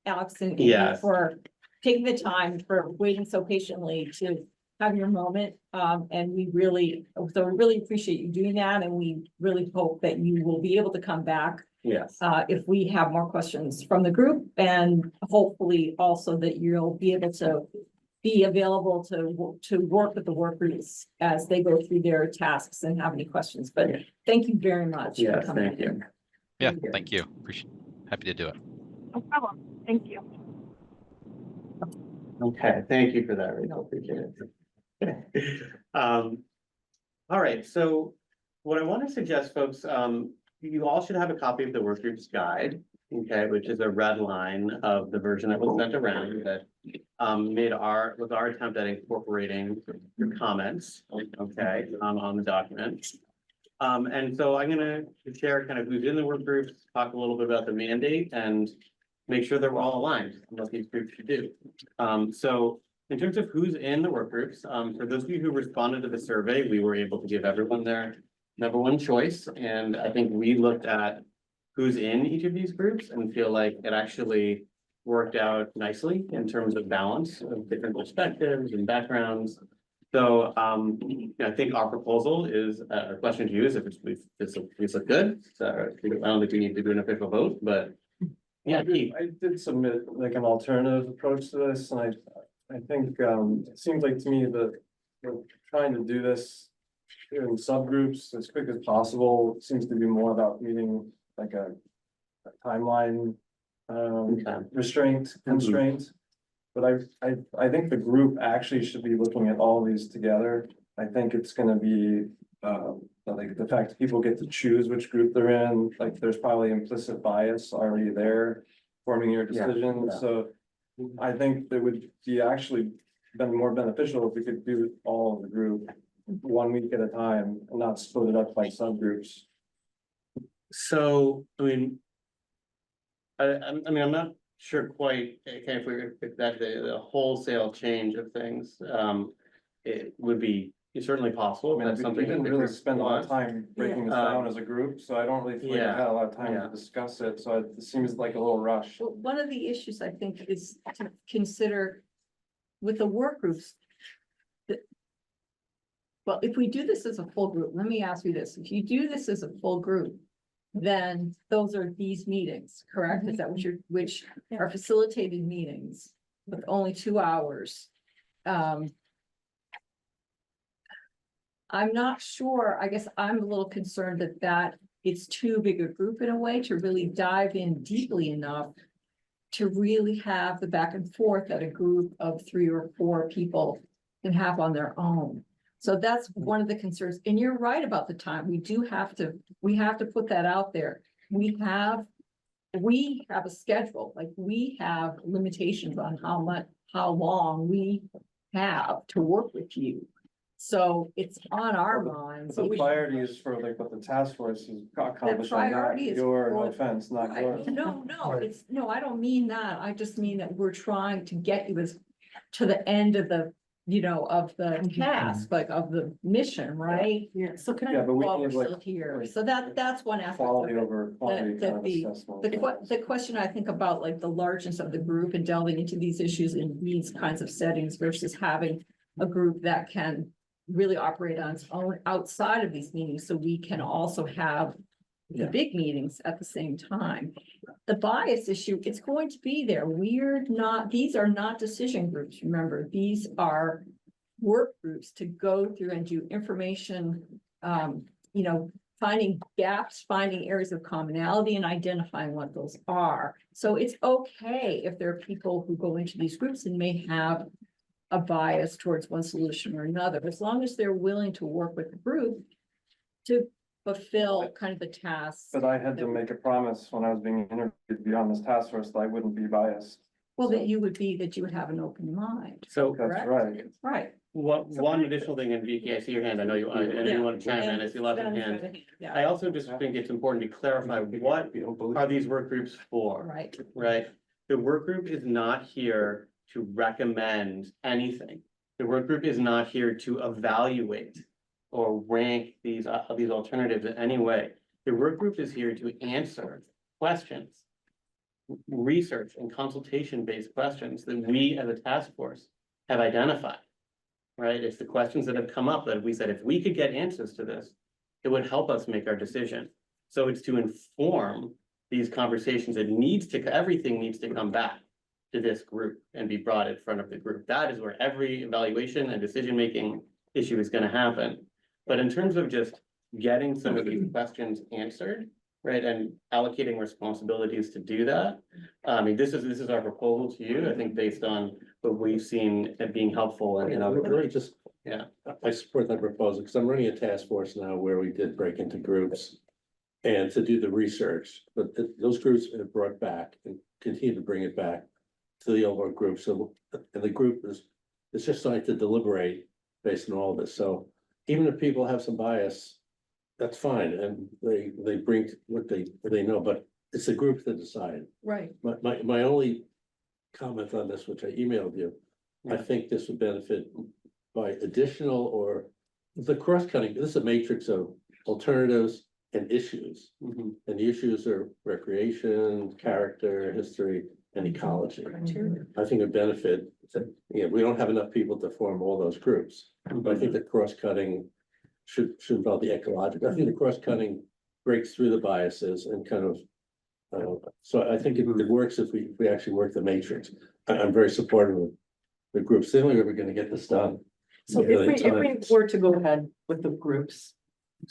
Alex and Amy Yes. for taking the time, for waiting so patiently to have your moment. And we really appreciate you doing that, and we really hope that you will be able to come back Yes. if we have more questions from the group, and hopefully also that you'll be able to be available to work with the work groups as they go through their tasks and have any questions. But thank you very much. for Yes, coming thank you. Yeah, thank you. Happy to do it. No problem. Thank you. Okay, thank you for that, Rachel, appreciate it. All right, so what I want to suggest, folks, you all should have a copy of the work groups guide. okay, which is a red line of the version that was sent around that was our attempt at incorporating your comments, okay, on the document. And so I'm gonna share kind of who's in the work groups, talk a little bit about the mandate and make sure that we're all aligned on what these groups should do. So in terms of who's in the work groups, for those of you who responded to the survey, we were able to give everyone their number one choice. And I think we looked at who's in each of these groups and feel like it actually worked out nicely in terms of balance of different perspectives and backgrounds. So I think our proposal is a question to you is if it's look good. So I don't think we need to do an official vote, but yeah, Keith. I did submit like an alternative approach to this, and I think it seems like to me that we're trying to do this in subgroups as quick as possible. It seems to be more about meeting like a timeline constraint. But I think the group actually should be looking at all these together. I think it's gonna be like the fact that people get to choose which group they're in, like there's probably implicit bias already there forming your decision. So I think that would be actually been more beneficial if we could do all of the group 1 week at a time and not split it up by subgroups. So, I mean, I'm not sure quite, okay, if that's the wholesale change of things, it would be certainly possible. I mean, That's we something didn't that really we spend a lot of want. time breaking this down as a group, so I don't really feel like we had a lot of time to discuss it, so it seems like a little rush. Well, one of the issues I think is to consider with the work groups. Well, if we do this as a full group, let me ask you this, if you do this as a full group, then those are these meetings, correct? Is that what which are facilitated meetings with only 2 hours? I'm not sure, I guess I'm a little concerned that it's too big a group in a way to really dive in deeply enough to really have the back and forth that a group of 3 or 4 people can have on their own. So that's one of the concerns, and you're right about the time, we have to put that out there. We have a schedule, like we have limitations on how long we have to work with you. So it's on our minds. The priority is for like what the task force is accomplishing, not priority is your, no for- offense, not Right. yours. No, I don't mean that. I just mean that we're trying to get you to the end of the, of the task, like of the mission, right? So can Yeah, I, but we while we're need, like, still here, so that's one aspect of Quality it. over quantity that kind of the- assessment. The question I think about like the largeness of the group and delving into these issues in these kinds of settings versus having a group that can really operate on its own outside of these meetings, so we can also have the big meetings at the same time. The bias issue, it's going to be there. These are not decision groups, remember, these are work groups to go through and do information, finding gaps, finding areas of commonality and identifying what those are. So it's okay if there are people who go into these groups and may have a bias towards one solution or another, as long as they're willing to work with the group to fulfill kind of the tasks. But I had to make a promise when I was being interviewed to be on this task force that I wouldn't be biased. Well, that you would have an open mind. So That's correct? right. Right. one additional thing, and Vicky, I see your hand, I know you, and you want to chime in, I see lots of hands. I also just think it's important to clarify, what are these work groups for? Right. Right? The work group is not here to recommend anything. The work group is not here to evaluate or rank these alternatives in any way. The work group is here to answer questions, research and consultation-based questions that we as a task force have identified. Right? It's the questions that have come up that we said, if we could get answers to this, it would help us make our decision. So it's to inform these conversations. Everything needs to come back to this group and be brought in front of the group. That is where every evaluation and decision-making issue is gonna happen. But in terms of just getting some of these questions answered, right, and allocating responsibilities to do that, I mean, this is our proposal to you, I think, based on what we've seen as being helpful and, Really just, yeah. I support that proposal, because I'm running a task force now where we did break into groups. and to do the research, but those groups have brought back and continue to bring it back to the overall group, so, and the group is just starting to deliberate based on all of this, so even if people have some bias, that's fine, and they bring what they know, but it's the group that decide. Right. My only comment on this, which I emailed you, I think this would benefit by additional or the cross-cutting, this is a matrix of alternatives and issues. Mhm. And the issues are recreation, character, history, and ecology. I think a benefit, we don't have enough people to form all those groups, but I think the cross-cutting should involve the ecological. I think the cross-cutting breaks through the biases and kind of. So I think it works if we actually work the matrix. I'm very supportive of the groups. The only way we're gonna get this done. So if we were to go ahead with the groups.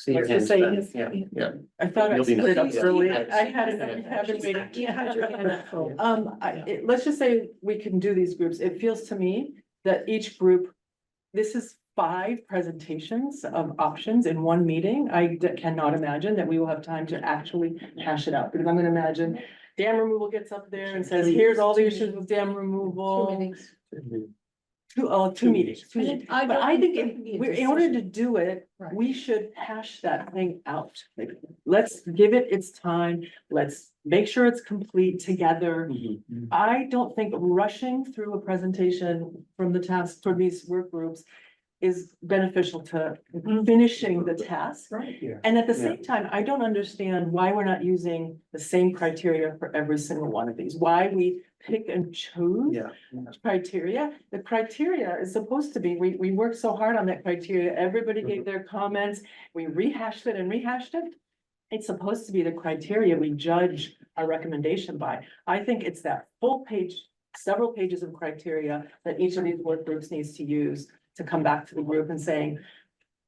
Let's just say, Yeah. I thought I You'll be split up next. early. I had it, I've been waiting. Let's just say we can do these groups. It feels to me that each group, this is 5 presentations of options in one meeting. I cannot imagine that we will have time to actually hash it out, because I'm gonna imagine dam removal gets up there and says, here's all the issues with dam removal. 2 meetings. But I think in order to do it, we should hash that thing out. Like, let's give it its time. Let's make sure it's complete together. I don't think rushing through a presentation from the task for these work groups is beneficial to finishing the task. And at the same time, I don't understand why we're not using the same criteria for every single one of these, why we pick and choose criteria. The criteria is supposed to be, we worked so hard on that criteria, everybody gave their comments, we rehashed it and rehashed it. It's supposed to be the criteria we judge our recommendation by. I think it's that full page, several pages of criteria that each of these work groups needs to use to come back to the group and saying,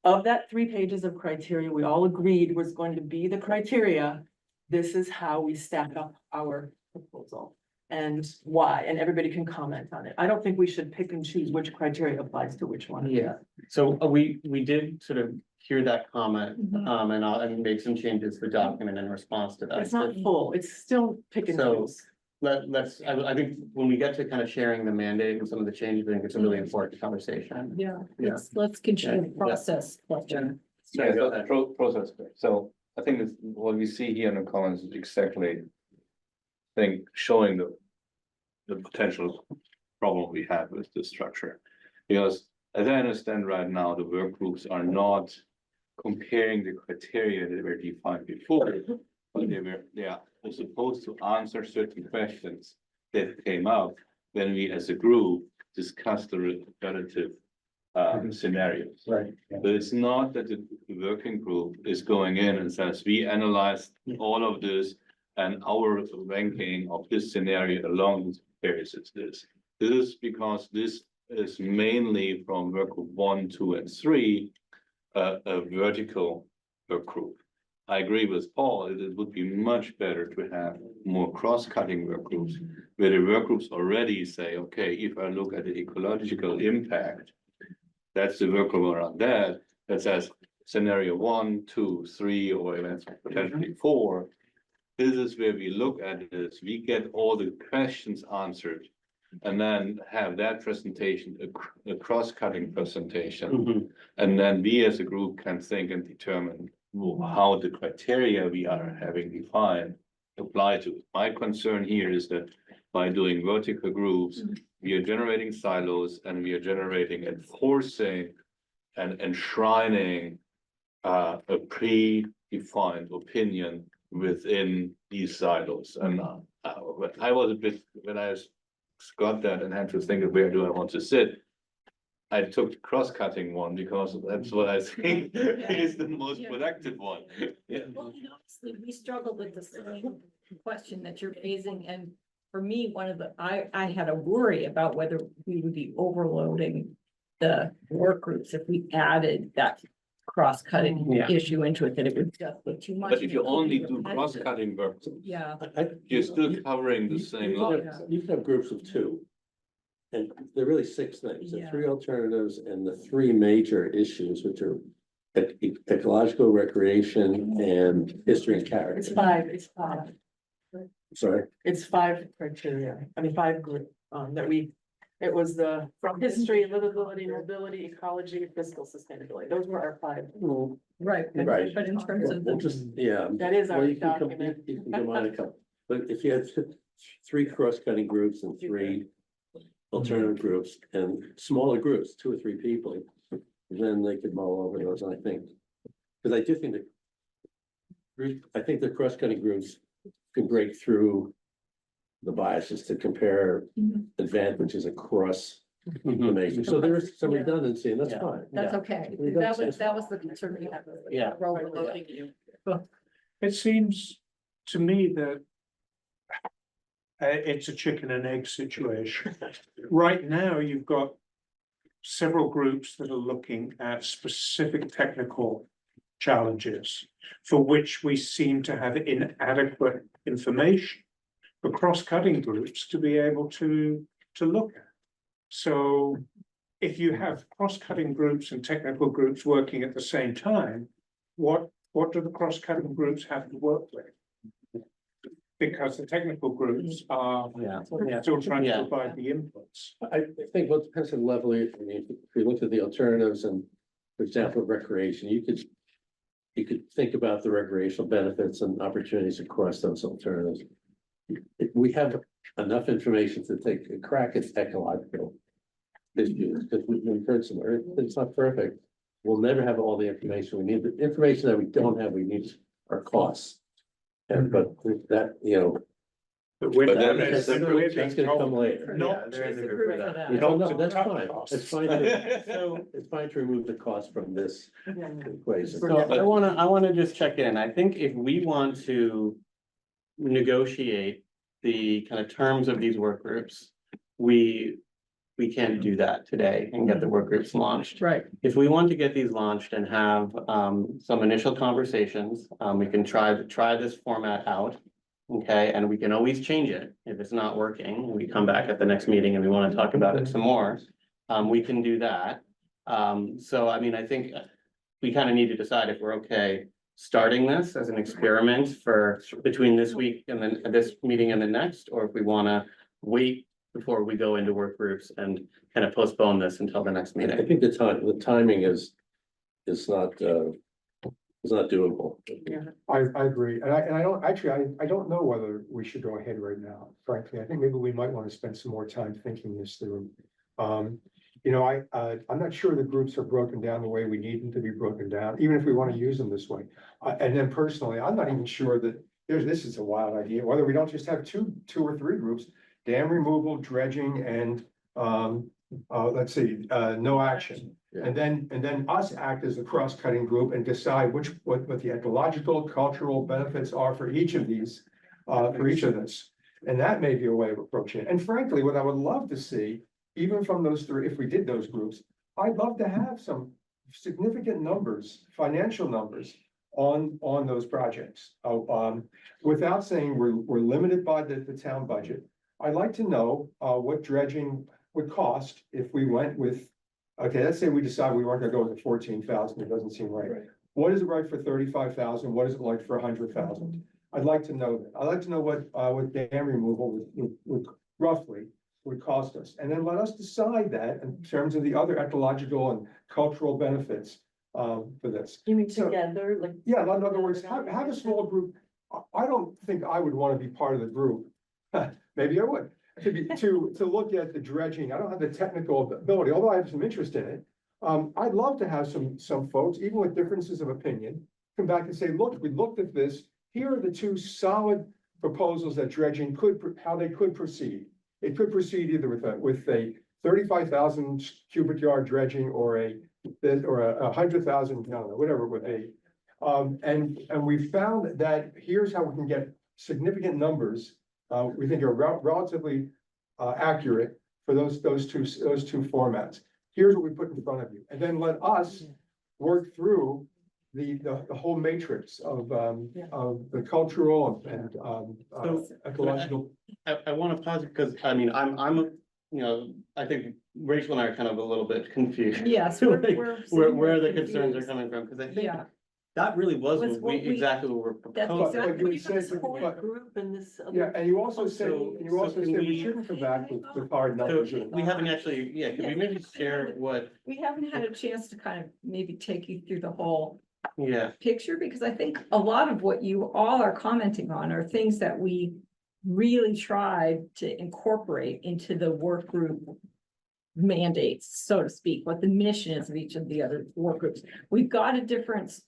of that 3 pages of criteria, we all agreed was going to be the criteria. This is how we stack up our proposal and why, and everybody can comment on it. I don't think we should pick and choose which criteria applies to which one. Yeah, so we did sort of hear that comment, and make some changes to the document in response to that. It's not full, it's still pick and So- choose. I think when we get to kind of sharing the mandate and some of the changes, I think it's a really important conversation. Yeah, Yeah. let's continue the Yeah. process. Yeah, so process. So I think it's what we see here in the comments is exactly. I think showing the potential problem we have with this structure. Because as I understand right now, the work groups are not comparing the criteria that were defined before. But they are supposed to answer certain questions that came up when we as a group discussed the relative scenarios. Right. But it's not that the working group is going in and says, we analyzed all of this and our ranking of this scenario alone compares it to this. This is because this is mainly from work group 1, 2, and 3, a vertical work group. I agree with Paul, it would be much better to have more cross-cutting work groups, where the work groups already say, okay, if I look at the ecological impact, that's the work group around that says scenario 1, 2, 3, or even potentially 4. This is where we look at this, we get all the questions answered, and then have that presentation, a cross-cutting presentation. And then we as a group can think and determine how the criteria we are having defined apply to it. My concern here is that by doing vertical groups, we are generating silos and we are generating and forcing and enshrining a predefined opinion within these silos. And I was a bit, when I got that and had to think of where do I want to sit, I took the cross-cutting one because that's what I think is the most productive one. Yeah. Well, honestly, we struggled with the same question that you're raising, and for me, I had a worry about whether we would be overloading the work groups if we added that cross-cutting issue into it, that it would just be too much. But if you only do cross-cutting work, Yeah. you're still covering the same line. You can have groups of 2. And there are really 6 things, the 3 alternatives and the 3 major issues, which are ecological, recreation, and history and It's character. five, Sorry, it's five criteria, I mean, five group, it was from history, livability, mobility, ecology, fiscal sustainability, those were our five. Right, Right. but in terms of we'll the, just, yeah. That is our Well, you can document. you can combine a couple, but if you had three cross-cutting groups and three alternative groups and smaller groups, 2 or 3 people, then they could mull over those, I think. Because I do think I think the cross-cutting groups can break through the biases to compare advantages across information. So there is some redundancy, and that's Yeah. fine. that's okay. That was the concern we had. Yeah. Overloading you. It seems to me that it's a chicken and egg situation. Right now, you've got several groups that are looking at specific technical challenges for which we seem to have inadequate information for cross-cutting groups to be able to look at. So if you have cross-cutting groups and technical groups working at the same time, what do the cross-cutting groups have to work with? Because the technical groups are still trying to provide the inputs. I think what depends on the level, I mean, if you look at the alternatives and, for example, recreation, you could think about the recreational benefits and opportunities across those alternatives. If we have enough information to take a crack at ecological issues, because we've heard some, it's not perfect. We'll never have all the information we need. The information that we don't have, we need our costs. And but that, But we're But then not- it's that's gonna come later. Not there is a group for that. You don't know, to that's cut fine. costs. It's fine. It's fine to remove the cost from this equation. So I wanna just check in. I think if we want to negotiate the kind of terms of these work groups, we can't do that today and get the work groups launched. Right. If we want to get these launched and have some initial conversations, we can try this format out. Okay, and we can always change it if it's not working. We come back at the next meeting and we want to talk about it some more. We can do that. So I mean, I think we kind of need to decide if we're okay starting this as an experiment for between this week and then this meeting and the next, or if we want to wait before we go into work groups and kind of postpone this until the next I meeting. think the timing is not doable. I agree, and I don't, actually, I don't know whether we should go ahead right now, frankly, I think maybe we might want to spend some more time thinking this through. I'm not sure the groups are broken down the way we need them to be broken down, even if we want to use them this way. And then personally, I'm not even sure that this is a wild idea, whether we don't just have two or three groups, dam removal, dredging, and no action. And then us act as a cross-cutting group and decide what the ecological, cultural benefits are for each of these, for each of this. And that may be a way of approaching it. And frankly, what I would love to see, even from those three, if we did those groups, I'd love to have some significant numbers, financial numbers on those projects. Without saying we're limited by the town budget, I'd like to know what dredging would cost if we went with, okay, let's say we decide we weren't gonna go with the 14,000, it doesn't seem right. What is it like for 35,000? What is it like for 100,000? I'd like to know that. I'd like to know what dam removal would roughly would cost us. And then let us decide that in terms of the other ecological and cultural benefits for this. You mean So- together, like? Yeah, in other words, have a small group. I don't think I would want to be part of the group. Maybe I would, to look at the dredging. I don't have the technical ability, although I have some interest in it. I'd love to have some folks, even with differences of opinion, come back and say, look, we looked at this. Here are the two solid proposals that dredging how they could proceed. It could proceed either with a 35,000 cubic yard dredging or a 100,000, I don't know, whatever it would be. And we found that here's how we can get significant numbers. We think are relatively accurate for those two formats. Here's what we put in front of you, and then let us work through the whole matrix of the cultural and ecological. I want to pause because I mean, I'm you know, I think Rachel and I are kind of a little bit confused. Yes, Like, we're where the concerns are confused. coming from, because I think Yeah, that really was Was what what we- exactly what we're that's proposing. exactly. you what said- this whole but- group and this other- Yeah, and you also said, So- you so also can said we we- shouldn't come back with hard So numbers. we haven't actually, yeah, could we maybe share what, We haven't had a chance to kind of maybe take you through the whole yeah, picture, because I think a lot of what you all are commenting on are things that we really tried to incorporate into the work group mandates, so to speak, what the mission is of each of the other work groups. We've got a difference,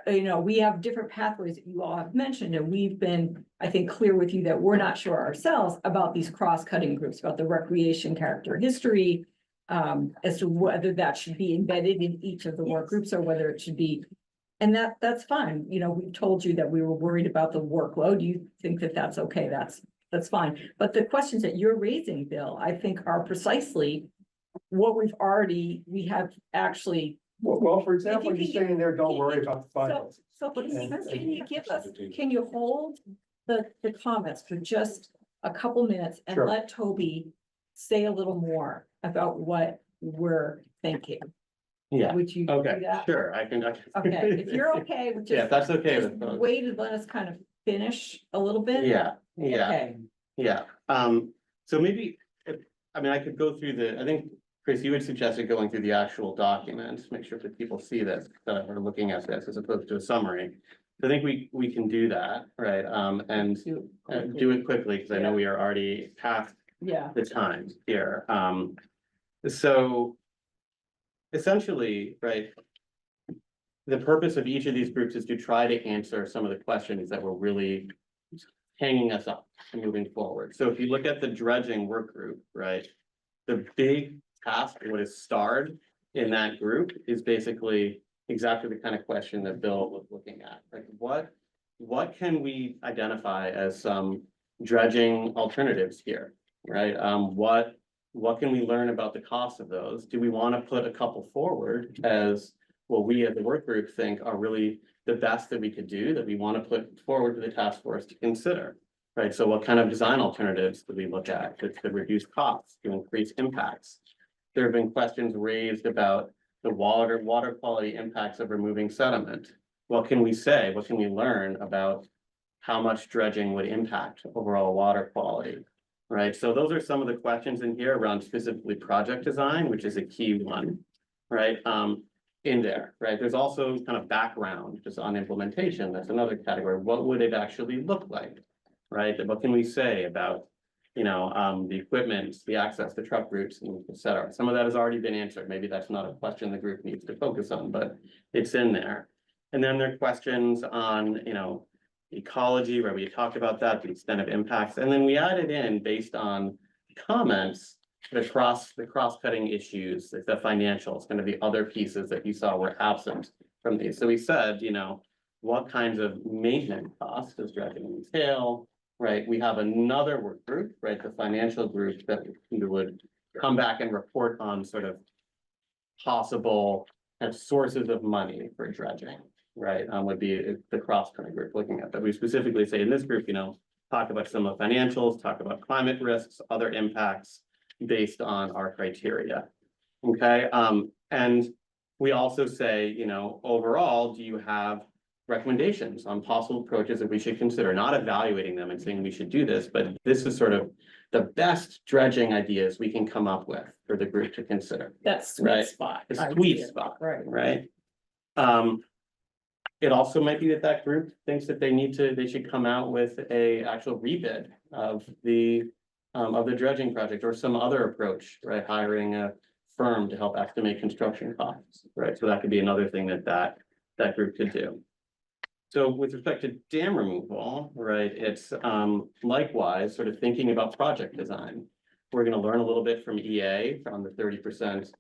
you know, we have different pathways that you all have mentioned, and we've been, I think, clear with you that we're not sure ourselves about these cross-cutting groups, about the recreation character history, as to whether that should be embedded in each of the work groups or whether it should be. And that's fine. You know, we've told you that we were worried about the workload. You think that that's okay. That's fine. But the questions that you're raising, Bill, I think are precisely what we have actually. Well, for example, If you you're can- saying there, don't worry about the So, finals. so can And- you give us, can you hold the comments for just a couple minutes and Sure. let Toby say a little more about what we're thinking? yeah, Would you do okay, that? sure, I can. Okay, if you're okay with Yeah, just. if that's okay just with folks. wait and let us kind of finish a little bit. Yeah, yeah. Okay, Yeah, so maybe, I mean, I could go through I think, Chris, you had suggested going through the actual document, make sure that people see this, that we're looking at this as opposed to a summary. So I think we can do that, right, and do it quickly, because I know we are already past yeah, the time here, so. Essentially, right. The purpose of each of these groups is to try to answer some of the questions that were really hanging us up and moving forward. So if you look at the dredging work group, right? The big task, what is starred in that group is basically exactly the kind of question that Bill was looking at. Like what can we identify as some dredging alternatives here, right? What can we learn about the cost of those? Do we want to put a couple forward as what we as the work group think are really the best that we could do, that we want to put forward to the task force to consider? Right, so what kind of design alternatives do we look at that could reduce costs, to increase impacts? There have been questions raised about the water quality impacts of removing sediment. What can we say? What can we learn about how much dredging would impact overall water quality? Right, so those are some of the questions in here around specifically project design, which is a key one, right? In there, right? There's also kind of background just on implementation. That's another category. What would it actually look like? Right? What can we say about, you know, the equipment, the access to truck routes, and et cetera? Some of that has already been answered. Maybe that's not a question the group needs to focus on, but it's in there. And then there are questions on, you know, ecology, where we talked about that, the extent of impacts, and then we added in based on comments the cross-cutting issues, the financials, kind of the other pieces that you saw were absent from these. So we said, you know, what kinds of maintenance costs does dredging entail, right? We have another work group, right, the financial group that would come back and report on sort of possible kind of sources of money for dredging, right? Would be the cross-cutting group looking at that. We specifically say in this group, you know, talk about some of the financials, talk about climate risks, other impacts based on our criteria. Okay, and we also say, you know, overall, do you have recommendations on possible approaches that we should consider, not evaluating them and saying we should do this, but this is sort of the best dredging ideas we can come up with for the group to consider. that's sweet Right. spot. The idea. sweet spot, Right. right? It also might be that group thinks that they should come out with a actual rebid of the dredging project or some other approach, right? Hiring a firm to help estimate construction costs, right? So that could be another thing that group could do. So with respect to dam removal, right, it's likewise sort of thinking about project design. We're gonna learn a little bit from EA on the 30%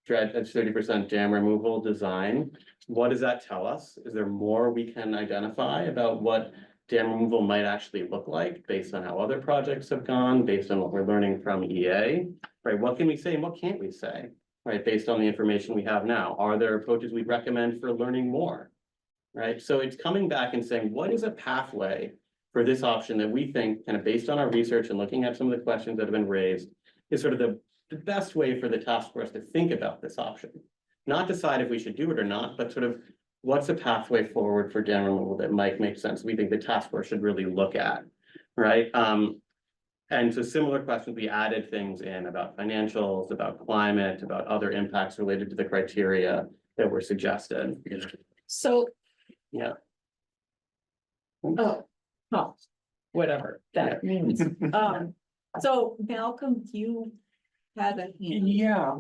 30% dam removal design. What does that tell us? Is there more we can identify about what dam removal might actually look like based on how other projects have gone, based on what we're learning from EA, right? What can we say and what can't we say, right? Based on the information we have now, are there approaches we'd recommend for learning more, right? So it's coming back and saying, what is a pathway for this option that we think, kind of based on our research and looking at some of the questions that have been raised, is sort of the best way for the task force to think about this option. Not decide if we should do it or not, but sort of what's a pathway forward for dam removal that might make sense, we think the task force should really look at, right? And so similar questions, we added things in about financials, about climate, about other impacts related to the criteria that were suggested. So, Yeah. oh, whatever that means. So Malcolm, you had a hand. Yeah,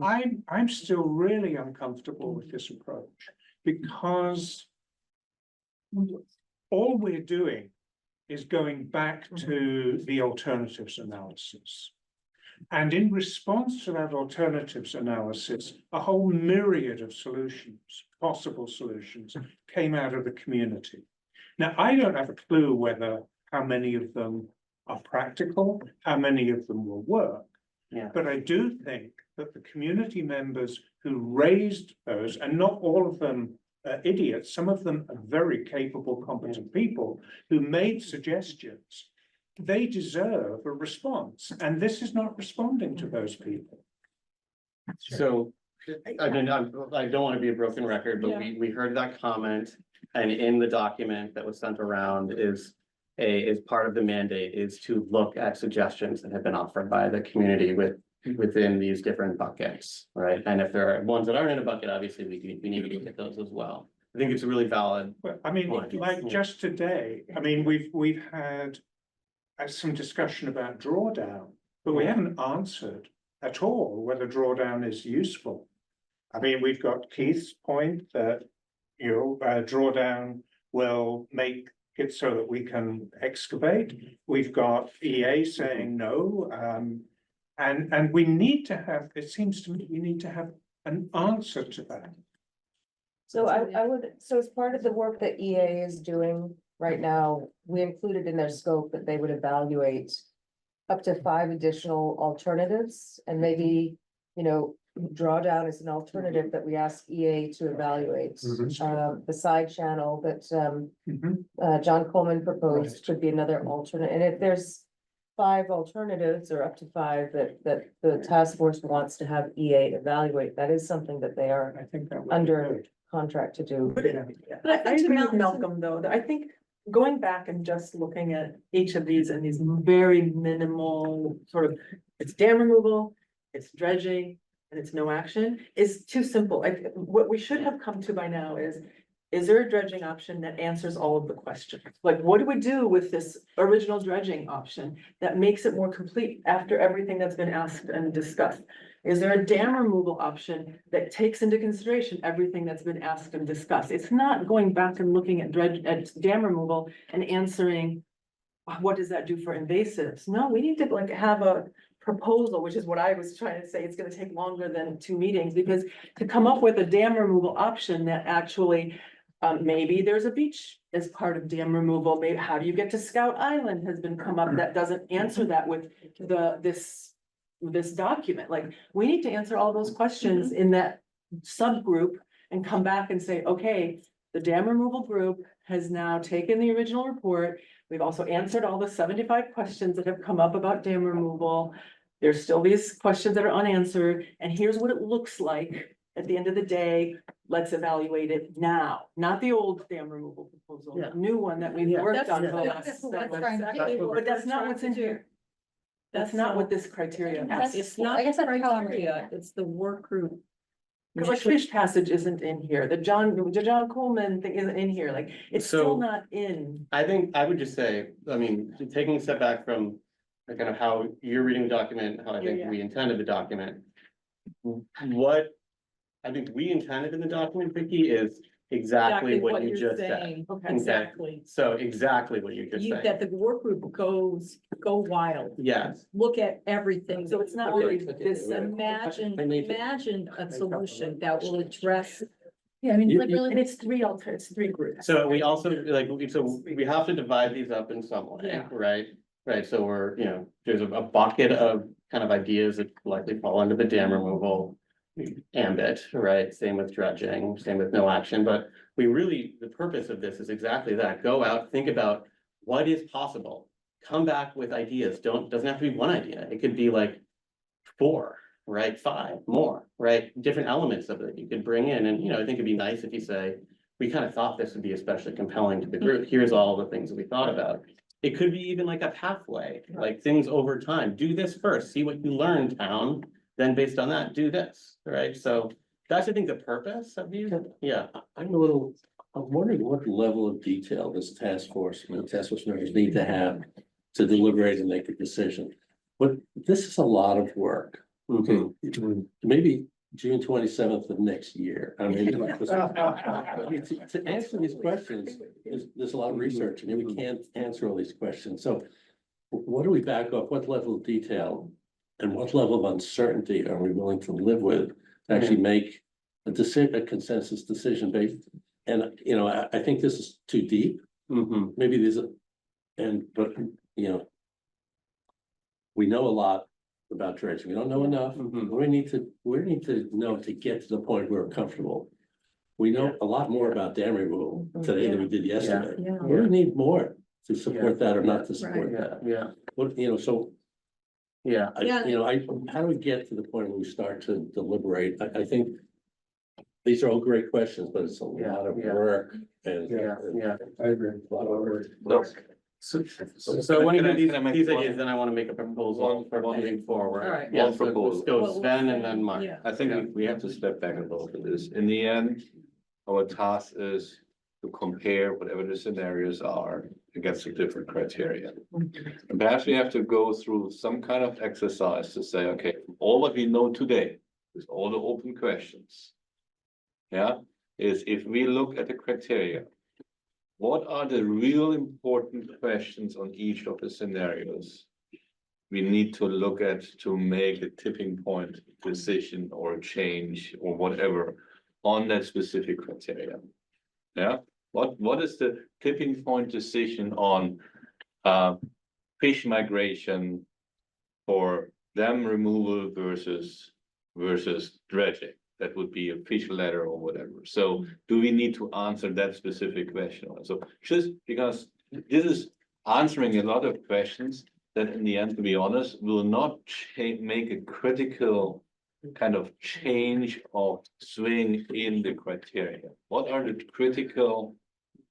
I'm still really uncomfortable with this approach because all we're doing is going back to the alternatives analysis. And in response to that alternatives analysis, a whole myriad of solutions, possible solutions, came out of the community. Now, I don't have a clue whether how many of them are practical, how many of them will work. Yeah. But I do think that the community members who raised those, and not all of them are idiots, some of them are very capable, competent people who made suggestions, they deserve a response, and this is not responding to those people. So, I mean, I don't want to be a broken record, but we heard that comment. And in the document that was sent around is part of the mandate is to look at suggestions that have been offered by the community within these different buckets, right? And if there are ones that aren't in a bucket, obviously we need to look at those as well. I think it's a really valid. Well, I mean, like just today, I mean, we've had some discussion about drawdown, but we haven't answered at all whether drawdown is useful. I mean, we've got Keith's point that, you know, drawdown will make it so that we can excavate. We've got EA saying no, and we need to have, it seems to me, we need to have an answer to that. So so as part of the work that EA is doing right now, we included in their scope that they would evaluate up to 5 additional alternatives, and maybe, you know, drawdown is an alternative that we ask EA to evaluate. The side channel that John Coleman proposed could be another alternate, and if there's 5 alternatives or up to 5 that the task force wants to have EA evaluate, that is something that they are I think that would be under good. contract to do. But I agree with Malcolm, though, that I think going back and just looking at each of these and these very minimal sort of, it's dam removal, it's dredging, and it's no action, is too simple. What we should have come to by now is there a dredging option that answers all of the questions? Like, what do we do with this original dredging option that makes it more complete after everything that's been asked and discussed? Is there a dam removal option that takes into consideration everything that's been asked and discussed? It's not going back and looking at dam removal and answering, what does that do for invasives? No, we need to like have a proposal, which is what I was trying to say. It's gonna take longer than 2 meetings, because to come up with a dam removal option that actually, maybe there's a beach as part of dam removal. Maybe how do you get to Scout Island has been come up that doesn't answer that with this document. Like, we need to answer all those questions in that subgroup and come back and say, okay, the dam removal group has now taken the original report. We've also answered all the 75 questions that have come up about dam removal. There's still these questions that are unanswered, and here's what it looks like at the end of the day. Let's evaluate it now, not the old dam removal proposal, the new one that we've worked on. for the last 7 months. But that's not what's in here. That's not what this criteria has. It's not criteria, it's the work group. Because like Fish Passage isn't in here, the John Coleman thing isn't in here, like, it's still So- not in. I think I would just say, I mean, taking a step back from like kind of how you're reading the document, how I think Yeah. we intended the document. What I think we intended in the document, Vicky, is exactly what you you're just said. saying. Okay. Exactly. So exactly what you just You, said. that the work group go wild, Yes, look at everything. So it's not really this. Imagine a solution that will address. Yeah, I mean, You- like really. And it's it's 3 groups. so we also like, so we have to divide these up in some way, Yeah. right? Right, so we're, there's a bucket of kind of ideas that likely fall under the dam removal ambit, right? Same with dredging, same with no action, but we really, the purpose of this is exactly that. Go out, think about what is possible. Come back with ideas. Doesn't have to be one idea. It could be like 4, right, 5 more, right? Different elements of it you could bring in, and, I think it'd be nice if you say, we kind of thought this would be especially compelling to the group. Here's all the things that we thought about. It could be even like a pathway, like things over time. Do this first, see what you learn, town, then based on that, do this, right? So that's, I think, the purpose of these. Yeah. I'm wondering what level of detail this task force members need to have to deliberate and make a decision. But this is a lot of work. Okay, maybe June 27th of next year. I mean, to answer these questions, there's a lot of research and we can't answer all these questions. So what do we back off? What level of detail and what level of uncertainty are we willing to live with to actually make a decision, a consensus decision based? And, I think this is too deep. Maybe there's but we know a lot about dredging. We don't know enough. We need to know to get to the point where we're comfortable. We know a lot more about dam removal today than we did yesterday. Yeah. We really need more to support that or not to support Yeah, that. yeah, What, so yeah. how do we get to the point where we start to deliberate? I think these are all great questions, but it's a lot of work and. Yeah. I agree. A lot of work. So when you Can I- do these, can I make these one- ideas, then I want to make a proposal for moving forward. All right. Yeah, One so let's proposal. go Sven and then Mark. Yeah. I think we have to step back and look at this. In the end, our task is to compare whatever the scenarios are against the different criteria. And perhaps we have to go through some kind of exercise to say, okay, all what we know today, with all the open questions. Yeah, is if we look at the criteria, what are the real important questions on each of the scenarios we need to look at to make a tipping point decision or a change or whatever on that specific criteria? Yeah, what is the tipping point decision on fish migration for dam removal versus dredging? That would be a fish ladder or whatever. So do we need to answer that specific question? So just because this is answering a lot of questions that in the end, to be honest, will not make a critical kind of change or swing in the criteria. What are the critical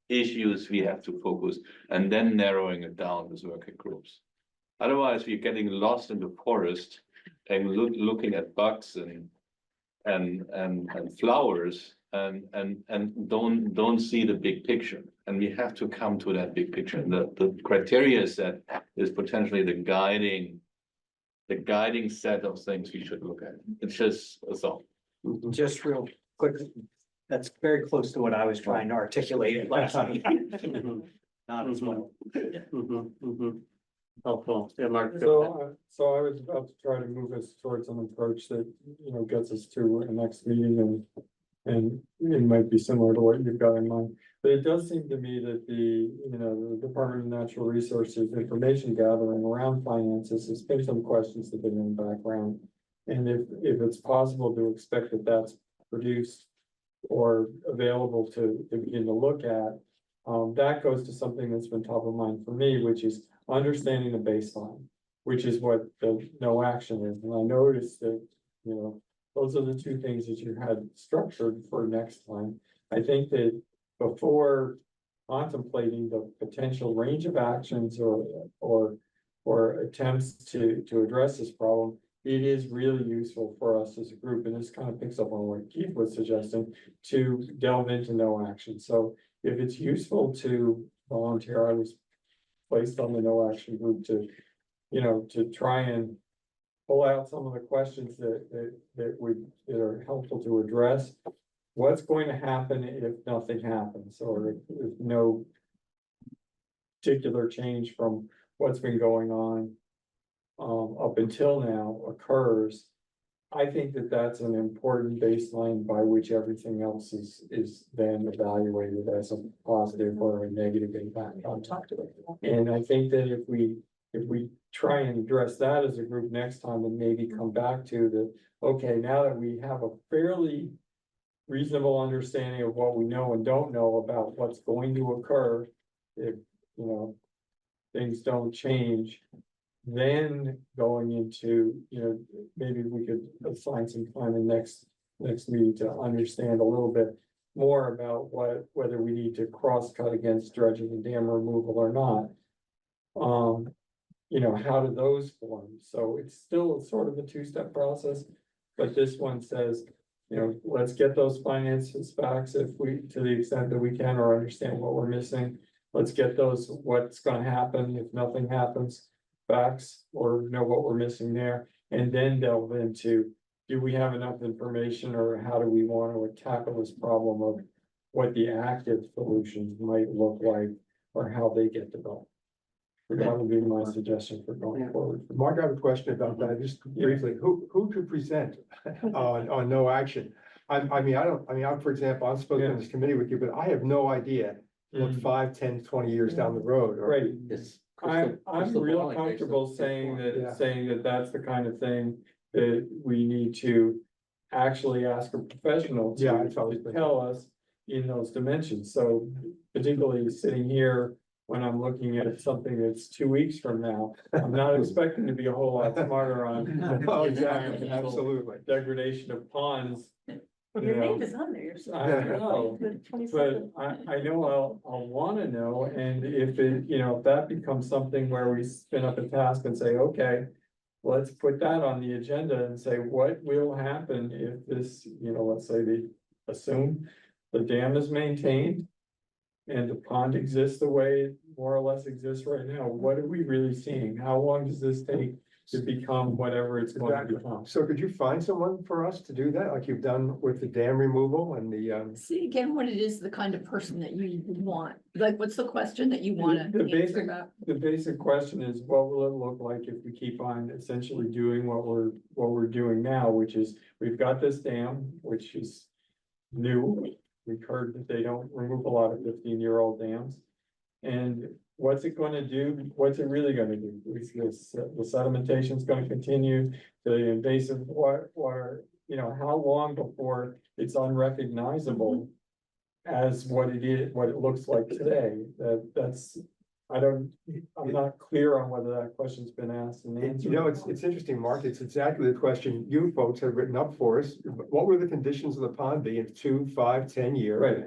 issues we have to focus and then narrowing it down with working groups? Otherwise, we're getting lost in the forest and looking at bugs and flowers and don't see the big picture. And we have to come to that big picture. And the criteria set is potentially the guiding set of things we should look at. It's just a thought. Just real quick, that's very close to what I was trying to articulate last week. Not as well. Helpful. Yeah, Mark. So I was about to try to move us towards an approach that, gets us to a next meeting and it might be similar to what you've got in mind. But it does seem to me that the Department of Natural Resources information gathering around finances, there's been some questions that have been in the background. And if it's possible to expect that that's produced or available to begin to look at, that goes to something that's been top of mind for me, which is understanding the baseline, which is what the no action is. And I noticed that, those are the two things that you had structured for next time. I think that before contemplating the potential range of actions or attempts to address this problem, it is really useful for us as a group, and this kind of picks up on what Keith was suggesting, to delve into no action. So if it's useful to volunteer, I was placed on the no action group to try and pull out some of the questions that are helpful to address. What's going to happen if nothing happens, or if no particular change from what's been going on up until now occurs? I think that that's an important baseline by which everything else is then evaluated as a positive or a negative impact on top of it. And I think that if we try and address that as a group next time and maybe come back to okay, now that we have a fairly reasonable understanding of what we know and don't know about what's going to occur if, things don't change, then going into, maybe we could find some time in next meeting to understand a little bit more about whether we need to cross cut against dredging and dam removal or not. How do those form? So it's still sort of a two-step process, but this one says, let's get those finances back if we, to the extent that we can, or understand what we're missing. Let's get those, what's gonna happen if nothing happens, facts, or know what we're missing there. And then delve into, do we have enough information, or how do we want to tackle this problem of what the active solutions might look like, or how they get developed? That would be my suggestion for going forward. Mark, I have a question about that, just briefly, who could present on no action? I'm, for example, I'm supposed to be on this committee with you, but I have no idea what 5, 10, 20 years down the road. Or Right. It's I'm crystal real ball, I guess, comfortable that's saying Yeah. that that's the kind of thing that we need to actually ask a professional Yeah, I to totally tell us in those dimensions. So particularly sitting here, when I'm looking at something that's 2 weeks from now, I'm not expecting to be a whole lot smarter on. Oh, exactly, absolutely. Degradation of ponds. Your name is on there. I know, but I know I'll wanna know, and if it, if that becomes something where we spin up a task and say, okay. Let's put that on the agenda and say, what will happen if this, let's say they assume the dam is maintained. And the pond exists the way it more or less exists right now, what are we really seeing? How long does this take to become whatever it's going to Exactly. become? So could you find someone for us to do that, like you've done with the dam removal and the, See again what it is, the kind of person that you want, like, what's the question that you wanna The answer basic, about? the basic question is, what will it look like if we keep on essentially doing what we're doing now, which is, we've got this dam, which is new. We've heard that they don't remove a lot of 15-year-old dams. And what's it gonna do? What's it really gonna do? The sedimentation is gonna continue, the invasive water, how long before it's unrecognizable as what it is, what it looks like today? I'm not clear on whether that question's been asked and answered. it's interesting, Mark, it's exactly the question you folks have written up for us. What will the conditions of the pond be in 2, 5, 10 years? Right.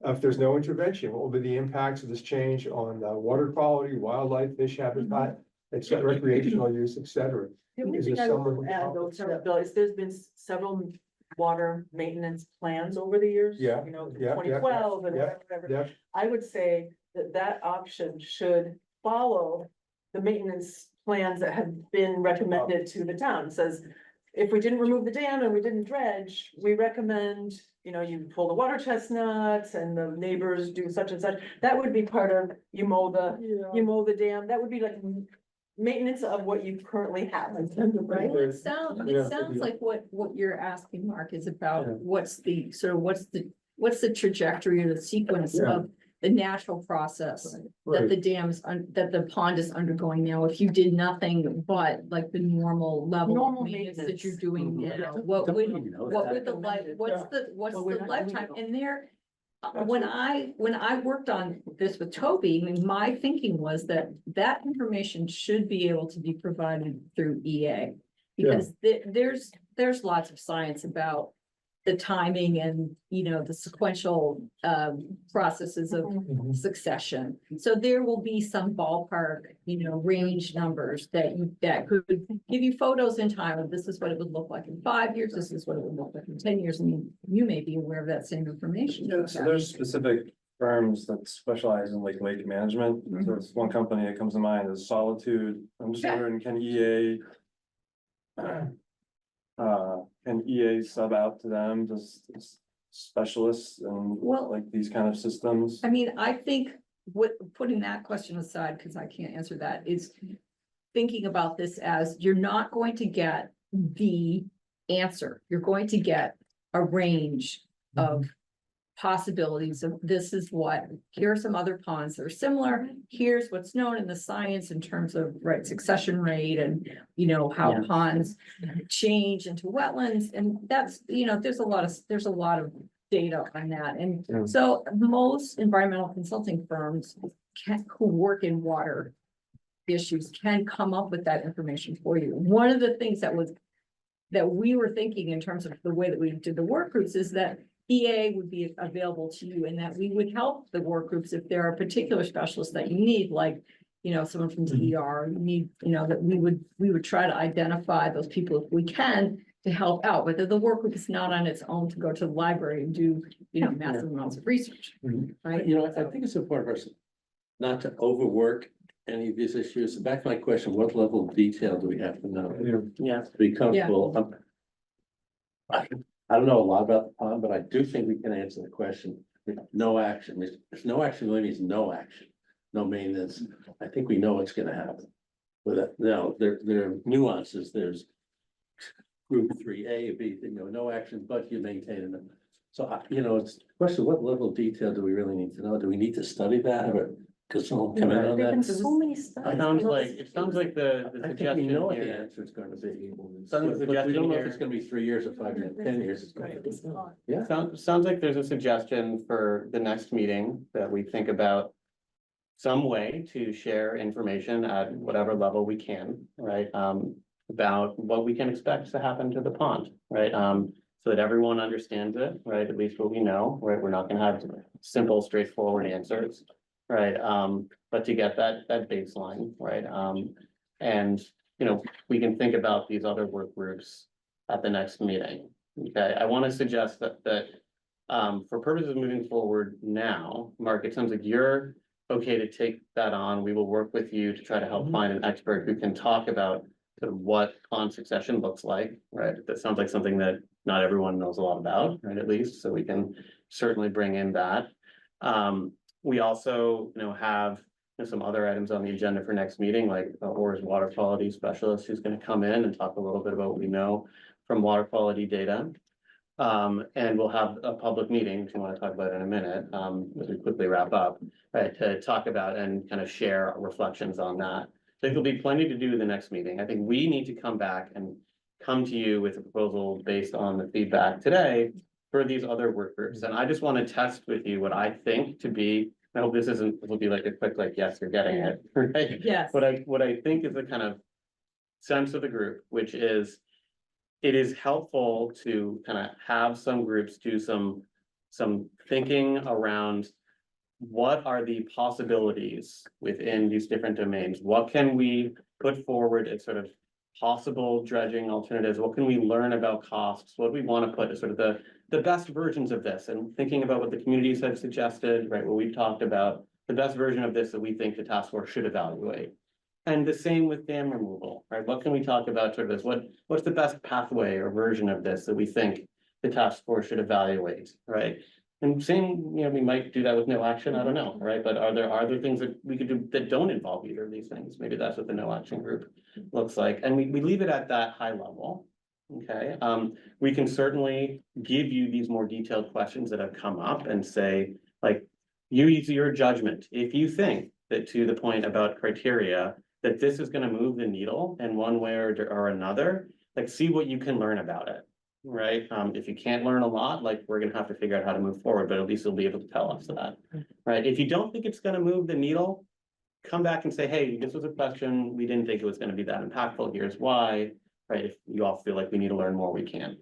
If there's no intervention, what will be the impacts of this change on water quality, wildlife, fish habitat, recreational use, et cetera? The only Is thing there I someone would who add though, to that, Bill, is there's been several water maintenance plans over the years. Yeah, yeah, 2012 and yeah, whatever. Yeah, I would say that option should follow the maintenance plans that have been recommended to the town. It says, if we didn't remove the dam and we didn't dredge, we recommend, you pull the water chestnuts and the neighbors do such and such. That would be part of, you mow the dam. That would be like maintenance of what you currently have. Right? Well, it sounds like what you're asking, Mark, is about what's the trajectory or the sequence Yeah. of the natural process that Right. the that the pond is undergoing now. If you did nothing but like the normal level Normal of maintenance that maintenance. you're doing Mhm. now, what would the Well, we're not doing lifetime? it. And there, when I worked on this with Toby, I mean, my thinking was that information should be able to be provided through EA. Because there's lots of science about the timing and, the sequential processes of succession. So there will be some ballpark, range numbers that could give you photos in time of this is what it would look like in 5 years, this is what it would look like in 10 years. I mean, you may be aware of that same information. Yeah, so there's specific firms that specialize in like lake management. So it's one company that comes to mind is Solitude. I'm just wondering, can EA sub out to them, just specialists and Well- like these kind of systems? I mean, I think putting that question aside, because I can't answer that, is thinking about this as you're not going to get the answer. You're going to get a range of possibilities of this is what, here are some other ponds that are similar. Here's what's known in the science in terms of succession rate and, how ponds change into wetlands. And that's, there's a lot of data on that. And so most environmental consulting firms who work in water issues can come up with that information for you. One of the things that we were thinking in terms of the way that we did the work groups is that EA would be available to you and that we would help the work groups if there are particular specialists that you need, like, you know, someone from DER, you need, you know, that we would try to identify those people if we can to help out, but the work group is not on its own to go to the library and do, you know, massive amounts of research. Right? You know, I think it's important for us not to overwork any of these issues. Back to my question, what level of detail do we have to know? Yeah. To be comfortable. I don't know a lot about the pond, but I do think we can answer the question. No action. There's no action really means no action, no maintenance. I think we know what's gonna happen. But no, there are nuances. There's group 3A, B, you know, no action, but you maintain them. So, you know, it's a question, what level of detail do we really need to know? Do we need to study that or could someone come in on There've been that? so many studies. It sounds like the I think we suggestion know what the here. answer is gonna be. Some But we suggestion don't know if here- it's gonna be 3 years or 5 years, 10 years. Yeah. Sounds like there's a suggestion for the next meeting that we think about some way to share information at whatever level we can, right? About what we can expect to happen to the pond, right? So that everyone understands it, right? At least what we know, right? We're not gonna have simple, straightforward answers, right? But to get that baseline, right? And, you know, we can think about these other work groups at the next meeting. Okay, I want to suggest that for purposes of moving forward now, Mark, it sounds like you're okay to take that on. We will work with you to try to help find an expert who can talk about sort of what pond succession looks like, right? That sounds like something that not everyone knows a lot about, right, at least, so we can certainly bring in that. We also, you know, have some other items on the agenda for next meeting, like Orr's water quality specialist who's gonna come in and talk a little bit about what we know from water quality data. And we'll have a public meeting, if you want to talk about it in a minute, as we quickly wrap up, right, to talk about and kind of share our reflections on that. So there'll be plenty to do in the next meeting. I think we need to come back and come to you with a proposal based on the feedback today for these other work groups. And I just want to test with you what I think to be, I hope this will be like a quick, like, yes, you're getting it, right? Yes. What I think is the kind of sense of the group, which is it is helpful to kind of have some groups do some thinking around what are the possibilities within these different domains? What can we put forward as sort of possible dredging alternatives? What can we learn about costs? What do we want to put as sort of the best versions of this, and thinking about what the communities have suggested, right? What we've talked about, the best version of this that we think the task force should evaluate. And the same with dam removal, right? What can we talk about sort of this? What's the best pathway or version of this that we think the task force should evaluate, right? And same, you know, we might do that with no action, I don't know, right? But are there things that we could do that don't involve either of these things? Maybe that's what the no action group looks like. And we leave it at that high level. Okay, we can certainly give you these more detailed questions that have come up and say, like, you use your judgment. If you think that, to the point about criteria, that this is gonna move the needle in one way or another, like, see what you can learn about it, right? If you can't learn a lot, like, we're gonna have to figure out how to move forward, but at least you'll be able to tell us that, right? If you don't think it's gonna move the needle, come back and say, hey, this was a question, we didn't think it was gonna be that impactful, here's why, right? If you all feel like we need to learn more, we can.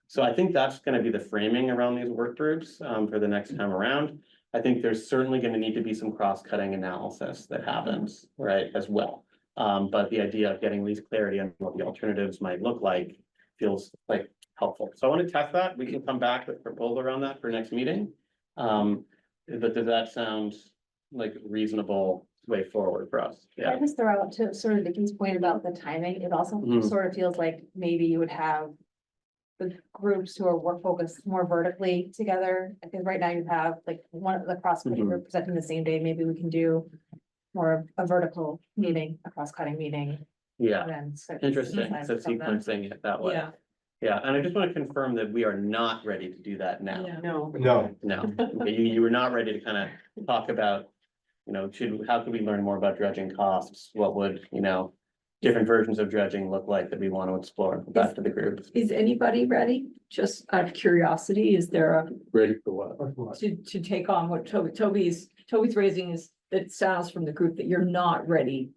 So I think that's gonna be the framing around these work groups, for the next time around. I think there's certainly gonna need to be some cross-cutting analysis that happens, right, as well. But the idea of getting at least clarity on what the alternatives might look like feels like helpful. So I want to test that. We can come back with a proposal around that for next meeting. But does that sound like a reasonable way forward for us? I Yeah. just throw out to sort of Vicky's point about the timing, it also Mhm. sort of feels like maybe you would have the groups who are work focused more vertically together, because right now you have like one of the cross-cutting Mhm. group presenting the same day, maybe we can do more of a vertical meeting, a cross-cutting meeting. Yeah. and then sort of Interesting. decide So from them. sequencing it that way. Yeah. Yeah. And I just want to confirm that we are not ready to do that now. Yeah. No. No, No, Okay, you were not ready to kind of talk about, you know, how could we learn more about dredging costs? What would, you know, different versions of dredging look like that we want to explore? Back to the group. Is anybody ready? Just out of curiosity, is there a, Ready for what? to take on what Toby's raising is, that sounds from the group that you're not ready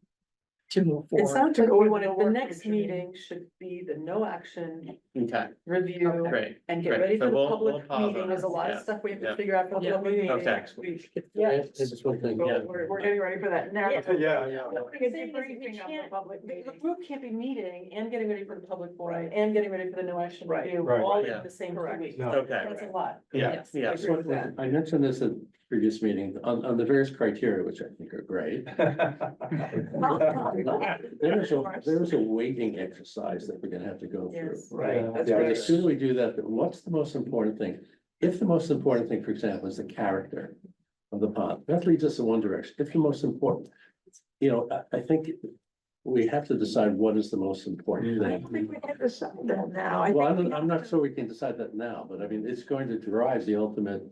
to move It forward. sounds like we wanted, the next meeting should be the no action Okay, review. great. And get Great. ready So for the we'll public pause meeting, on there's a this. lot Yeah. of stuff we have Yeah. to figure out for the public meeting Okay. next week. Yeah, Yeah. it's just one thing, So yeah. we're getting ready for that now. Yeah. It's a briefing of the public meeting. The group can't be meeting and getting ready for the public forum and getting ready for the no action review, Right. all Yeah. in the same 2 weeks. No. Okay, That's a lot. yeah, Yes. yeah. Just one thing, I mentioned this at previous meeting, on the various criteria, which I think are great. There's a weighting exercise that we're gonna have to go through. Yes, right, that's Yeah, right. the sooner we do that, what's the most important thing? If the most important thing, for example, is the character of the pond, that leads us in one direction. If the most important, I think we have to decide what is the most important I don't thing. think we can decide that now. I Well, think we I'm have not to- sure we can decide that now, but I mean, it's going to drive the ultimate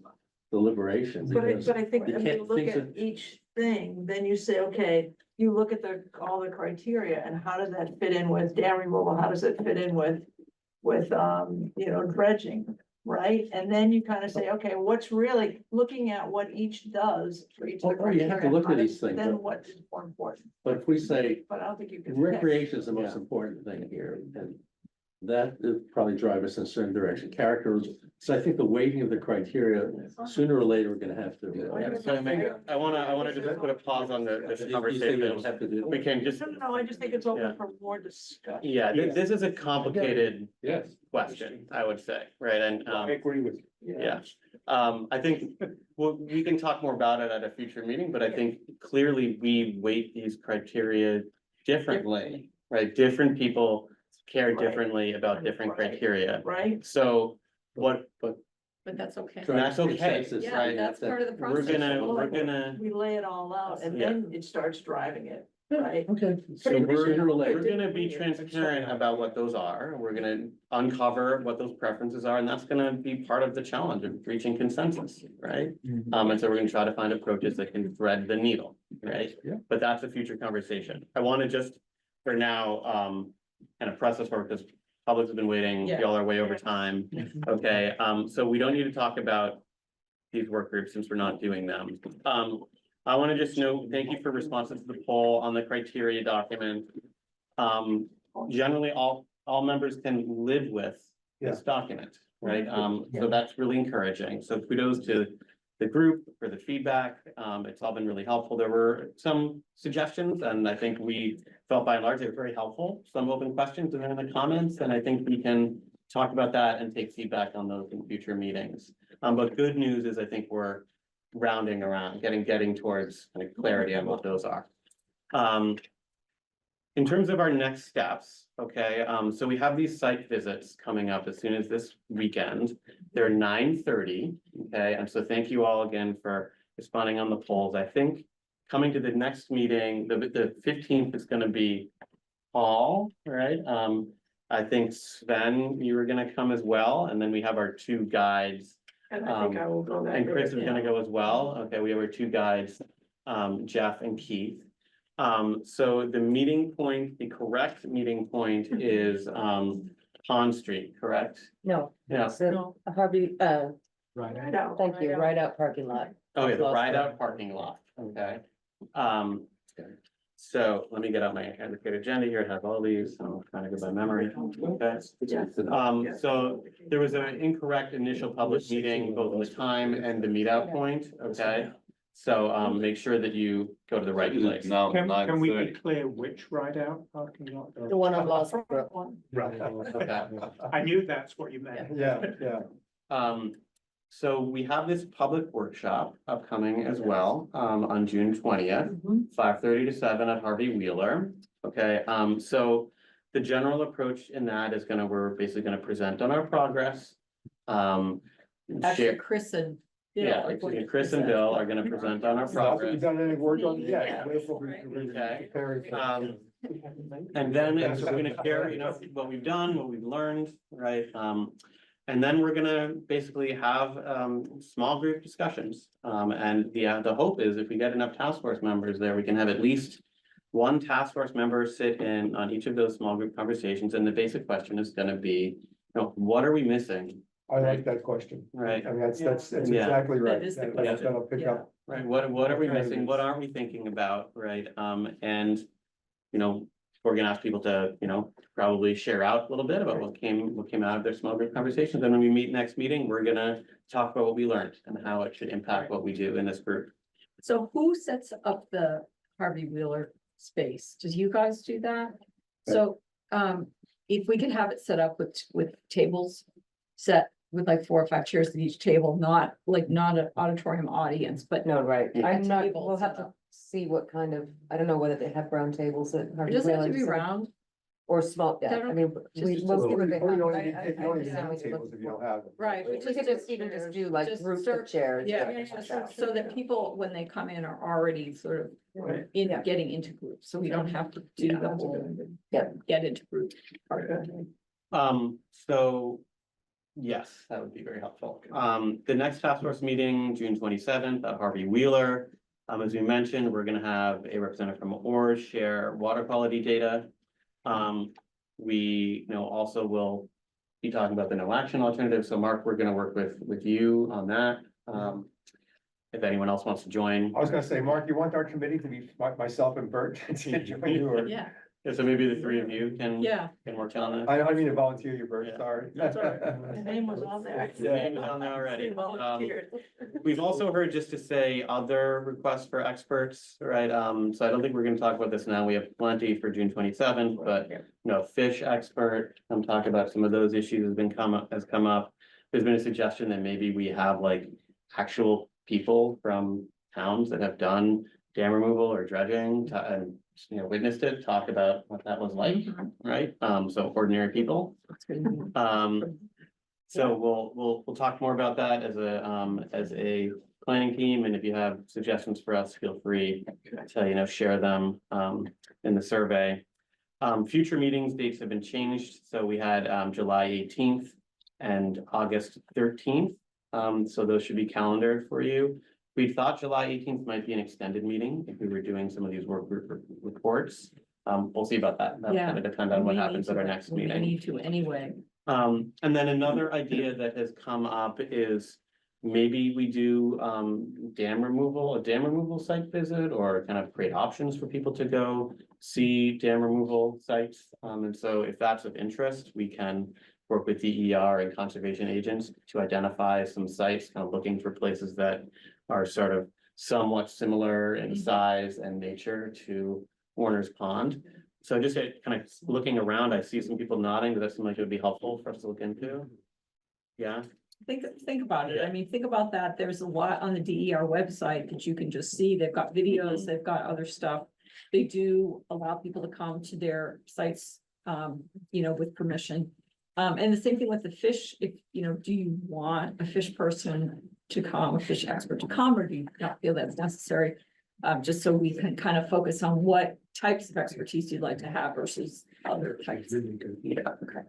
deliberation. because But I think you if you can't- look things at are- each thing, then you say, okay, you look at all the criteria and how does that fit in with dam removal? How does it fit in with, dredging? Right? And then you kind of say, okay, what's really, looking at what each does for each of the Oh, you have to criteria, look how at does- these things, Then but- what's more important? But if we say But I don't think you can. pick. recreation is the most important thing here, and that will probably drive us in a certain direction. Characters, so I think the weighting of the criteria, sooner or later, we're gonna have to. Yeah, so I wanna just put a pause on this You say we conversation. don't have to do. We can just, No, I just think it's Yeah. open for more discussion. yeah, this is a complicated Yes. question, I would say, right? And, I agree with you. yeah, I think we can talk more about it at a future meeting, but I think clearly we weight these criteria differently, right? Different people care Right. differently about different Right. criteria. Right? So what, But that's okay. that's okay, Consensus, Yeah, right? that's part of the We're process. gonna, We lay it all out and Yeah. then it starts driving it, right? Okay. But So it we're should- sooner or we're later. gonna be transparent about what those are. We're gonna uncover what those preferences are, and that's gonna be part of the challenge of reaching consensus, right? And so we're gonna try to find approaches that can thread the needle, right? Yeah. But that's a future conversation. I wanna just, for now, kind of press this forward, because public has been waiting, Yeah. y'all are way over time. Okay, so we don't need to talk about these work groups since we're not doing them. I wanna just note, thank you for responses to the poll on the criteria document. Generally, all members can live with this document, right? So that's really encouraging. So kudos to the group for the feedback. It's all been really helpful. There were some suggestions, and I think we felt by and large they were very helpful. Some open questions in the comments, and I think we can talk about that and take feedback on those in future meetings. But good news is I think we're rounding around, getting towards kind of clarity on what those are. In terms of our next steps, okay, so we have these site visits coming up as soon as this weekend. They're 9:30, okay, and so thank you all again for responding on the polls. I think coming to the next meeting, the 15th is gonna be Paul, right? I think Sven, you were gonna come as well, and then we have our two guides. And I think I will go that. And Chris day, is gonna yeah. go as well. Okay, we have our two guides, Jeff and Keith. So the meeting point, the correct meeting point is, Pond Street, correct? No, Yeah. so Harvey, Right out. thank you, right out parking lot. Okay, the Lost ride it. out parking lot, okay. So let me get out my educated agenda here. I have all these, so I'm trying to go by memory. Okay. So there was an incorrect initial public meeting, both the time and the meet out point, okay? So, make sure that you go to the right place. Now, Can we be 9:30. clear which ride out parking lot? The one on Lost Brook. Right. Okay. I knew that's what you meant. Yeah. So we have this public workshop upcoming as well, on June 20th, 5:30 to 7 at Harvey Wheeler. Okay, so the general approach in that is we're basically gonna present on our progress. Actually, Share, Chris and Bill. yeah, are going to Chris and present. Bill are gonna present on our So that's what we've progress. done any work on Yeah. yet. Okay. Preparing for- And then we're gonna share, what we've done, what we've learned, right? And then we're gonna basically have, small group discussions. And the hope is if we get enough task force members there, we can have at least one task force member sit in on each of those small group conversations. And the basic question is gonna be, what are we missing? I like that question. Right. I mean, that's Yeah. exactly right. That is the That'll question. pick Yeah. up. Right, what are we missing? What aren't we thinking about, right? And you know, we're gonna ask people to, you know, probably share out a little bit about what came out of their small group conversations. And when we meet next meeting, we're gonna talk about what we learned and how it should impact what we do in this group. So who sets up the Harvey Wheeler space? Does you guys do that? So, if we could have it set up with tables set with like 4 or 5 chairs at each table, not an auditorium audience, but No, right, Yeah. I'm not, Tables we'll have set to up. see what kind of, I don't know whether they have round tables at it Harvey doesn't have to Wheeler be round. or small, yeah, I mean, we, Just- we'll see Or what you they or you have. don't I- need, I- if you I don't need understand round what you're tables if you looking don't have them. Right, but We could just even just do like just groups serve- of chairs. Yeah, so that people, when they come in, are already sort of in, getting into groups, so we don't have to do the whole. Get into group part of it. So, yes, that would be very helpful. The next task force meeting, June 27th at Harvey Wheeler. As we mentioned, we're gonna have a representative from ORS share water quality data. We, you know, also will be talking about the no action alternative. So Mark, we're gonna work with you on that. If anyone else wants to join. I was gonna say, Mark, you want our committee to be myself and Bert to join you, or? Yeah, Yeah, so maybe the three of you can yeah. work on this. I mean to volunteer you, Bert, Yeah. sorry. That's all right. His name was on there. Your name is on there already. Volunteered. We've also heard, just to say, other requests for experts, right? So I don't think we're gonna talk about this now. We have plenty for June 27th, but you know, fish expert, I'm talking about some of those issues has come up. There's been a suggestion that maybe we have like actual people from towns that have done dam removal or dredging and, you know, witnessed it, talk about what that was like, right? So ordinary people. So we'll talk more about that as a planning team, and if you have suggestions for us, feel free to, you know, share them in the survey. Future meetings dates have been changed, so we had July 18th and August 13th. So those should be calendared for you. We thought July 18th might be an extended meeting if we were doing some of these work group reports. We'll see about that. That'll Yeah. kind of depend on what We happens need at our to- next we meeting. Need to anyway. And then another idea that has come up is maybe we do a dam removal site visit, or kind of create options for people to go see dam removal sites. And so if that's of interest, we can work with DER and conservation agents to identify some sites, kind of looking for places that are sort of somewhat similar in size and nature to Warner's Pond. So just kind of looking around, I see some people nodding. Does that seem like it would be helpful for us to look into? Yeah, Think about it. I mean, think about that. There's a lot on the DER website that you can just see. They've got videos, they've got other stuff. They do allow people to come to their sites, you know, with permission. And the same thing with the fish, if, you know, do you want a fish person to come, a fish expert to come, or do you not feel that's necessary? Just so we can kind of focus on what types of expertise you'd like to have versus other types. Yeah, okay.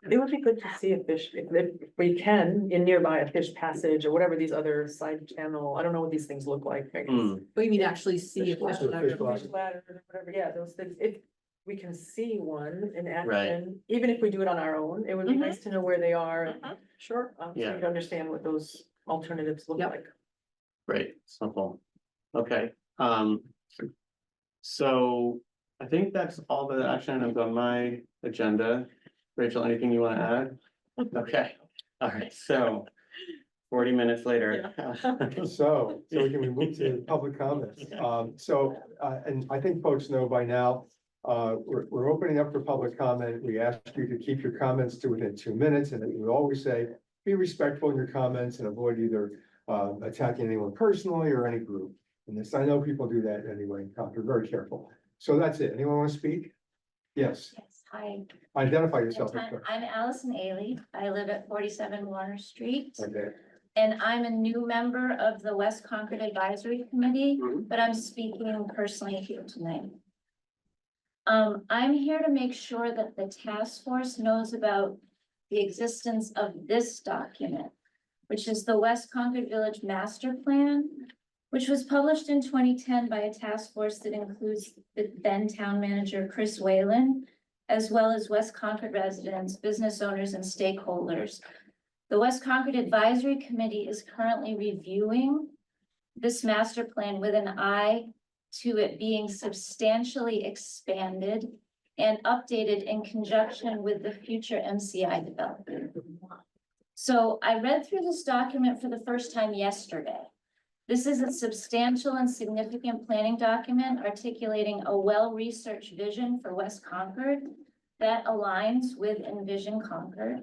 It would be good to see a fish, if we can, in nearby a fish passage or whatever these other side channel, I don't know what these things look like. I guess. But you mean actually see a fish ladder. ladder? Fish ladder or whatever, yeah, those things, if we can see one in Right. action, even if we do it on our own, it would be Mhm. nice to know where they are. And Sure. so Yeah. you understand what those alternatives look Yep. like. great, simple. Okay, so I think that's all the action items on my agenda. Rachel, anything you want to add? Okay, all right, so 40 minutes later. So we can move to public comments. And I think folks know by now, we're opening up for public comment. We ask you to keep your comments to within 2 minutes, and we always say, be respectful in your comments and avoid either attacking anyone personally or any group. And this, I know people do that anyway, we're very careful. So that's it. Anyone want to speak? Yes, Yes, hi. identify yourself. I'm Allison Ailey. I live at 47 Warner Street. Okay. And I'm a new member of the West Concord Advisory Committee, but I'm speaking personally here tonight. I'm here to make sure that the task force knows about the existence of this document, which is the West Concord Village Master Plan, which was published in 2010 by a task force that includes the then town manager, Chris Whalen, as well as West Concord residents, business owners, and stakeholders. The West Concord Advisory Committee is currently reviewing this master plan with an eye to it being substantially expanded and updated in conjunction with the future MCI development. So I read through this document for the first time yesterday. This is a substantial and significant planning document articulating a well-researched vision for West Concord that aligns with Envision Concord.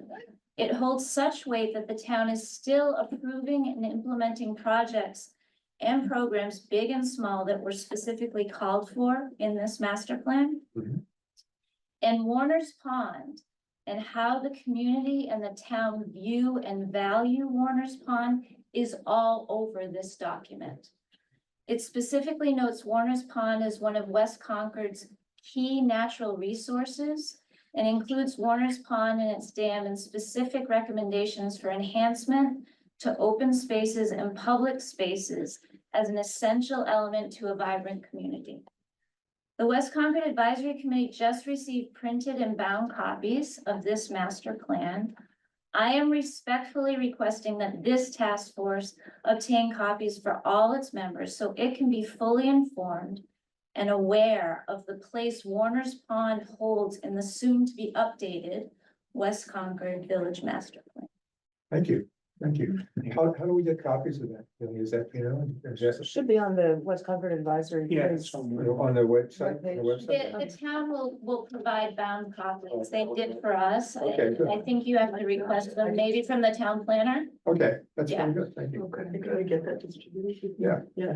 It holds such weight that the town is still approving and implementing projects and programs, big and small, that were specifically called for in this master plan. And Warner's Pond and how the community and the town view and value Warner's Pond is all over this document. It specifically notes Warner's Pond is one of West Concord's key natural resources and includes Warner's Pond and its dam and specific recommendations for enhancement to open spaces and public spaces as an essential element to a vibrant community. The West Concord Advisory Committee just received printed and bound copies of this master plan. I am respectfully requesting that this task force obtain copies for all its members so it can be fully informed and aware of the place Warner's Pond holds in the soon-to-be updated West Concord Village Master Plan. Thank you, thank you. How do we get copies of that? Is that, Should be on the West Concord Advisory. Yeah, Committee's on the website? The town will provide bound copies. They did for us. Okay, good. I think you have to request them, maybe from the town planner. Okay, that's Yeah. very good, thank you. Okay, can we get that distributed? Yeah. Yeah.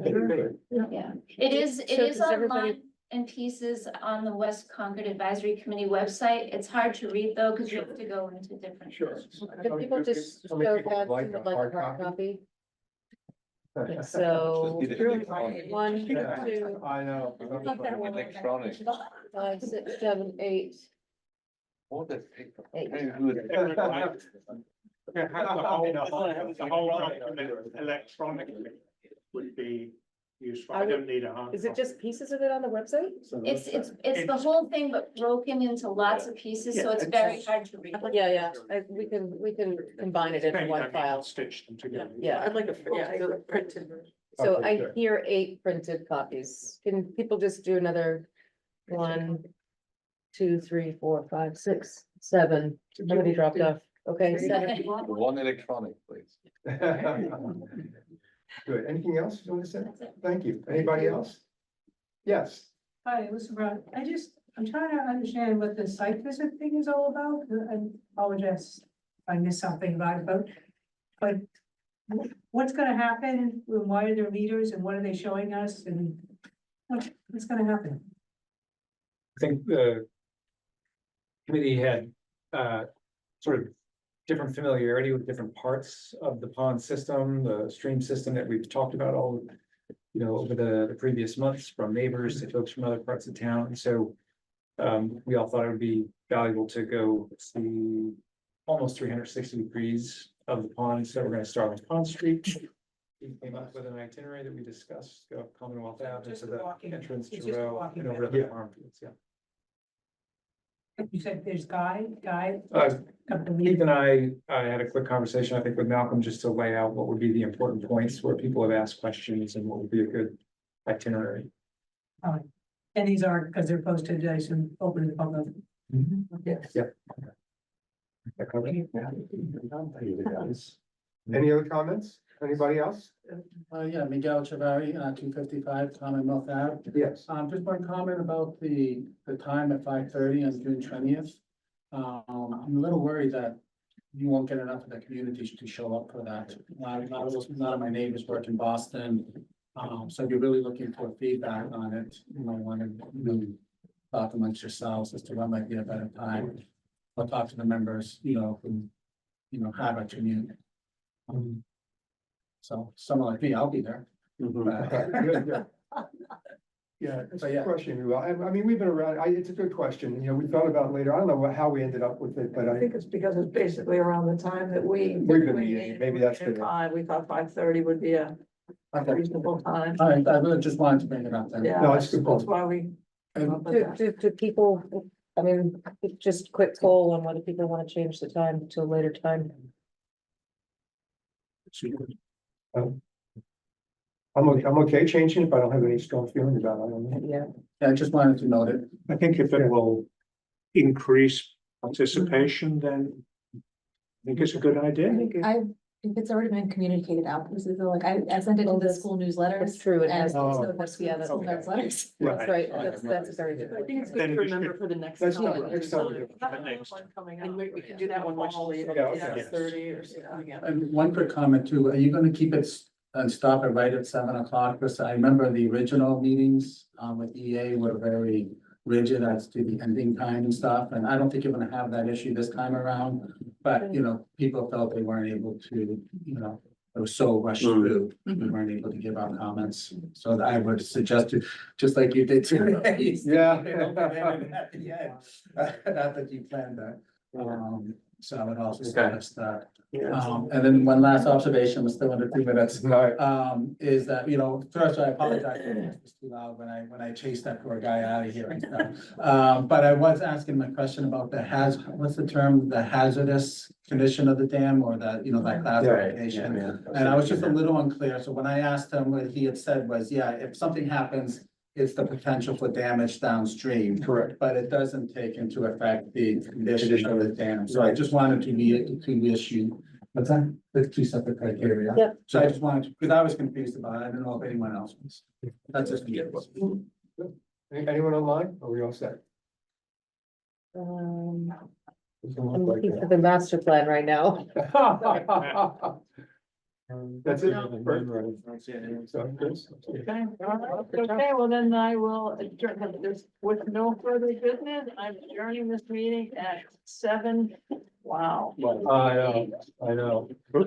Yeah, it is So does everybody- online in pieces on the West Concord Advisory Committee website. It's hard to read though, because you have to go into different. Sure. Can people just show that, who would like a hard copy? So, one, two, I know. Electronic. 5, 6, 7, 8. All that paper. Eight. Very good. Yeah, the whole document electronically would be useful. I don't need a hard. Is it just pieces of it on the website? It's the whole thing, but broken into lots of pieces, so it's very hard to read. Yeah, we can combine it into one file. Stitch them together. Yeah. I'd like a printed version. So Okay, I good. hear 8 printed copies. Can people just do another 1, 2, 3, 4, 5, 6, 7? Somebody dropped off. Okay, 7. One electronic, please. Good, anything else you want to say? Thank you. Anybody else? Yes. Hi, listen, Ron, I'm trying to understand what the site visit thing is all about. I apologize if I missed something about it, but what's gonna happen? And why are there leaders and what are they showing us and what's gonna happen? I think the committee had sort of different familiarity with different parts of the pond system, the stream system that we've talked about all, over the previous months, from neighbors to folks from other parts of town. And so we all thought it would be valuable to go see almost 360 degrees of the pond. So we're going to start with Pond Street. We came up with an itinerary that we discussed, go up Commonwealth Avenue to the entrance to it's just Row walking and over to back. the farm fields, yeah. You said there's Guy. Keith and I had a quick conversation, I think, with Malcolm, just to lay out what would be the important points where people have asked questions and what would be a good itinerary. And these are, because they're posted, I assume, open to the public. Yes. Yep. Any other comments? Anybody else? Yeah, Miguel Chavari, 255 Commonwealth Ave. Yes. Just one comment about the time at 5:30 on June 20th. I'm a little worried that you won't get enough of the communities to show up for that. None of my neighbors work in Boston. So you're really looking for feedback on it. You might want to, talk amongst yourselves as to what might be a better time. I'll talk to the members, who, have a commute. So someone like me, I'll be there. Good, good. Yeah, it's a question. I mean, we've been around, it's a good question. We thought about it later. I don't know how we ended up with it, but I think it's because it's basically around the time that we've been meeting. Maybe that's good. We thought 5:30 would be a reasonable time. All right, I really just wanted to bring it up then. Yeah, No, it's a good that's point. why we. Do people, I mean, just quick poll on whether people want to change the time to a later time. I'm okay changing it, but I don't have any strong feeling about it. I don't know. Yeah. I just wanted to note it. I think if it will increase participation, then I think it's a good idea. If it's already been communicated out, this is like, I sent it to the school newsletters. That's true, it has. And so Oh. that's, yeah, the school newsletters. That's right, that's very good. I think it's good Then to we remember should- for the next That's time. not- next time we do it. One coming And up. we can do that one much later, Yeah, okay. 6:30 or something, yeah. And one quick comment too, are you gonna keep it and stop it right at 7 o'clock? Because I remember the original meetings with EA were very rigid as to the ending time and stuff, and I don't think you're gonna have that issue this time around. But, you know, people felt they weren't able to, you know, it was so rushed through, we weren't able to give our comments. So I would suggest to, just like you did today. Yeah. At the end. Not that you planned that. So I would also suggest that. And then one last observation, we're still under 2 minutes. Right. Is that, you know, first I apologize, it was too loud when I chased that poor guy out of here and stuff. But I was asking my question about what's the term, the hazardous condition of the dam, or that, you know, that classification. And I was just a little unclear, so when I asked him, what he had said was, yeah, if something happens, it's the potential for damage downstream. Correct. But it doesn't take into effect the condition of the dam, so I just wanted to reissue. What's that? There's 2 separate criteria. Yep. So I just wanted to, because I was confused about it, I don't know if anyone else was. That's just me. Anyone online? Are we all set? I'm looking for the master plan right now. That's it. Okay, well then I will adjourn, with no further business, I'm adjourning this meeting at 7. Wow. I know. You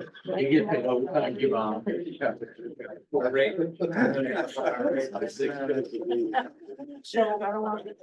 get paid overtime, you, So I don't want to.